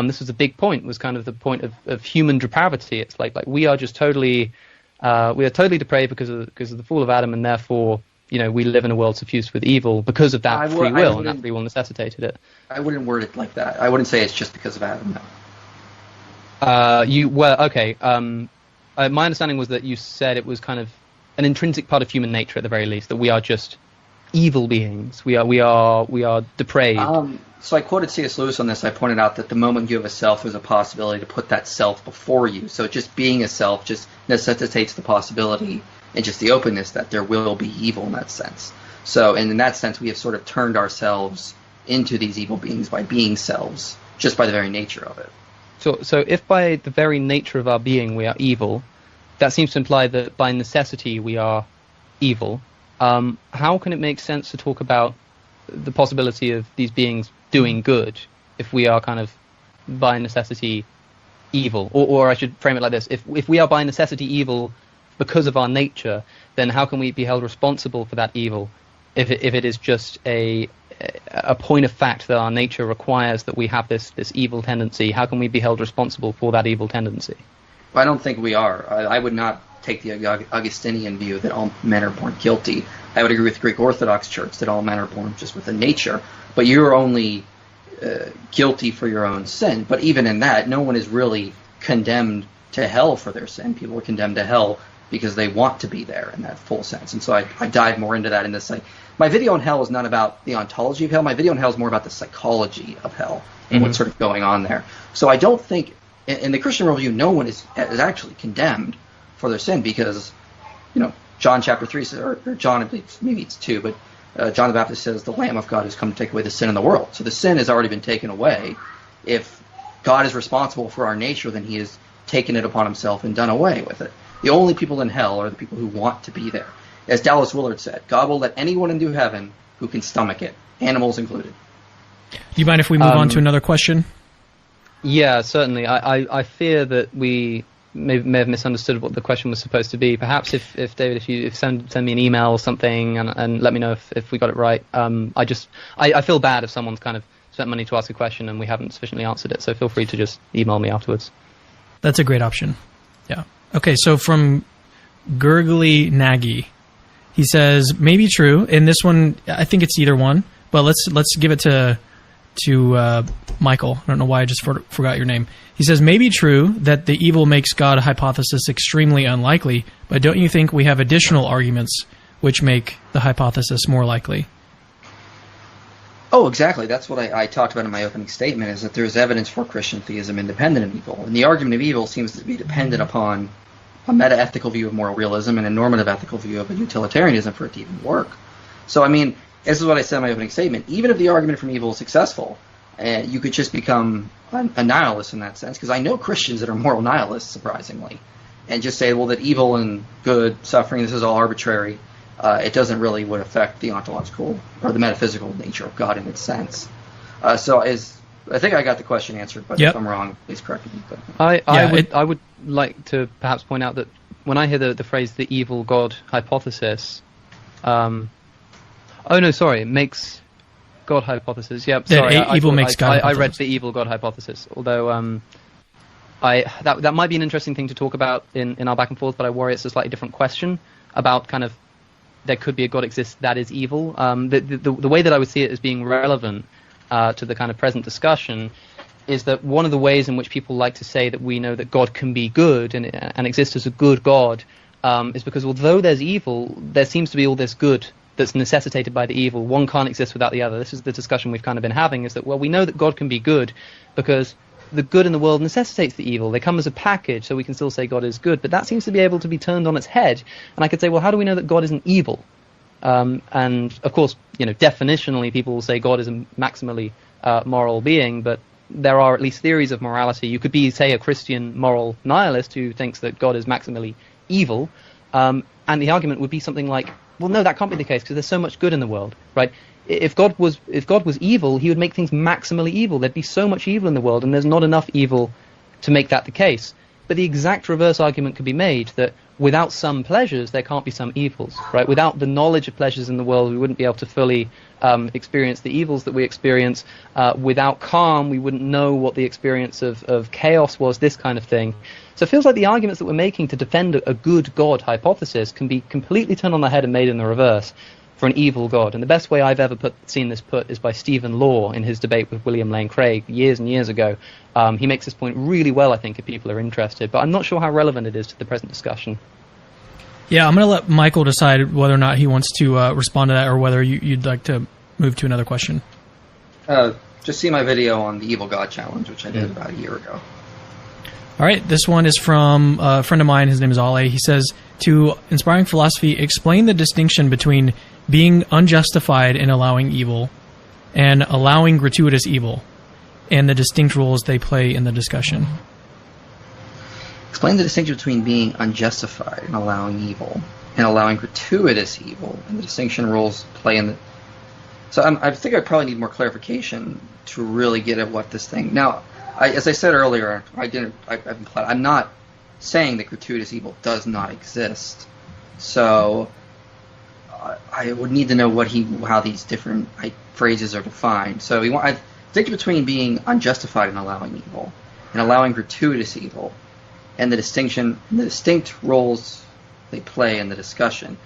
this was a big point, was kind of the point of human depravity. It's like we are just totally depraved because of the fall of Adam, and therefore, we live in a world suffused with evil because of that free will, and that free will necessitated it. I wouldn't word it like that. I wouldn't say it's just because of Adam, no. Okay. My understanding was that you said it was kind of an intrinsic part of human nature, at the very least, that we are just evil beings. We are depraved. So I quoted C.S. Lewis on this. I pointed out that the moment you have a self, there's a possibility to put that self before you. So just being a self just necessitates the possibility and just the openness that there will be evil in that sense. So, and in that sense, we have sort of turned ourselves into these evil beings by being selves, just by the very nature of it. So if by the very nature of our being we are evil, that seems to imply that by necessity we are evil. How can it make sense to talk about the possibility of these beings doing good if we are kind of by necessity evil? Or I should frame it like this: if we are by necessity evil because of our nature, then how can we be held responsible for that evil if it is just a point of fact that our nature requires that we have this evil tendency? How can we be held responsible for that evil tendency? Well, I don't think we are. I would not take the Augustinian view that all men are born guilty. I would agree with the Greek Orthodox Church that all men are born just with a nature, but you're only guilty for your own sin. But even in that, no one is really condemned to hell for their sin. People are condemned to hell because they want to be there in that full sense. And so I dive more into that in this. My video on hell is not about the ontology of hell. My video on hell is more about the psychology of hell and what's sort of going on there. So I don't think, in the Christian worldview, no one is actually condemned for their sin because, John chapter 3 says, or John, I believe, maybe it's 2, but John the Baptist says the Lamb of God has come to take away the sin in the world. So the sin has already been taken away. If God is responsible for our nature, then he has taken it upon himself and done away with it. The only people in hell are the people who want to be there. As Dallas Willard said, God will let anyone into heaven who can stomach it, animals included. Do you mind if we move on to another question? Yeah, certainly. I fear that we may have misunderstood what the question was supposed to be. Perhaps if David, if you send me an email or something and let me know if we got it right. I feel bad if someone's kind of spent money to ask a question and we haven't sufficiently answered it. So feel free to just email me afterwards. That's a great option. Yeah. Okay. So from Gurgly Nagy, he says maybe true. In this one, I think it's either one. But let's give it to Michael. I don't know why I just forgot your name. He says, maybe true that the evil makes God hypothesis extremely unlikely, but don't you think we have additional arguments which make the hypothesis more likely? Oh, exactly. That's what I talked about in my opening statement, is that there's evidence for Christian theism independent of evil. And the argument of evil seems to be dependent upon a meta-ethical view of moral realism and a normative ethical view of utilitarianism for it to even work. So, I mean, this is what I said in my opening statement. Even if the argument from evil is successful, you could just become a nihilist in that sense, because I know Christians that are moral nihilists, surprisingly, and just say, well, that evil and good, suffering, this is all arbitrary. It doesn't really would affect the ontological or the metaphysical nature of God in its sense. I think I got the question answered, but if I'm wrong, please correct me. But I would like to perhaps point out that when I hear the phrase "the evil God hypothesis," makes God hypothesis. Yep, sorry. Evil makes God. I read the evil God hypothesis, although that might be an interesting thing to talk about in our back and forth, but I worry it's a slightly different question about kind of there could be a God exists that is evil. The way that I would see it as being relevant to the kind of present discussion is that one of the ways in which people like to say that we know that God can be good and exist as a good God is because although there's evil, there seems to be all this good that's necessitated by the evil. One can't exist without the other. This is the discussion we've kind of been having, is that, well, we know that God can be good because the good in the world necessitates the evil. They come as a package, so we can still say God is good, but that seems to be able to be turned on its head. And I could say, well, how do we know that God isn't evil? And of course, definitionally, people will say God is a maximally moral being, but there are at least theories of morality. You could be, say, a Christian moral nihilist who thinks that God is maximally evil, and the argument would be something like, well, no, that can't be the case because there's so much good in the world, right? If God was evil, he would make things maximally evil. There'd be so much evil in the world, and there's not enough evil to make that the case. But the exact reverse argument could be made, that without some pleasures, there can't be some evils, right? Without the knowledge of pleasures in the world, we wouldn't be able to fully experience the evils that we experience. Without calm, we wouldn't know what the experience of chaos was, this kind of thing. So it feels like the arguments that we're making to defend a good God hypothesis can be completely turned on their head and made in the reverse for an evil God. And the best way I've ever seen this put is by Stephen Law in his debate with William Lane Craig years and years ago. He makes this point really well, I think, if people are interested, but I'm not sure how relevant it is to the present discussion. Yeah, I'm going to let Michael decide whether or not he wants to respond to that, or whether you'd like to move to another question. Just see my video on the Evil God Challenge, which I did about a year ago. All right, this one is from a friend of mine. His name is Ale. He says, to Inspiring Philosophy, explain the distinction between being unjustified in allowing evil and allowing gratuitous evil, and the distinct roles they play in the discussion. Explain the distinction between being unjustified in allowing evil and allowing gratuitous evil, and the distinction roles play in the... So I think I probably need more clarification to really get at what this thing... Now, as I said earlier, I'm not saying that gratuitous evil does not exist. So I would need to know how these different phrases are defined. So I think between being unjustified in allowing evil and allowing gratuitous evil, and the distinct roles they play in the discussion.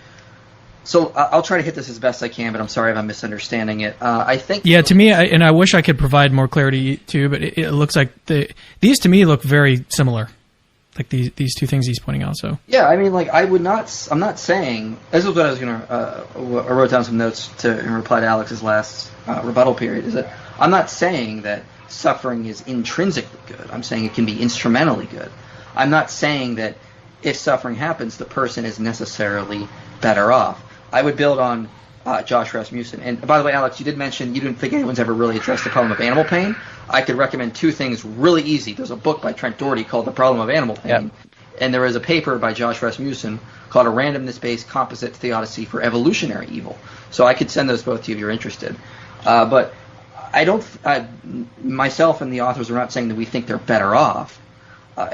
So I'll try to hit this as best I can, but I'm sorry if I'm misunderstanding it. I think... Yeah, to me, and I wish I could provide more clarity too, but it looks like these to me look very similar. Like these two things he's pointing out. So yeah, I mean, like I'm not saying, this is what I was gonna I wrote down some notes in reply to Alex's last rebuttal period, is that I'm not saying that suffering is intrinsically good. I'm saying it can be instrumentally good. I'm not saying that if suffering happens, the person is necessarily better off. I would build on Josh Rasmussen. And by the way, Alex, you did mention you didn't think anyone's ever really addressed the problem of animal pain. I could recommend two things really easy. There's a book by Trent Doherty called The Problem of Animal Pain. Yep. And there is a paper by Josh Rasmussen called A Randomness-Based Composite Theodicy for Evolutionary Evil. So I could send those both to you if you're interested. But I don't... myself and the authors are not saying that we think they're better off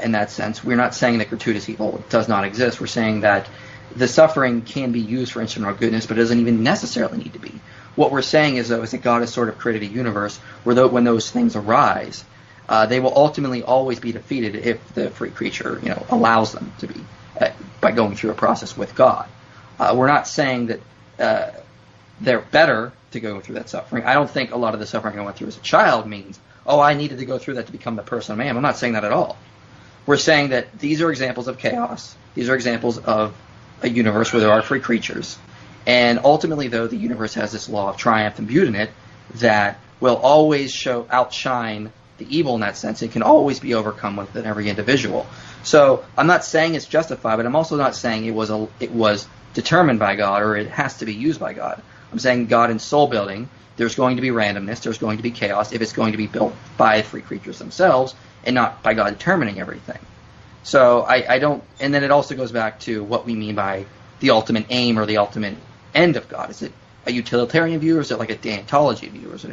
in that sense. We're not saying that gratuitous evil does not exist. We're saying that the suffering can be used for instrumental goodness, but it doesn't even necessarily need to be. What we're saying is, though, is that God has sort of created a universe where when those things arise, they will ultimately always be defeated if the free creature, allows them to be, by going through a process with God. We're not saying that they're better to go through that suffering. I don't think a lot of the suffering I went through as a child means, I needed to go through that to become the person I am. I'm not saying that at all. We're saying that these are examples of chaos. These are examples of a universe where there are free creatures. And ultimately, though, the universe has this law of triumph imbued in it that will always outshine the evil in that sense. It can always be overcome within every individual. So I'm not saying it's justified, but I'm also not saying it was determined by God or it has to be used by God. I'm saying God in soul building, there's going to be randomness, there's going to be chaos if it's going to be built by free creatures themselves and not by God determining everything. So I don't, and then it also goes back to what we mean by the ultimate aim or the ultimate end of God. Is it a utilitarian view, or is it like a deontology view, or is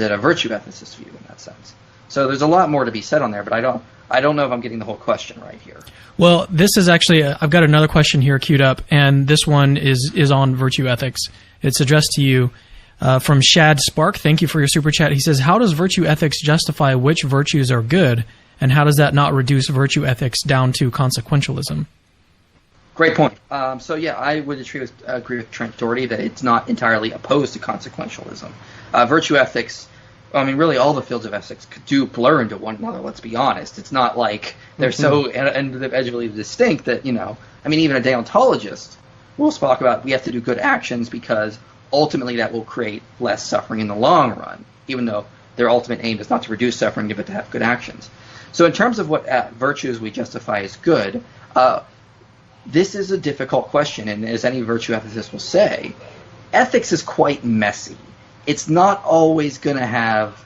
it a virtue ethicist view in that sense? So there's a lot more to be said on there, but I don't know if I'm getting the whole question right here. Well, this is actually, I've got another question here queued up, and this one is on virtue ethics. It's addressed to you from Shad Spark. Thank you for your super chat. He says, how does virtue ethics justify which virtues are good, and how does that not reduce virtue ethics down to consequentialism? Great point. So yeah, I would agree with Trent Doherty that it's not entirely opposed to consequentialism. Virtue ethics I mean, really, all the fields of ethics do blur into one another. Let's be honest. It's not like they're so individually distinct that I mean, even a deontologist will talk about we have to do good actions because ultimately that will create less suffering in the long run, even though their ultimate aim is not to reduce suffering, but to have good actions. So, in terms of what virtues we justify as good, this is a difficult question, and as any virtue ethicist will say, ethics is quite messy. It's not always going to have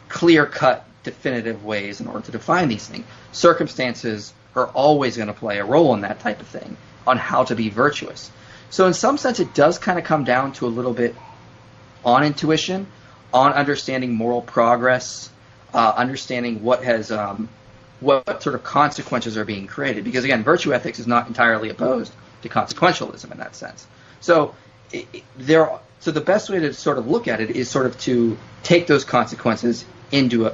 clear-cut, definitive ways in order to define these things. Circumstances are always going to play a role in that type of thing, on how to be virtuous. So in some sense, it does kind of come down to a little bit on intuition, on understanding moral progress, understanding what sort of consequences are being created. Because again, virtue ethics is not entirely opposed to consequentialism in that sense. So So the best way to sort of look at it is sort of to take those consequences into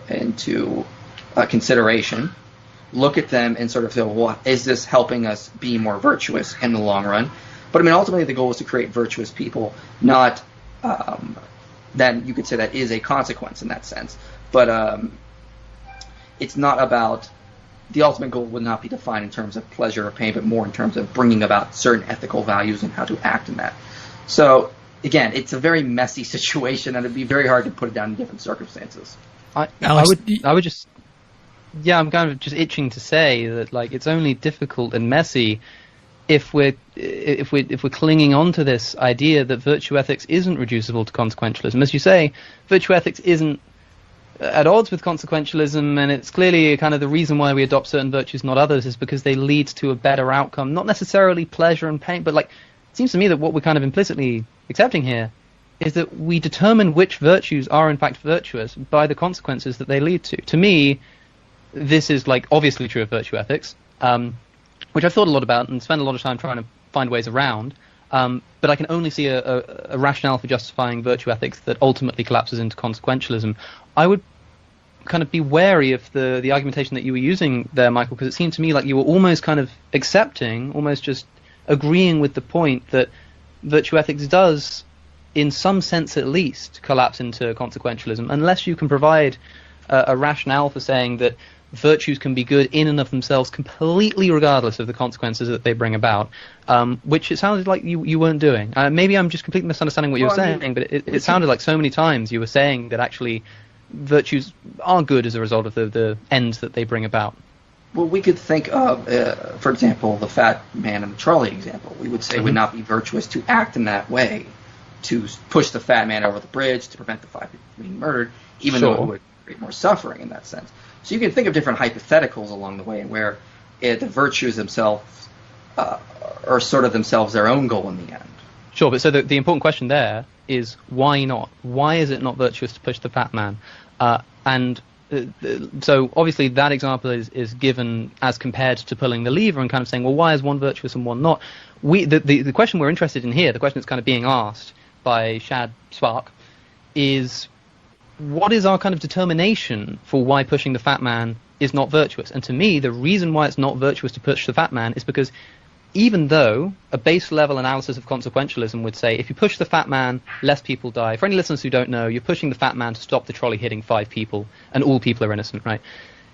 consideration, look at them and sort of say, well, is this helping us be more virtuous in the long run? But I mean, ultimately the goal is to create virtuous people, not then you could say that is a consequence in that sense. But it's not about, the ultimate goal would not be defined in terms of pleasure or pain, but more in terms of bringing about certain ethical values and how to act in that. So again, it's a very messy situation, and it'd be very hard to put it down in different circumstances. I would just, I'm kind of just itching to say that like it's only difficult and messy if we're clinging on to this idea that virtue ethics isn't reducible to consequentialism. As you say, virtue ethics isn't at odds with consequentialism, and it's clearly kind of the reason why we adopt certain virtues, not others, is because they lead to a better outcome. Not necessarily pleasure and pain, but like it seems to me that what we're kind of implicitly accepting here is that we determine which virtues are in fact virtuous by the consequences that they lead to. To me, this is like obviously true of virtue ethics, which I've thought a lot about and spent a lot of time trying to find ways around. But I can only see a rationale for justifying virtue ethics that ultimately collapses into consequentialism. I would kind of be wary of the argumentation that you were using there, Michael, because it seemed to me like you were almost kind of accepting, almost just agreeing with the point that virtue ethics does, in some sense at least, collapse into consequentialism, unless you can provide a rationale for saying that virtues can be good in and of themselves completely regardless of the consequences that they bring about, which it sounded like you weren't doing. Maybe I'm just completely misunderstanding what you were saying, but it sounded like so many times you were saying that actually virtues are good as a result of the ends that they bring about. Well, we could think of, for example, the fat man in the trolley example. We would say it would not be virtuous to act in that way, to push the fat man over the bridge, to prevent the 5 people from being murdered, even though it would create more suffering in that sense. So you can think of different hypotheticals along the way where the virtues themselves are sort of themselves their own goal in the end. Sure, but so the important question there is why not? Why is it not virtuous to push the fat man? So obviously that example is given as compared to pulling the lever and kind of saying, well, why is one virtuous and one not? The question we're interested in here, the question that's kind of being asked by Shad Spark, is what is our kind of determination for why pushing the fat man is not virtuous? And to me, the reason why it's not virtuous to push the fat man is because even though a base level analysis of consequentialism would say if you push the fat man, less people die. For any listeners who don't know, you're pushing the fat man to stop the trolley hitting 5 people, and all people are innocent, right?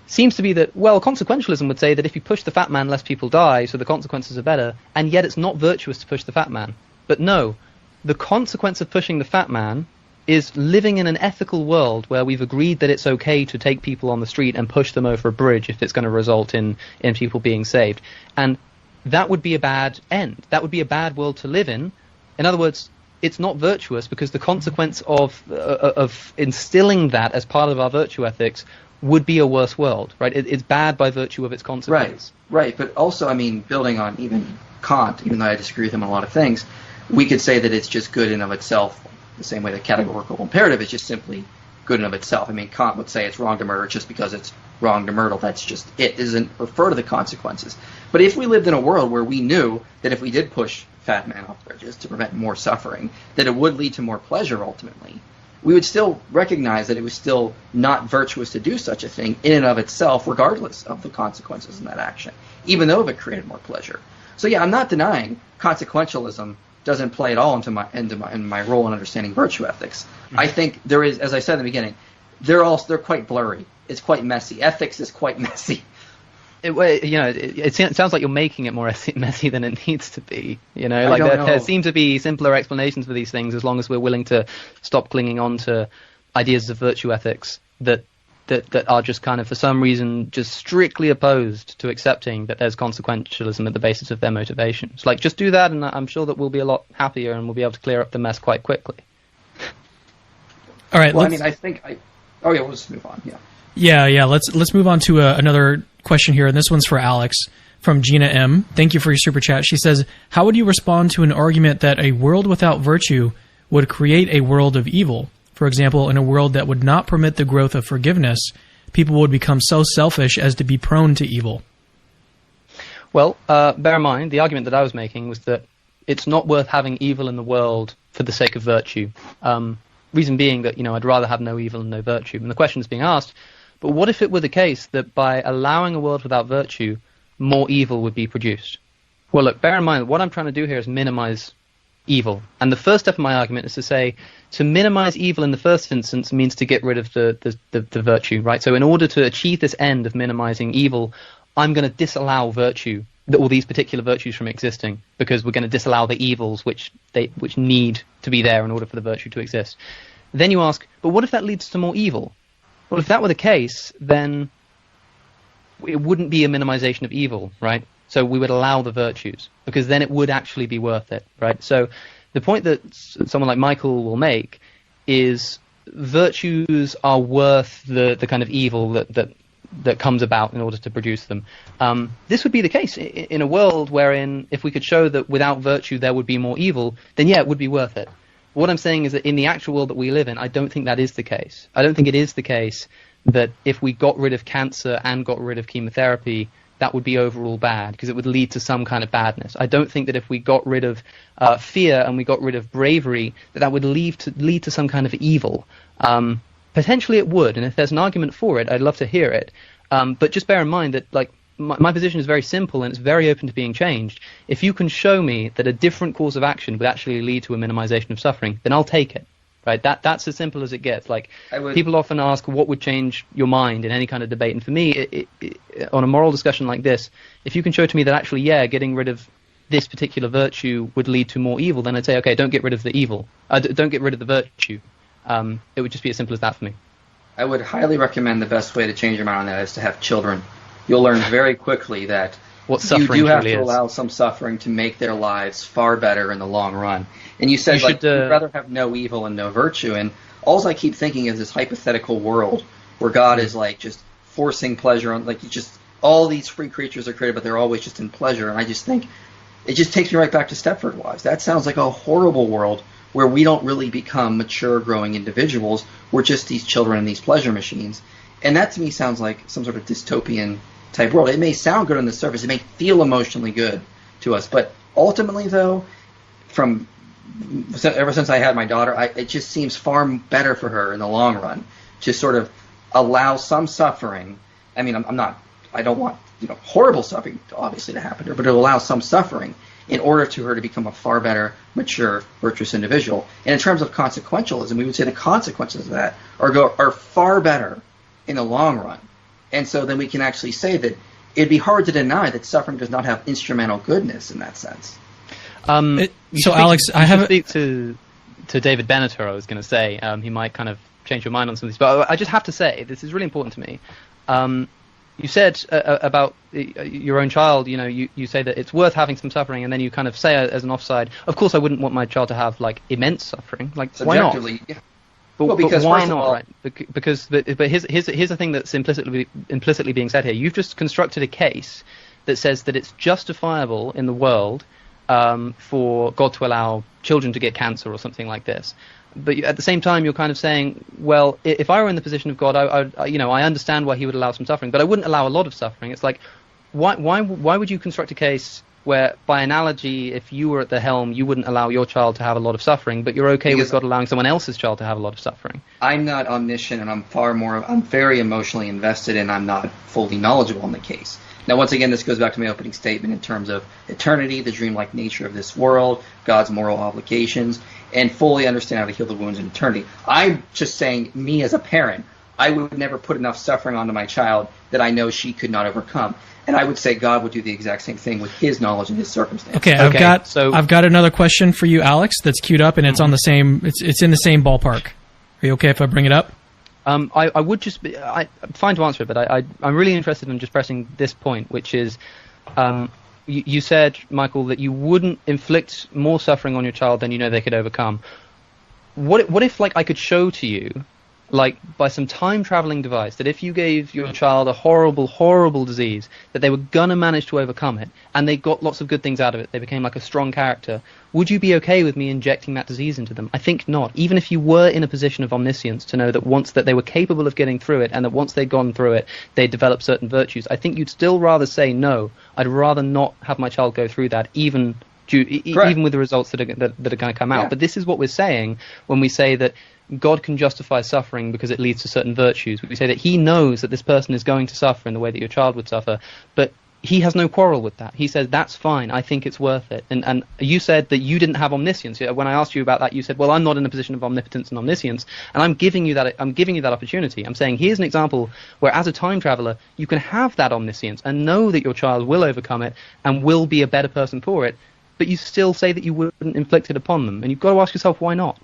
Seems to be that, well, consequentialism would say that if you push the fat man, less people die, so the consequences are better, and yet it's not virtuous to push the fat man. But no, the consequence of pushing the fat man is living in an ethical world where we've agreed that it's okay to take people on the street and push them over a bridge if it's going to result in people being saved. And that would be a bad end. That would be a bad world to live in. In other words, it's not virtuous because the consequence of instilling that as part of our virtue ethics would be a worse world, right? It's bad by virtue of its consequence. Right. But also, I mean, building on even Kant, even though I disagree with him on a lot of things, we could say that it's just good in of itself, the same way that categorical imperative is just simply good in of itself. I mean, Kant would say it's wrong to murder just because it's wrong to murder. That's just it. Doesn't refer to the consequences. But if we lived in a world where we knew that if we did push fat man off bridges to prevent more suffering, that it would lead to more pleasure ultimately, we would still recognize that it was still not virtuous to do such a thing in and of itself, regardless of the consequences in that action, even though it created more pleasure. So yeah, I'm not denying consequentialism doesn't play at all into my role in understanding virtue ethics. Mm-hmm. I think there is, as I said in the beginning, they're quite blurry. It's quite messy. Ethics is quite messy. It sounds like you're making it more messy than it needs to be. There seem to be simpler explanations for these things, as long as we're willing to stop clinging on to ideas of virtue ethics that are just kind of, for some reason, just strictly opposed to accepting that there's consequentialism at the basis of their motivations. Like, just do that, and I'm sure that we'll be a lot happier, and we'll be able to clear up the mess quite quickly. All right. Well, we'll just move on. Yeah. Let's move on to another question here, and this one's for Alex from Gina M. Thank you for your super chat. She says, how would you respond to an argument that a world without virtue would create a world of evil? For example, in a world that would not permit the growth of forgiveness, people would become so selfish as to be prone to evil. Well, bear in mind, the argument that I was making was that it's not worth having evil in the world for the sake of virtue. Reason being that, I'd rather have no evil and no virtue. And the question is being asked, but what if it were the case that by allowing a world without virtue, more evil would be produced? Well, look, bear in mind, what I'm trying to do here is minimize evil. And the first step of my argument is to say, to minimize evil in the first instance means to get rid of the virtue, right? So in order to achieve this end of minimizing evil, I'm going to disallow virtue, all these particular virtues from existing, because we're going to disallow the evils which need to be there in order for the virtue to exist. Then you ask, but what if that leads to more evil? Well, if that were the case, then it wouldn't be a minimization of evil, right? So we would allow the virtues, because then it would actually be worth it, right? So the point that someone like Michael will make is virtues are worth the kind of evil that comes about in order to produce them. This would be the case in a world wherein if we could show that without virtue there would be more evil, then yeah, it would be worth it. What I'm saying is that in the actual world that we live in, I don't think that is the case. I don't think it is the case that if we got rid of cancer and got rid of chemotherapy, that would be overall bad, because it would lead to some kind of badness. I don't think that if we got rid of fear and we got rid of bravery, that would lead to some kind of evil. Potentially it would, and if there's an argument for it, I'd love to hear it. But just bear in mind that, like, my position is very simple and it's very open to being changed. If you can show me that a different course of action would actually lead to a minimization of suffering, then I'll take it. Right? That's as simple as it gets. Like, people often ask what would change your mind in any kind of debate, and for me, on a moral discussion like this, if you can show to me that actually, getting rid of this particular virtue would lead to more evil, then I'd say, okay, don't get rid of the evil. Don't get rid of the virtue. It would just be as simple as that for me. I would highly recommend the best way to change your mind on that is to have children. You'll learn very quickly that what suffering you do have really to is. allow some suffering to make their lives far better in the long run. And you said you'd rather have no evil and no virtue. And all I keep thinking is this hypothetical world where God is like just forcing pleasure on, like, just all these free creatures are created, but they're always just in pleasure. And I just think it just takes me right back to Stepford Wives. That sounds like a horrible world where we don't really become mature, growing individuals. We're just these children in these pleasure machines. And that to me sounds like some sort of dystopian type world. It may sound good on the surface. It may feel emotionally good to us. But ultimately, though, ever since I had my daughter, it just seems far better for her in the long run to sort of allow some suffering. I mean, I don't want horrible suffering obviously to happen to her, but to allow some suffering in order to her to become a far better, mature, virtuous individual. And in terms of consequentialism, we would say the consequences of that are far better in the long run. And so then we can actually say that it'd be hard to deny that suffering does not have instrumental goodness in that sense. Alex, I have speak to David Benatar. I was going to say he might kind of change your mind on some of these, but I just have to say this is really important to me. You said about your own child. You say that it's worth having some suffering, and then you kind of say as an offside, of course, I wouldn't want my child to have like immense suffering. Like, why not? Yeah. But why not? Right? Because here's the thing that's implicitly being said here. You've just constructed a case that says that it's justifiable in the world for God to allow children to get cancer or something like this. But at the same time, you're kind of saying, well, if I were in the position of God, I understand why he would allow some suffering, but I wouldn't allow a lot of suffering. It's like, why would you construct a case where, by analogy, if you were at the helm, you wouldn't allow your child to have a lot of suffering, but you're okay with God allowing someone else's child to have a lot of suffering? I'm not omniscient, and I'm very emotionally invested, and I'm not fully knowledgeable in the case. Now, once again, this goes back to my opening statement in terms of eternity, the dreamlike nature of this world, God's moral obligations, and fully understand how to heal the wounds in eternity. I'm just saying, me as a parent, I would never put enough suffering onto my child that I know she could not overcome. And I would say God would do the exact same thing with his knowledge and his circumstances. Okay, I've got another question for you, Alex, that's queued up, and it's on the same. It's in the same ballpark. Are you okay if I bring it up? I would just be fine to answer it, but I'm really interested in just pressing this point, which is, you said, Michael, that you wouldn't inflict more suffering on your child than you know they could overcome. What if like I could show to you, like by some time traveling device, that if you gave your child a horrible, horrible disease, that they were gonna manage to overcome it, and they got lots of good things out of it, they became like a strong character, would you be okay with me injecting that disease into them? I think not. Even if you were in a position of omniscience to know that once that they were capable of getting through it, and that once they'd gone through it, they'd develop certain virtues, I think you'd still rather say no. I'd rather not have my child go through that, even with the results that are going to come out. Yeah. But this is what we're saying when we say that God can justify suffering because it leads to certain virtues. We say that he knows that this person is going to suffer in the way that your child would suffer, but he has no quarrel with that. He says, that's fine, I think it's worth it. And you said that you didn't have omniscience. When I asked you about that, you said, well, I'm not in a position of omnipotence and omniscience, and I'm giving you that opportunity. I'm saying, here's an example where as a time traveler, you can have that omniscience and know that your child will overcome it and will be a better person for it, but you still say that you wouldn't inflict it upon them. And you've got to ask yourself, why not?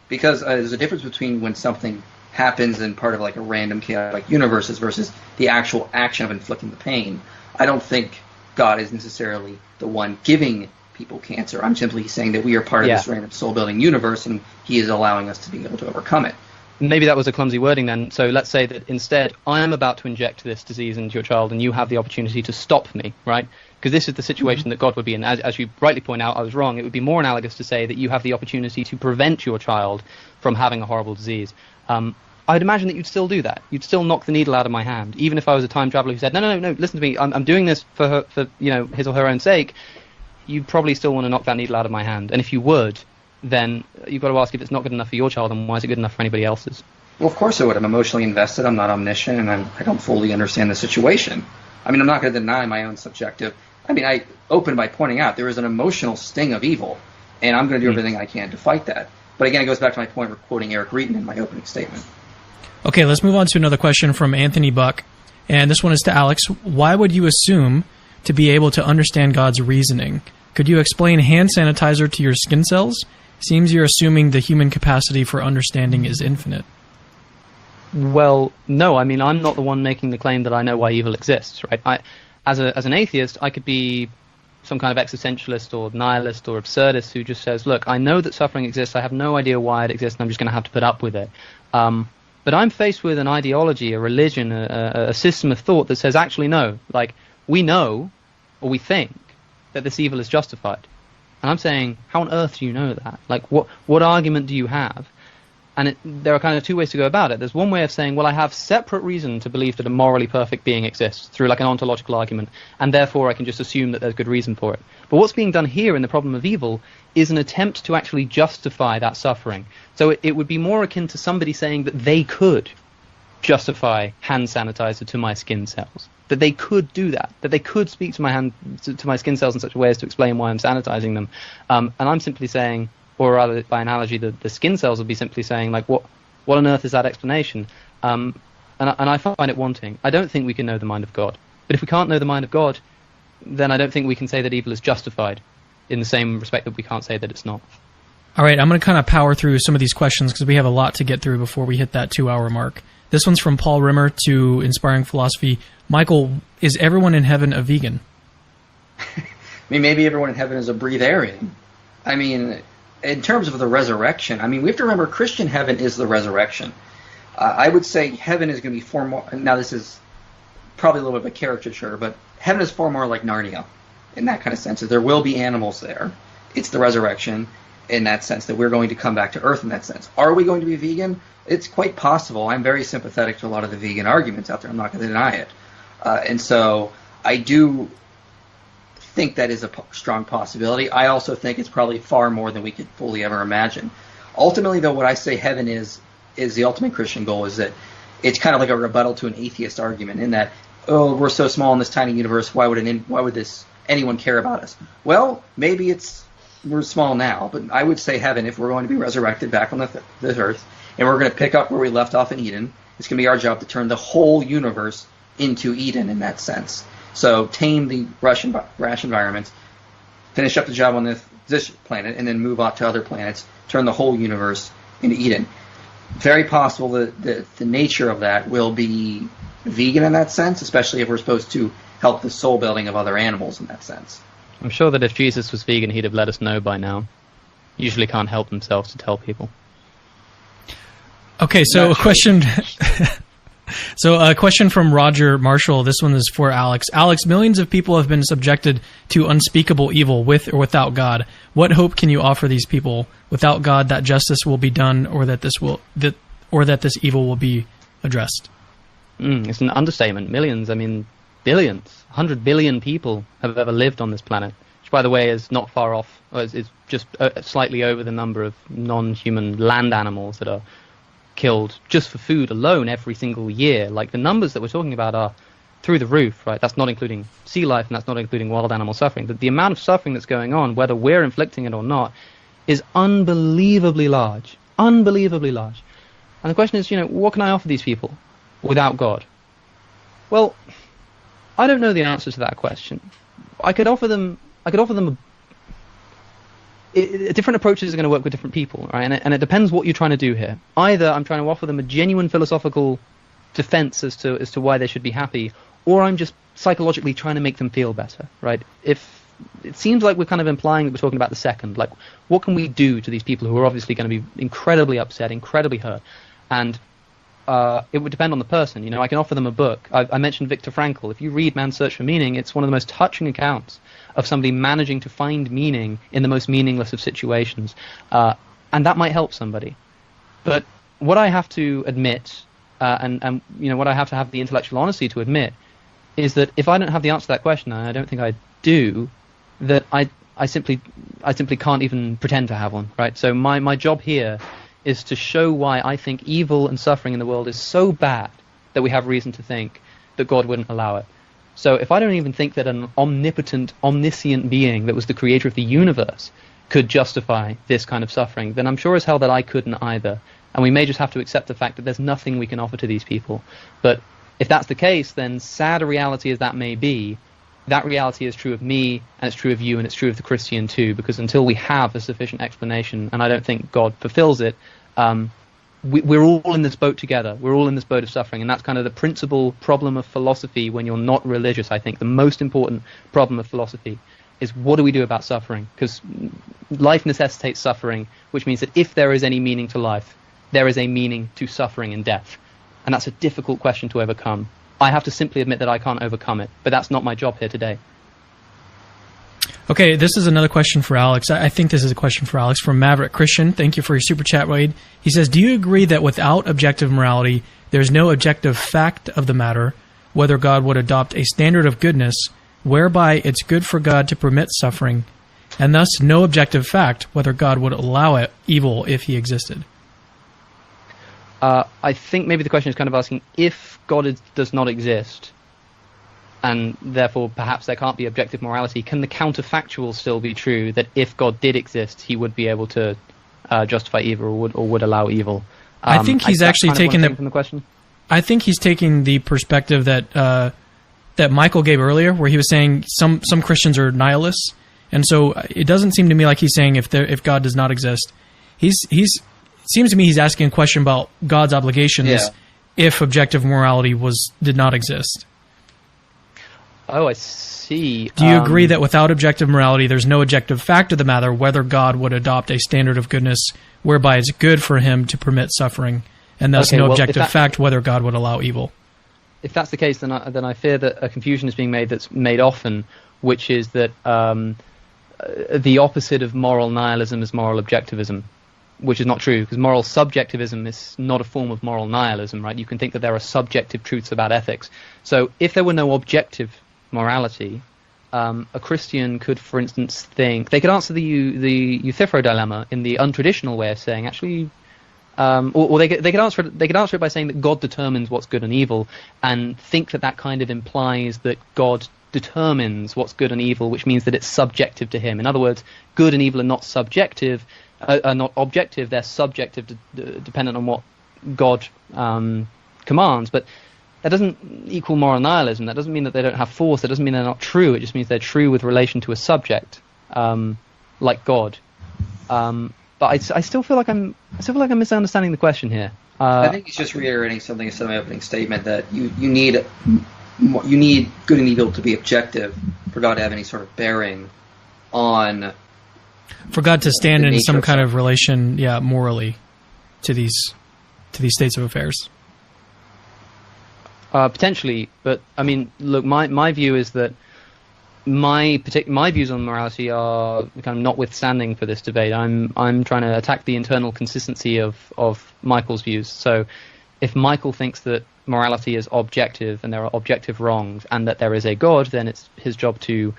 Because there's a difference between when something happens in part of like a random chaotic universe versus the actual action of inflicting the pain. I don't think God is necessarily the one giving people cancer. I'm simply saying that we are part of this random soul-building universe, and he is allowing us to be able to overcome it. Maybe that was a clumsy wording then. So let's say that instead I am about to inject this disease into your child and you have the opportunity to stop me, right? Because this is the situation that God would be in. As you rightly point out, I was wrong. It would be more analogous to say that you have the opportunity to prevent your child from having a horrible disease. I'd imagine that you'd still do that. You'd still knock the needle out of my hand, even if I was a time traveler who said, no, listen to me, I'm doing this for his or her own sake. You'd probably still want to knock that needle out of my hand. And if you would, then you've got to ask, if it's not good enough for your child, then why is it good enough for anybody else's? Well, of course it would. I'm emotionally invested. I'm not omniscient, and I don't fully understand the situation. I mean, I'm not going to deny my own subjective. I mean, I opened by pointing out there is an emotional sting of evil, and I'm going to do everything I can to fight that. But again, it goes back to my point of quoting Eric Reeton in my opening statement. Okay, let's move on to another question from Anthony Buck. And this one is to Alex. Why would you assume to be able to understand God's reasoning? Could you explain hand sanitizer to your skin cells? Seems you're assuming the human capacity for understanding is infinite. Well, no. I mean, I'm not the one making the claim that I know why evil exists, right? As an atheist, I could be some kind of existentialist or nihilist or absurdist who just says, look, I know that suffering exists, I have no idea why it exists, and I'm just going to have to put up with it. But I'm faced with an ideology, a religion, a system of thought that says, actually, no. Like, we know, or we think, that this evil is justified. And I'm saying, how on earth do you know that? Like, what argument do you have? And there are kind of two ways to go about it. There's one way of saying, well, I have separate reason to believe that a morally perfect being exists through like an ontological argument, and therefore I can just assume that there's good reason for it. But what's being done here in the problem of evil is an attempt to actually justify that suffering. So it would be more akin to somebody saying that they could justify hand sanitizer to my skin cells, that they could do that they could speak to my skin cells in such a way as to explain why I'm sanitizing them. And I'm simply saying, or rather by analogy, the skin cells would be simply saying, like, what on earth is that explanation? And I find it wanting. I don't think we can know the mind of God. But if we can't know the mind of God, then I don't think we can say that evil is justified in the same respect that we can't say that it's not. All right, I'm going to kind of power through some of these questions because we have a lot to get through before we hit that 2-hour mark. This one's from Paul Rimmer to Inspiring Philosophy. Michael, is everyone in heaven a vegan? I mean, maybe everyone in heaven is a breatharian. I mean, in terms of the resurrection, I mean, we have to remember Christian heaven is the resurrection. I would say heaven is going to be far more, now this is probably a little bit of a caricature, but heaven is far more like Narnia in that kind of sense. That there will be animals there. It's the resurrection in that sense, that we're going to come back to earth in that sense. Are we going to be vegan? It's quite possible. I'm very sympathetic to a lot of the vegan arguments out there. I'm not going to deny it. And so I do think that is a strong possibility. I also think it's probably far more than we could fully ever imagine. Ultimately, though, what I say heaven is the ultimate Christian goal, is that it's kind of like a rebuttal to an atheist argument in that, oh, we're so small in this tiny universe, why would anyone care about us? Well, maybe we're small now, but I would say heaven, if we're going to be resurrected back on this earth, and we're going to pick up where we left off in Eden, It's going to be our job to turn the whole universe into Eden in that sense. So tame the rash environment, finish up the job on this planet, and then move on to other planets, turn the whole universe into Eden. Very possible that the nature of that will be vegan in that sense, especially if we're supposed to help the soul building of other animals in that sense. I'm sure that if Jesus was vegan, he'd have let us know by now. Usually can't help themselves to tell people. Okay, so a question. So a question from Roger Marshall. This one is for Alex. Alex, millions of people have been subjected to unspeakable evil with or without God. What hope can you offer these people without God that justice will be done, or that this evil will be addressed? It's an understatement. Millions, I mean billions. 100 billion people have ever lived on this planet, which, by the way, is not far off. It's just slightly over the number of non-human land animals that are killed just for food alone every single year. Like, the numbers that we're talking about are through the roof, right? That's not including sea life, and that's not including wild animal suffering. The amount of suffering that's going on, whether we're inflicting it or not, is unbelievably large. Unbelievably large. And the question is, what can I offer these people without God? Well, I don't know the answer to that question. I could offer them different approaches are going to work with different people, right? And it depends what you're trying to do here. Either I'm trying to offer them a genuine philosophical defense as to why they should be happy, or I'm just psychologically trying to make them feel better, right? If it seems like we're kind of implying that we're talking about the second, like, what can we do to these people who are obviously going to be incredibly upset, incredibly hurt? And it would depend on the person. I can offer them a book. I mentioned Viktor Frankl. If you read Man's Search for Meaning, it's one of the most touching accounts of somebody managing to find meaning in the most meaningless of situations. And that might help somebody. But what I have to admit, and what I have to have the intellectual honesty to admit, is that if I don't have the answer to that question, and I don't think I do, that I simply can't even pretend to have one, right? So my job here is to show why I think evil and suffering in the world is so bad that we have reason to think that God wouldn't allow it. So if I don't even think that an omnipotent, omniscient being that was the creator of the universe could justify this kind of suffering, then I'm sure as hell that I couldn't either. And we may just have to accept the fact that there's nothing we can offer to these people. But if that's the case, then sad a reality as that may be, that reality is true of me, and it's true of you, and it's true of the Christian too, because until we have a sufficient explanation, and I don't think God fulfills it, we're all in this boat together. We're all in this boat of suffering, and that's kind of the principal problem of philosophy when you're not religious. I think the most important problem of philosophy is, what do we do about suffering? Because life necessitates suffering, which means that if there is any meaning to life, there is a meaning to suffering and death. And that's a difficult question to overcome. I have to simply admit that I can't overcome it, but that's not my job here today. Okay, this is another question for Alex. I think this is a question for Alex from Maverick Christian. Thank you for your super chat, Wade. He says, do you agree that without objective morality, there's no objective fact of the matter, whether God would adopt a standard of goodness whereby it's good for God to permit suffering, and thus no objective fact whether God would allow evil if he existed? I think maybe the question is kind of asking, if God does not exist, and therefore perhaps there can't be objective morality, can the counterfactual still be true, that if God did exist, he would be able to justify evil or would allow evil? I think he's actually taking from the question. I think he's taking the perspective that that Michael gave earlier, where he was saying some Christians are nihilists, and so it doesn't seem to me like he's saying if God does not exist. It seems to me he's asking a question about God's obligations if objective morality did not exist. Oh, I see. Do you agree that without objective morality, there's no objective fact of the matter whether God would adopt a standard of goodness whereby it's good for him to permit suffering, and thus no objective fact whether God would allow evil? If that's the case, then I fear that a confusion is being made that's made often, which is that the opposite of moral nihilism is moral objectivism, which is not true, because moral subjectivism is not a form of moral nihilism, right? You can think that there are subjective truths about ethics. So if there were no objective morality, a Christian could, for instance, think they could answer the Euthyphro dilemma in the untraditional way of saying, actually, or they could answer it by saying that God determines what's good and evil, and think that kind of implies that God determines what's good and evil, which means that it's subjective to him. In other words, good and evil are not subjective, are not objective. They're subjective, dependent on what God commands, but that doesn't equal moral nihilism. That doesn't mean that they don't have force. That doesn't mean they're not true. It just means they're true with relation to a subject, like God. But I still feel like I'm misunderstanding the question here. I think he's just reiterating something in my opening statement, that you need good and evil to be objective for God to have any sort of bearing on. For God to stand in some kind of relation, morally, to these states of affairs. Potentially, but I mean, look, my view is that my views on morality are kind of notwithstanding for this debate. I'm trying to attack the internal consistency of Michael's views. So, if Michael thinks that morality is objective and there are objective wrongs, and that there is a God, then it's his job to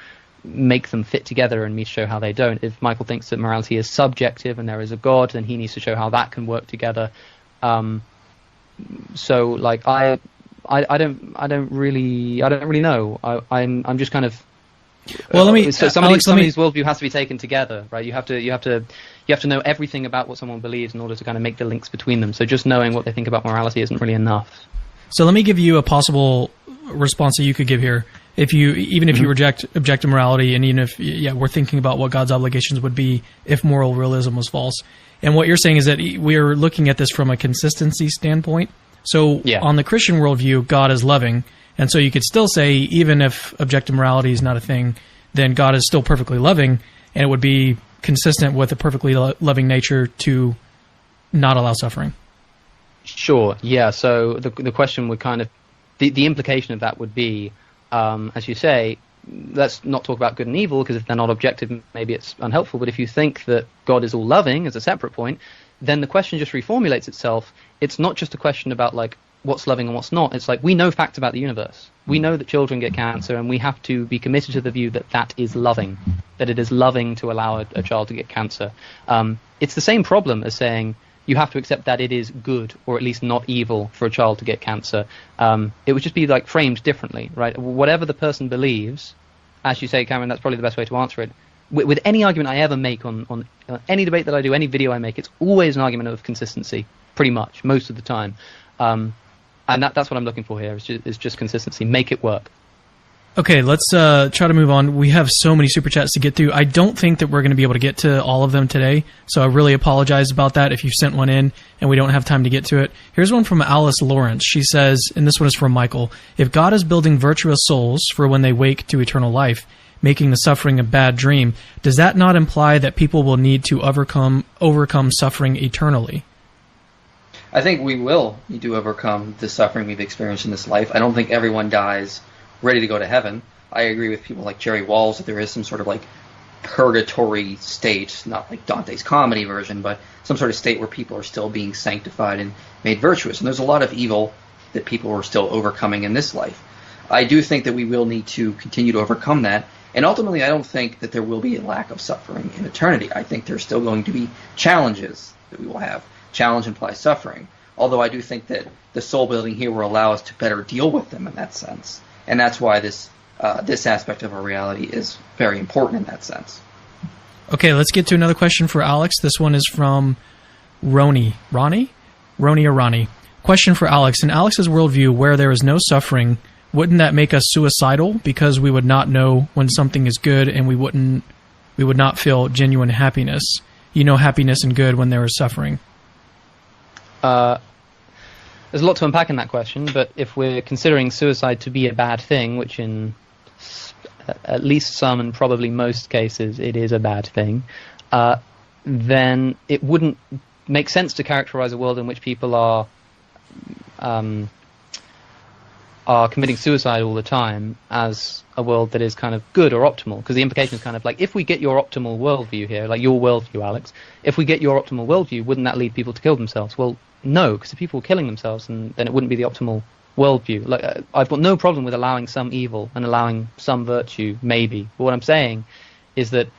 make them fit together and me show how they don't. If Michael thinks that morality is subjective and there is a God, then he needs to show how that can work together. So, like, I don't really know. I'm just kind of. Well, let me. So somebody's worldview has to be taken together, right? You have to know everything about what someone believes in order to kind of make the links between them. So just knowing what they think about morality isn't really enough. So let me give you a possible response that you could give here. If you reject objective morality, and even if we're thinking about what God's obligations would be if moral realism was false, and what you're saying is that we are looking at this from a consistency standpoint. So on the Christian worldview, God is loving. And so you could still say, even if objective morality is not a thing, then God is still perfectly loving, and it would be consistent with a perfectly loving nature to not allow suffering. Sure, yeah. So the question would kind of, the implication of that would be, as you say, let's not talk about good and evil, because if they're not objective, maybe it's unhelpful. But if you think that God is all loving as a separate point, then the question just reformulates itself. It's not just a question about, like, what's loving and what's not. It's like, we know facts about the universe. We know that children get cancer, and we have to be committed to the view that that is loving, that it is loving to allow a child to get cancer. It's the same problem as saying you have to accept that it is good, or at least not evil, for a child to get cancer. It would just be, like, framed differently, right? Whatever the person believes, as you say, Cameron, that's probably the best way to answer it. With any argument I ever make on any debate that I do, any video I make, it's always an argument of consistency, pretty much, most of the time. And that's what I'm looking for here, is just consistency. Make it work. Okay, let's try to move on. We have so many super chats to get through. I don't think that we're going to be able to get to all of them today, so I really apologize about that if you sent one in and we don't have time to get to it. Here's one from Alice Lawrence. She says, and this one is from Michael, if God is building virtuous souls for when they wake to eternal life, making the suffering a bad dream, does that not imply that people will need to overcome suffering eternally? I think we will need to overcome the suffering we've experienced in this life. I don't think everyone dies ready to go to heaven. I agree with people like Jerry Walls that there is some sort of, like, purgatory state, not like Dante's comedy version, but some sort of state where people are still being sanctified and made virtuous. And there's a lot of evil that people are still overcoming in this life. I do think that we will need to continue to overcome that. And ultimately, I don't think that there will be a lack of suffering in eternity. I think there's still going to be challenges that we will have. Challenge implies suffering. Although I do think that the soul building here will allow us to better deal with them in that sense. And that's why this aspect of our reality is very important in that sense. Okay, let's get to another question for Alex. This one is from Roni. Ronnie? Question for Alex. In Alex's worldview, where there is no suffering, wouldn't that make us suicidal, because we would not know when something is good, and we would not feel genuine happiness? Happiness and good when there is suffering. There's a lot to unpack in that question, but if we're considering suicide to be a bad thing, which in at least some and probably most cases it is a bad thing, then it wouldn't make sense to characterize a world in which people are committing suicide all the time as a world that is kind of good or optimal, because the implication is kind of like, if we get your optimal worldview here, like your worldview, Alex, if we get your optimal worldview, wouldn't that lead people to kill themselves? Well, no, because if people were killing themselves, then it wouldn't be the optimal worldview. Like, I've got no problem with allowing some evil and allowing some virtue, maybe. But what I'm saying is that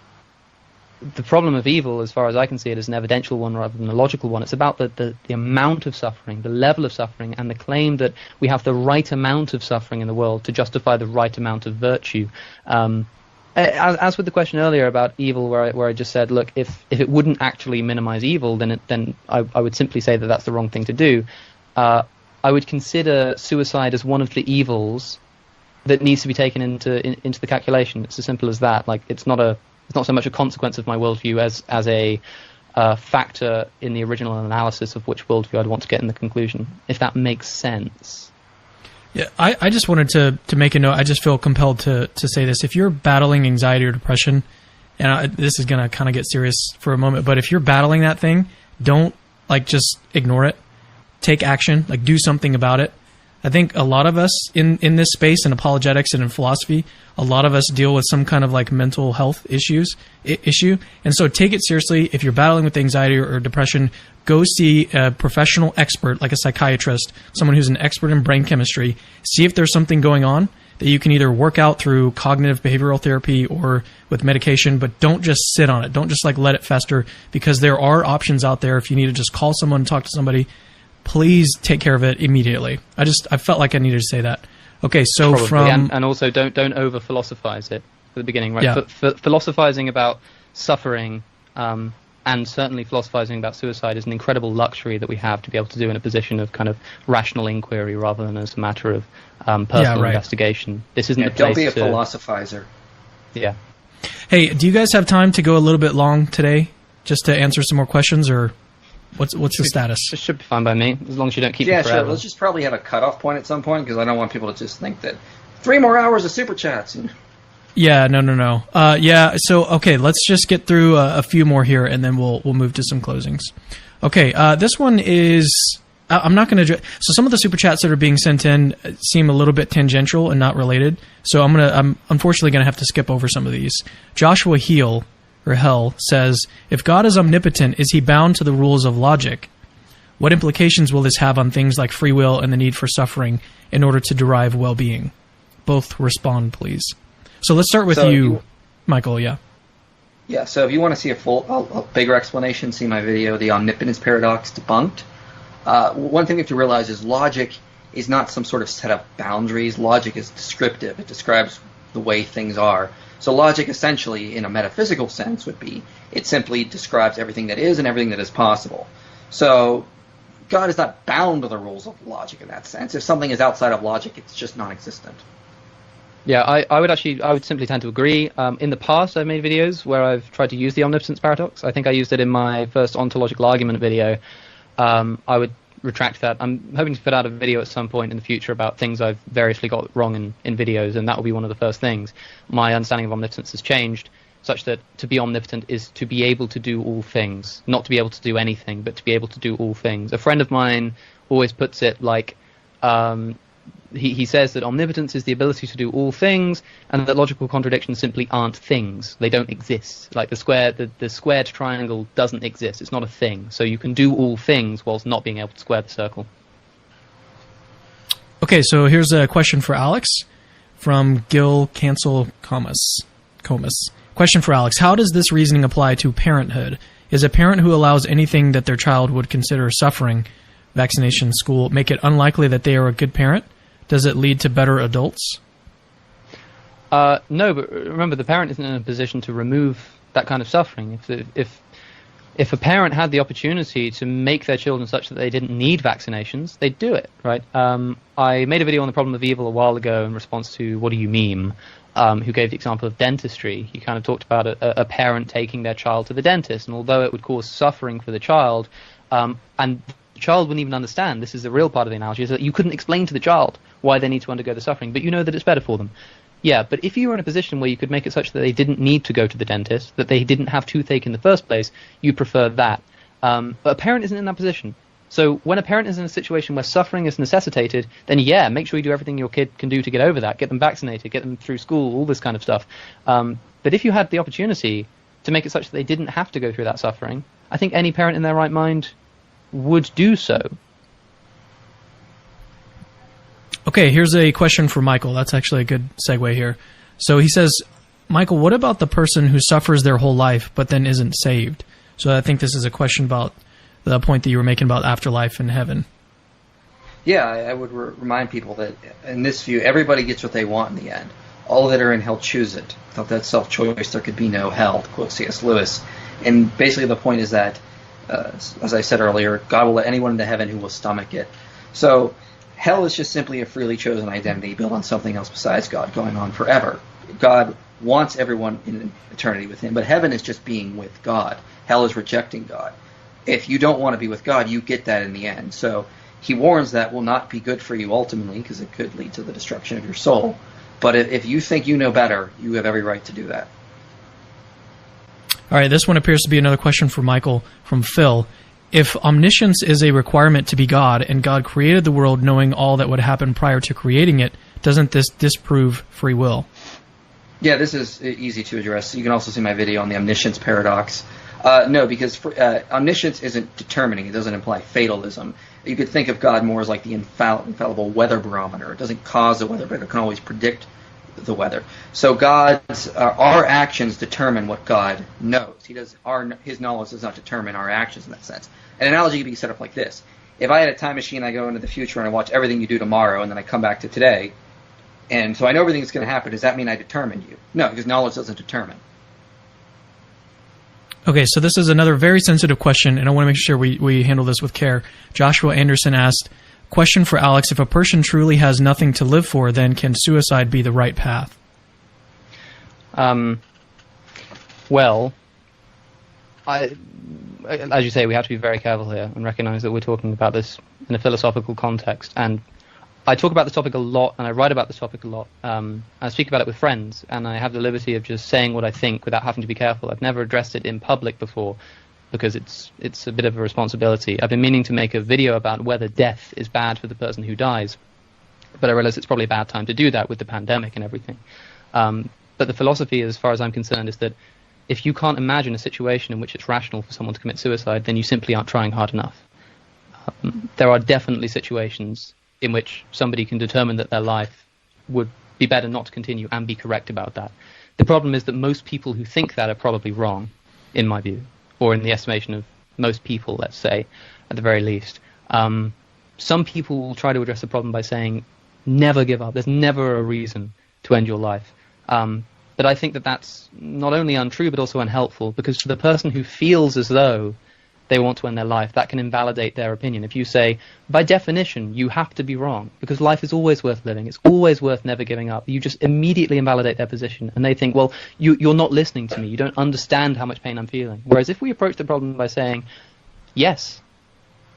the problem of evil, as far as I can see it, is an evidential one rather than a logical one. It's about the amount of suffering, the level of suffering, and the claim that we have the right amount of suffering in the world to justify the right amount of virtue. As with the question earlier about evil, where I just said, look, if it wouldn't actually minimize evil, then I would simply say that that's the wrong thing to do. I would consider suicide as one of the evils that needs to be taken into the calculation. It's as simple as that. Like, it's not so much a consequence of my worldview as a factor in the original analysis of which worldview I'd want to get in the conclusion, if that makes sense. Yeah, I just wanted to make a note. I just feel compelled to say this. If you're battling anxiety or depression, and this is going to kind of get serious for a moment, but if you're battling that thing, don't just ignore it. Take action, do something about it. I think a lot of us in this space, in apologetics and in philosophy, a lot of us deal with some kind of mental health issue. And so take it seriously. If you're battling with anxiety or depression, go see a professional expert like a psychiatrist, someone who's an expert in brain chemistry. See if there's something going on that you can either work out through cognitive behavioral therapy or with medication, but don't just sit on it. Don't just let it fester, because there are options out there. If you need to just call someone and talk to somebody, please take care of it immediately. I felt like I needed to say that. Okay, so Probably. And also don't over philosophize it at the beginning, right? Yeah. Philosophizing about suffering, and certainly philosophizing about suicide, is an incredible luxury that we have to be able to do in a position of kind of rational inquiry rather than as a matter of personal investigation. This isn't the place. Don't be a philosophizer. Yeah. Hey, do you guys have time to go a little bit long today, just to answer some more questions, or what's the status? It should be fine by me, as long as you don't keep me forever. Yeah, sure. Let's just probably have a cutoff point at some point, because I don't want people to just think that 3 more hours of super chats. Yeah, no. So okay, let's just get through a few more here, and then we'll move to some closings. Okay, this one is I'm not going to. So some of the super chats that are being sent in seem a little bit tangential and not related. So I'm unfortunately going to have to skip over some of these. Joshua Hell says, if God is omnipotent, is he bound to the rules of logic? What implications will this have on things like free will and the need for suffering in order to derive well-being? Both respond, please. So let's start with you, Michael. Yeah. Yeah. So if you want to see a bigger explanation, see my video, "The Omnipotence Paradox Debunked." One thing we have to realize is logic is not some sort of set of boundaries. Logic is descriptive. It describes the way things are. So logic, essentially, in a metaphysical sense, would be it simply describes everything that is and everything that is possible. So God is not bound to the rules of logic in that sense. If something is outside of logic, it's just non-existent. Yeah, I would simply tend to agree. In the past, I've made videos where I've tried to use the omnipotence paradox. I think I used it in my first ontological argument video. I would retract that. I'm hoping to put out a video at some point in the future about things I've variously got wrong in videos, and that will be one of the first things. My understanding of omnipotence has changed, such that to be omnipotent is to be able to do all things, not to be able to do anything, but to be able to do all things. A friend of mine always puts it like, he says that omnipotence is the ability to do all things, and that logical contradictions simply aren't things. They don't exist. Like the squared triangle doesn't exist. It's not a thing. So you can do all things whilst not being able to square the circle. Okay, so here's a question for Alex from Gil Cancel Comas. Question for Alex: how does this reasoning apply to parenthood? Is a parent who allows anything that their child would consider suffering, vaccination, school, make it unlikely that they are a good parent? Does it lead to better adults? No, but remember, the parent isn't in a position to remove that kind of suffering. If a parent had the opportunity to make their children such that they didn't need vaccinations, they'd do it, right? I made a video on the problem of evil a while ago in response to What Do You Meme, who gave the example of dentistry. He kind of talked about a parent taking their child to the dentist, and although it would cause suffering for the child, and the child wouldn't even understand, this is the real part of the analogy, is that you couldn't explain to the child why they need to undergo the suffering, but you know that it's better for them. Yeah, but if you were in a position where you could make it such that they didn't need to go to the dentist, that they didn't have toothache in the first place, you prefer that. But a parent isn't in that position. So when a parent is in a situation where suffering is necessitated, then yeah, make sure you do everything your kid can do to get over that, get them vaccinated, get them through school, all this kind of stuff. But if you had the opportunity to make it such that they didn't have to go through that suffering, I think any parent in their right mind would do so. Okay, here's a question for Michael. That's actually a good segue here. So he says, Michael, what about the person who suffers their whole life but then isn't saved? So I think this is a question about the point that you were making about afterlife and heaven. Yeah, I would remind people that in this view, everybody gets what they want in the end. All that are in hell choose it. Without that self-choice, there could be no hell, to quote C.S. Lewis. And basically the point is that, as I said earlier, God will let anyone into heaven who will stomach it. So Hell is just simply a freely chosen identity built on something else besides God, going on forever. God wants everyone in eternity with him, but heaven is just being with God. Hell is rejecting God. If you don't want to be with God, you get that in the end. So he warns that will not be good for you ultimately, because it could lead to the destruction of your soul. But if you think you know better, you have every right to do that. All right, this one appears to be another question for Michael from Phil. If omniscience is a requirement to be God, and God created the world knowing all that would happen prior to creating it, doesn't this disprove free will? Yeah, this is easy to address. You can also see my video on the omniscience paradox. No, because omniscience isn't determining. It doesn't imply fatalism. You could think of God more as like the infallible weather barometer. It doesn't cause the weather, but it can always predict the weather. So our actions determine what God knows. His knowledge does not determine our actions in that sense. An analogy could be set up like this. If I had a time machine, I go into the future and I watch everything you do tomorrow, and then I come back to today, and so I know everything that's going to happen. Does that mean I determined you? No, because knowledge doesn't determine. Okay, so this is another very sensitive question, and I want to make sure we handle this with care. Joshua Anderson asked, question for Alex, if a person truly has nothing to live for, then can suicide be the right path? Well, as you say, we have to be very careful here and recognize that we're talking about this in a philosophical context. And I talk about this topic a lot, and I write about this topic a lot. I speak about it with friends, and I have the liberty of just saying what I think without having to be careful. I've never addressed it in public before because it's a bit of a responsibility. I've been meaning to make a video about whether death is bad for the person who dies, but I realize it's probably a bad time to do that with the pandemic and everything. But the philosophy, as far as I'm concerned, is that if you can't imagine a situation in which it's rational for someone to commit suicide, then you simply aren't trying hard enough. There are definitely situations in which somebody can determine that their life would be better not to continue and be correct about that. The problem is that most people who think that are probably wrong, in my view, or in the estimation of most people, let's say, at the very least. Some people will try to address the problem by saying, never give up. There's never a reason to end your life. But I think that that's not only untrue, but also unhelpful, because for the person who feels as though they want to end their life, that can invalidate their opinion. If you say, by definition, you have to be wrong, because life is always worth living, it's always worth never giving up, you just immediately invalidate their position, and they think, well, you're not listening to me, you don't understand how much pain I'm feeling. Whereas if we approach the problem by saying, yes,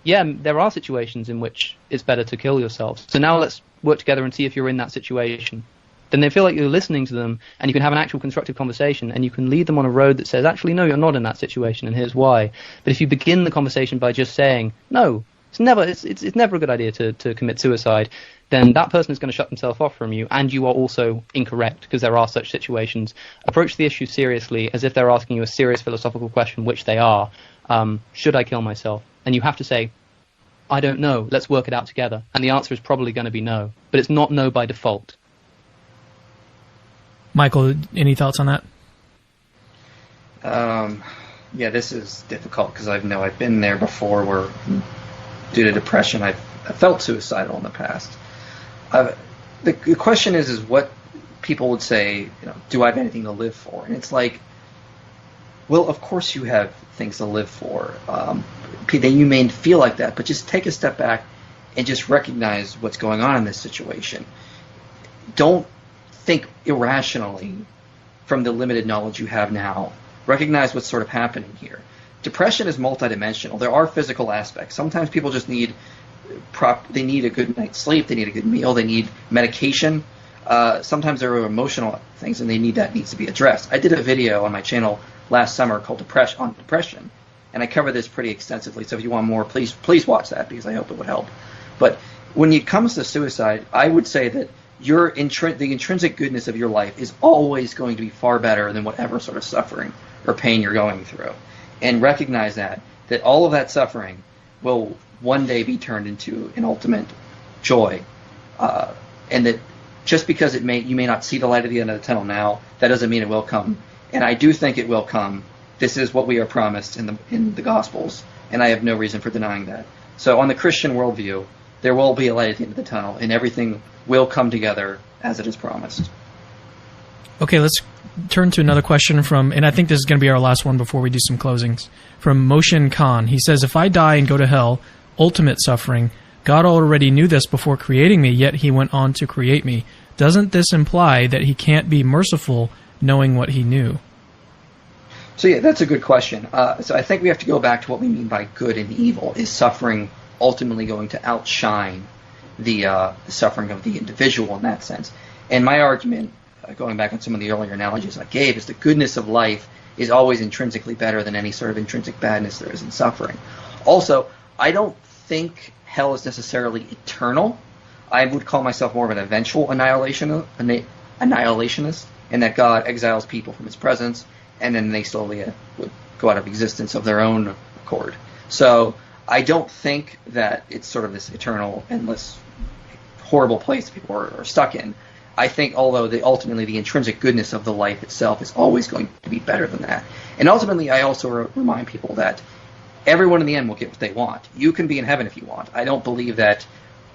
yeah, there are situations in which it's better to kill yourself, so now let's work together and see if you're in that situation, then they feel like you're listening to them, and you can have an actual constructive conversation, and you can lead them on a road that says, actually, no, you're not in that situation, and here's why. But if you begin the conversation by just saying, no, it's never a good idea to commit suicide, then that person is going to shut themselves off from you, and you are also incorrect, because there are such situations. Approach the issue seriously, as if they're asking you a serious philosophical question, which they are. Should I kill myself? And you have to say, I don't know, let's work it out together. And the answer is probably going to be no. But it's not no by default. Michael, any thoughts on that? Yeah, this is difficult because I've been there before where, due to depression, I felt suicidal in the past. The question is what people would say, do I have anything to live for? And it's like, well, of course you have things to live for. Then you may feel like that, but just take a step back and just recognize what's going on in this situation. Don't think irrationally from the limited knowledge you have now. Recognize what's sort of happening here. Depression is multidimensional. There are physical aspects. Sometimes people just need they need a good night's sleep, they need a good meal, they need medication. Sometimes there are emotional things and that needs to be addressed. I did a video on my channel last summer called Depression, and I cover this pretty extensively, so if you want more, please watch that, because I hope it would help. But when it comes to suicide, I would say that the intrinsic goodness of your life is always going to be far better than whatever sort of suffering or pain you're going through. And recognize that all of that suffering will one day be turned into an ultimate joy. And that just because you may not see the light at the end of the tunnel now, that doesn't mean it will come. And I do think it will come. This is what we are promised in the Gospels, and I have no reason for denying that. So on the Christian worldview, there will be a light at the end of the tunnel, and everything will come together as it is promised. Okay, let's turn to another question and I think this is going to be our last one before we do some closings, from Moshin Khan. He says, if I die and go to hell, ultimate suffering, God already knew this before creating me, yet he went on to create me. Doesn't this imply that he can't be merciful knowing what he knew? So yeah, that's a good question. So I think we have to go back to what we mean by good and evil. Is suffering ultimately going to outshine the suffering of the individual in that sense? And my argument, going back on some of the earlier analogies I gave, is the goodness of life is always intrinsically better than any sort of intrinsic badness there is in suffering. Also, I don't think hell is necessarily eternal. I would call myself more of an eventual annihilationist, in that God exiles people from his presence, and then they slowly would go out of existence of their own accord. So I don't think that it's sort of this eternal, endless, horrible place that people are stuck in. I think, although ultimately the intrinsic goodness of the life itself is always going to be better than that. And ultimately, I also remind people that everyone in the end will get what they want. You can be in heaven if you want. I don't believe that.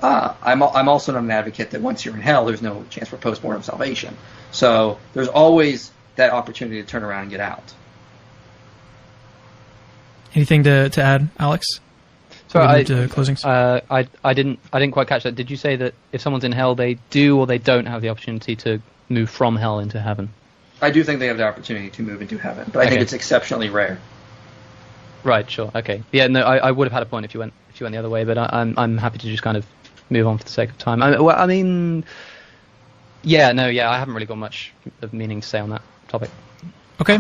I'm also not an advocate that once you're in hell, there's no chance for post-mortem salvation. So there's always that opportunity to turn around and get out. Anything to add, Alex? Sorry, closings. I didn't quite catch that. Did you say that if someone's in hell, they do or they don't have the opportunity to move from hell into heaven? I do think they have the opportunity to move into heaven, but I think it's exceptionally rare. Right. Sure. Okay. Yeah. No. I would have had a point if you went the other way, but I'm happy to just kind of move on for the sake of time. I mean, yeah. No. Yeah. I haven't really got much of meaning to say on that topic. Okay.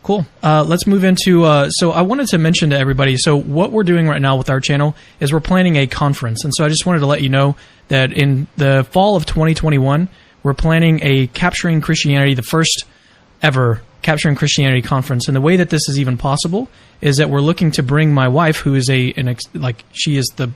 Cool. Let's move into, so I wanted to mention to everybody, so what we're doing right now with our channel is we're planning a conference. And so I just wanted to let you know that in the fall of 2021, we're planning a Capturing Christianity, the first ever Capturing Christianity conference. And the way that this is even possible is that we're looking to bring my wife, who is she is the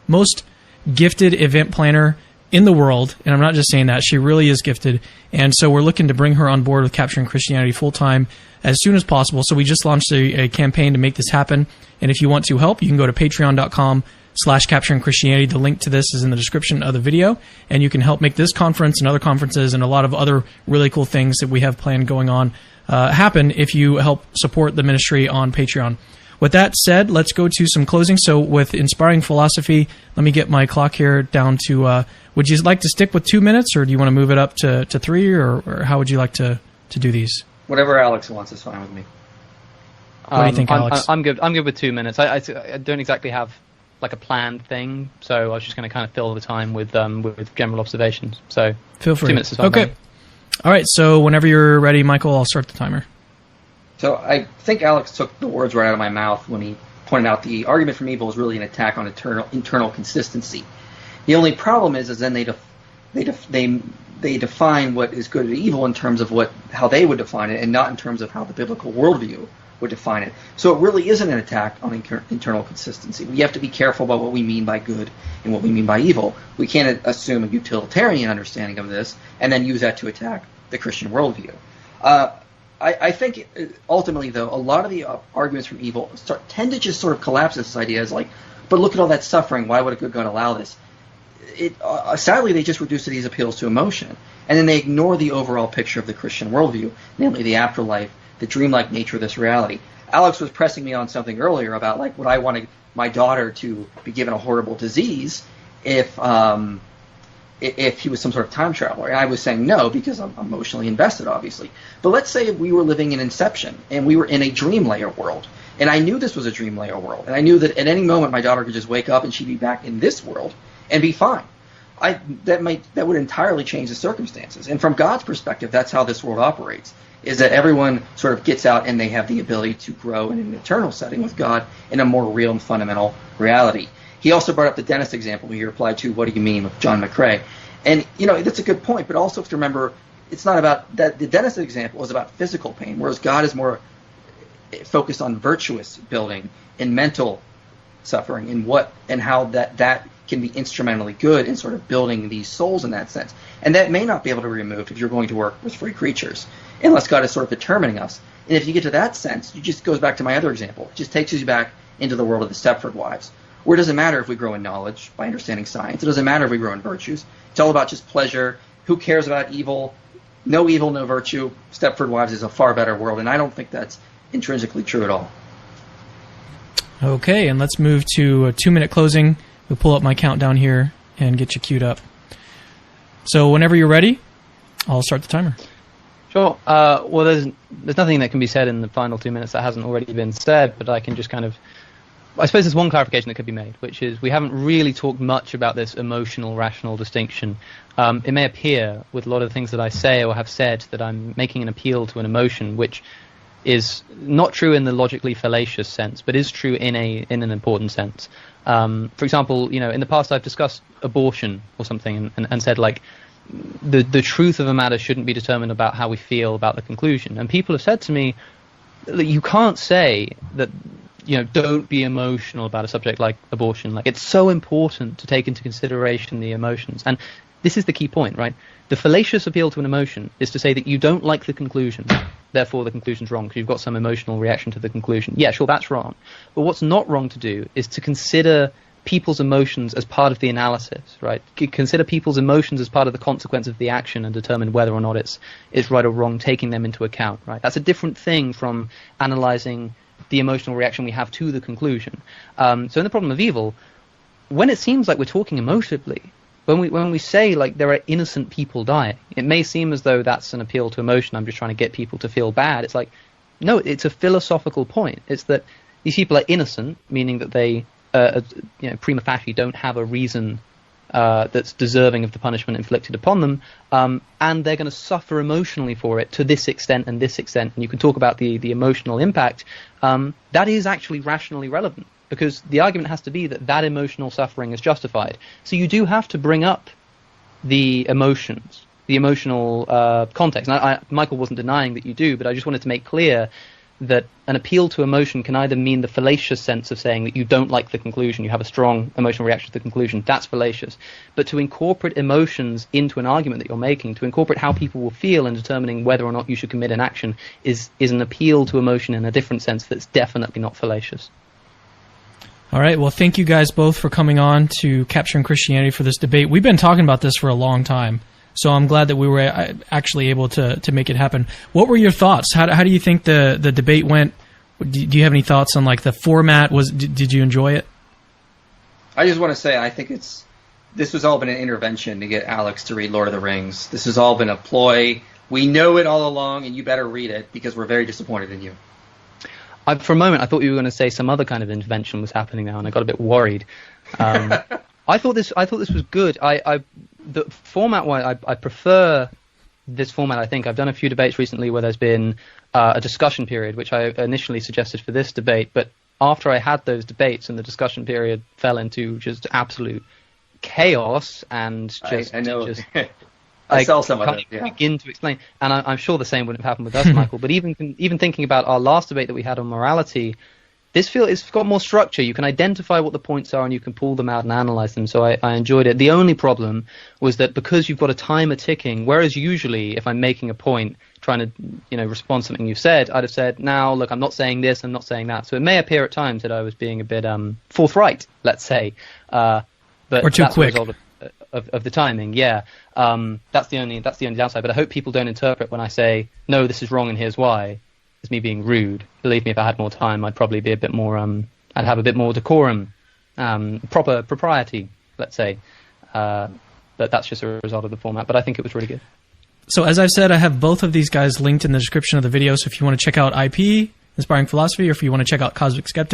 most gifted event planner in the world, and I'm not just saying that, she really is gifted, and so we're looking to bring her on board with Capturing Christianity full-time as soon as possible. So we just launched a campaign to make this happen, and if you want to help, you can go to patreon.com/Capturing Christianity. The link to this is in the description of the video, and you can help make this conference and other conferences and a lot of other really cool things that we have planned going on happen if you help support the ministry on Patreon. With that said, let's go to some closing. So with Inspiring Philosophy, let me get my clock here down to, would you like to stick with 2 minutes, or do you want to move it up to 3, or how would you like to do these? Whatever Alex wants is fine with me. What do you think, Alex? I'm good. I'm good with 2 minutes. I don't exactly have like a planned thing, so I was just going to kind of fill the time with general observations. So feel free. 2 minutes is fine. Okay. All right. So whenever you're ready, Michael, I'll start the timer. So I think Alex took the words right out of my mouth when he pointed out the argument from evil is really an attack on internal consistency. The only problem is then they define what is good and evil in terms of how they would define it, and not in terms of how the biblical worldview would define it. So it really isn't an attack on internal consistency. We have to be careful about what we mean by good and what we mean by evil. We can't assume a utilitarian understanding of this and then use that to attack the Christian worldview. I think ultimately, though, a lot of the arguments from evil tend to just sort of collapse this idea as like, but look at all that suffering. Why would a good God allow this? Sadly, they just reduce these appeals to emotion, and then they ignore the overall picture of the Christian worldview, namely the afterlife, the dreamlike nature of this reality. Alex was pressing me on something earlier about like, would I want my daughter to be given a horrible disease if he was some sort of time traveler? And I was saying no, because I'm emotionally invested, obviously. But let's say we were living in Inception, and we were in a dream layer world, and I knew this was a dream layer world, and I knew that at any moment my daughter could just wake up and she'd be back in this world and be fine. That would entirely change the circumstances. And from God's perspective, that's how this world operates, is that everyone sort of gets out and they have the ability to grow in an eternal setting with God in a more real and fundamental reality. He also brought up the dentist example he replied to, what do you mean, with John McCrae. And, that's a good point, but also have to remember, it's not about that. The dentist example is about physical pain, whereas God is more focused on virtuous building and mental suffering and how that can be instrumentally good in sort of building these souls in that sense. And that may not be able to be removed if you're going to work with free creatures, unless God is sort of determining us. And if you get to that sense, it just goes back to my other example. It just takes you back into the world of the Stepford wives, where it doesn't matter if we grow in knowledge by understanding science. It doesn't matter if we grow in virtues. It's all about just pleasure. Who cares about evil? No evil, no virtue. Stepford wives is a far better world, and I don't think that's intrinsically true at all. Okay, and let's move to a 2-minute closing We'll pull up my countdown here and get you queued up. So whenever you're ready, I'll start the timer. Sure. Well, there's nothing that can be said in the final 2 minutes that hasn't already been said, but I can just kind of... I suppose there's one clarification that could be made, which is we haven't really talked much about this emotional-rational distinction. It may appear with a lot of the things that I say or have said that I'm making an appeal to an emotion, which is not true in the logically fallacious sense, but is true in an important sense. For example, in the past I've discussed abortion or something and said, like, the truth of a matter shouldn't be determined about how we feel about the conclusion. And people have said to me, you can't say that, don't be emotional about a subject like abortion. Like, it's so important to take into consideration the emotions. And this is the key point, right? The fallacious appeal to an emotion is to say that you don't like the conclusion, therefore the conclusion's wrong because you've got some emotional reaction to the conclusion. Yeah, sure, that's wrong. But what's not wrong to do is to consider people's emotions as part of the analysis, right? Consider people's emotions as part of the consequence of the action and determine whether or not it's right or wrong, taking them into account, right? That's a different thing from analyzing the emotional reaction we have to the conclusion. So in the problem of evil, when it seems like we're talking emotively, when we say, like, there are innocent people dying, it may seem as though that's an appeal to emotion. I'm just trying to get people to feel bad. It's like, no, it's a philosophical point. It's that these people are innocent, meaning that they, prima facie, don't have a reason that's deserving of the punishment inflicted upon them, and they're going to suffer emotionally for it to this extent and this extent. And you can talk about the emotional impact. That is actually rationally relevant, because the argument has to be that emotional suffering is justified. So you do have to bring up the emotions, the emotional context. And Michael wasn't denying that you do, but I just wanted to make clear that an appeal to emotion can either mean the fallacious sense of saying that you don't like the conclusion, you have a strong emotional reaction to the conclusion, that's fallacious. But to incorporate emotions into an argument that you're making, to incorporate how people will feel in determining whether or not you should commit an action, is an appeal to emotion in a different sense that's definitely not fallacious. All right. Well, thank you guys both for coming on to Capturing Christianity for this debate. We've been talking about this for a long time, so I'm glad that we were actually able to make it happen. What were your thoughts? How do you think the debate went? Do you have any thoughts on, like, the format? Did you enjoy it? I just want to say I think this has all been an intervention to get Alex to read Lord of the Rings. This has all been a ploy. We know it all along, and you better read it because we're very disappointed in you. For a moment, I thought you were going to say some other kind of intervention was happening now, and I got a bit worried. I thought this was good. The format-wise, I prefer this format. I think I've done a few debates recently where there's been a discussion period, which I initially suggested for this debate. But after I had those debates and the discussion period fell into just absolute chaos and just, I know. Just I saw some of it. Yeah. Begin to explain, and I'm sure the same wouldn't have happened with us, Michael. But even thinking about our last debate that we had on morality, it's got more structure. You can identify what the points are and you can pull them out and analyze them. So I enjoyed it. The only problem was that because you've got a timer ticking, whereas usually if I'm making a point, trying to respond to something you said, I'd have said, now look, I'm not saying this, I'm not saying that. So it may appear at times that I was being a bit forthright, let's say, but or too that's quick. The result of the timing. Yeah, that's the only downside. But I hope people don't interpret when I say no, this is wrong and here's why, as me being rude. Believe me, if I had more time, I'd probably be a bit more. I'd have a bit more decorum, propriety, let's say. But that's just a result of the format. But I think it was really good. So as I've said, I have both of these guys linked in the description of the video. So if you want to check out IP, Inspiring Philosophy, or if you want to check out Cosmic Skeptic,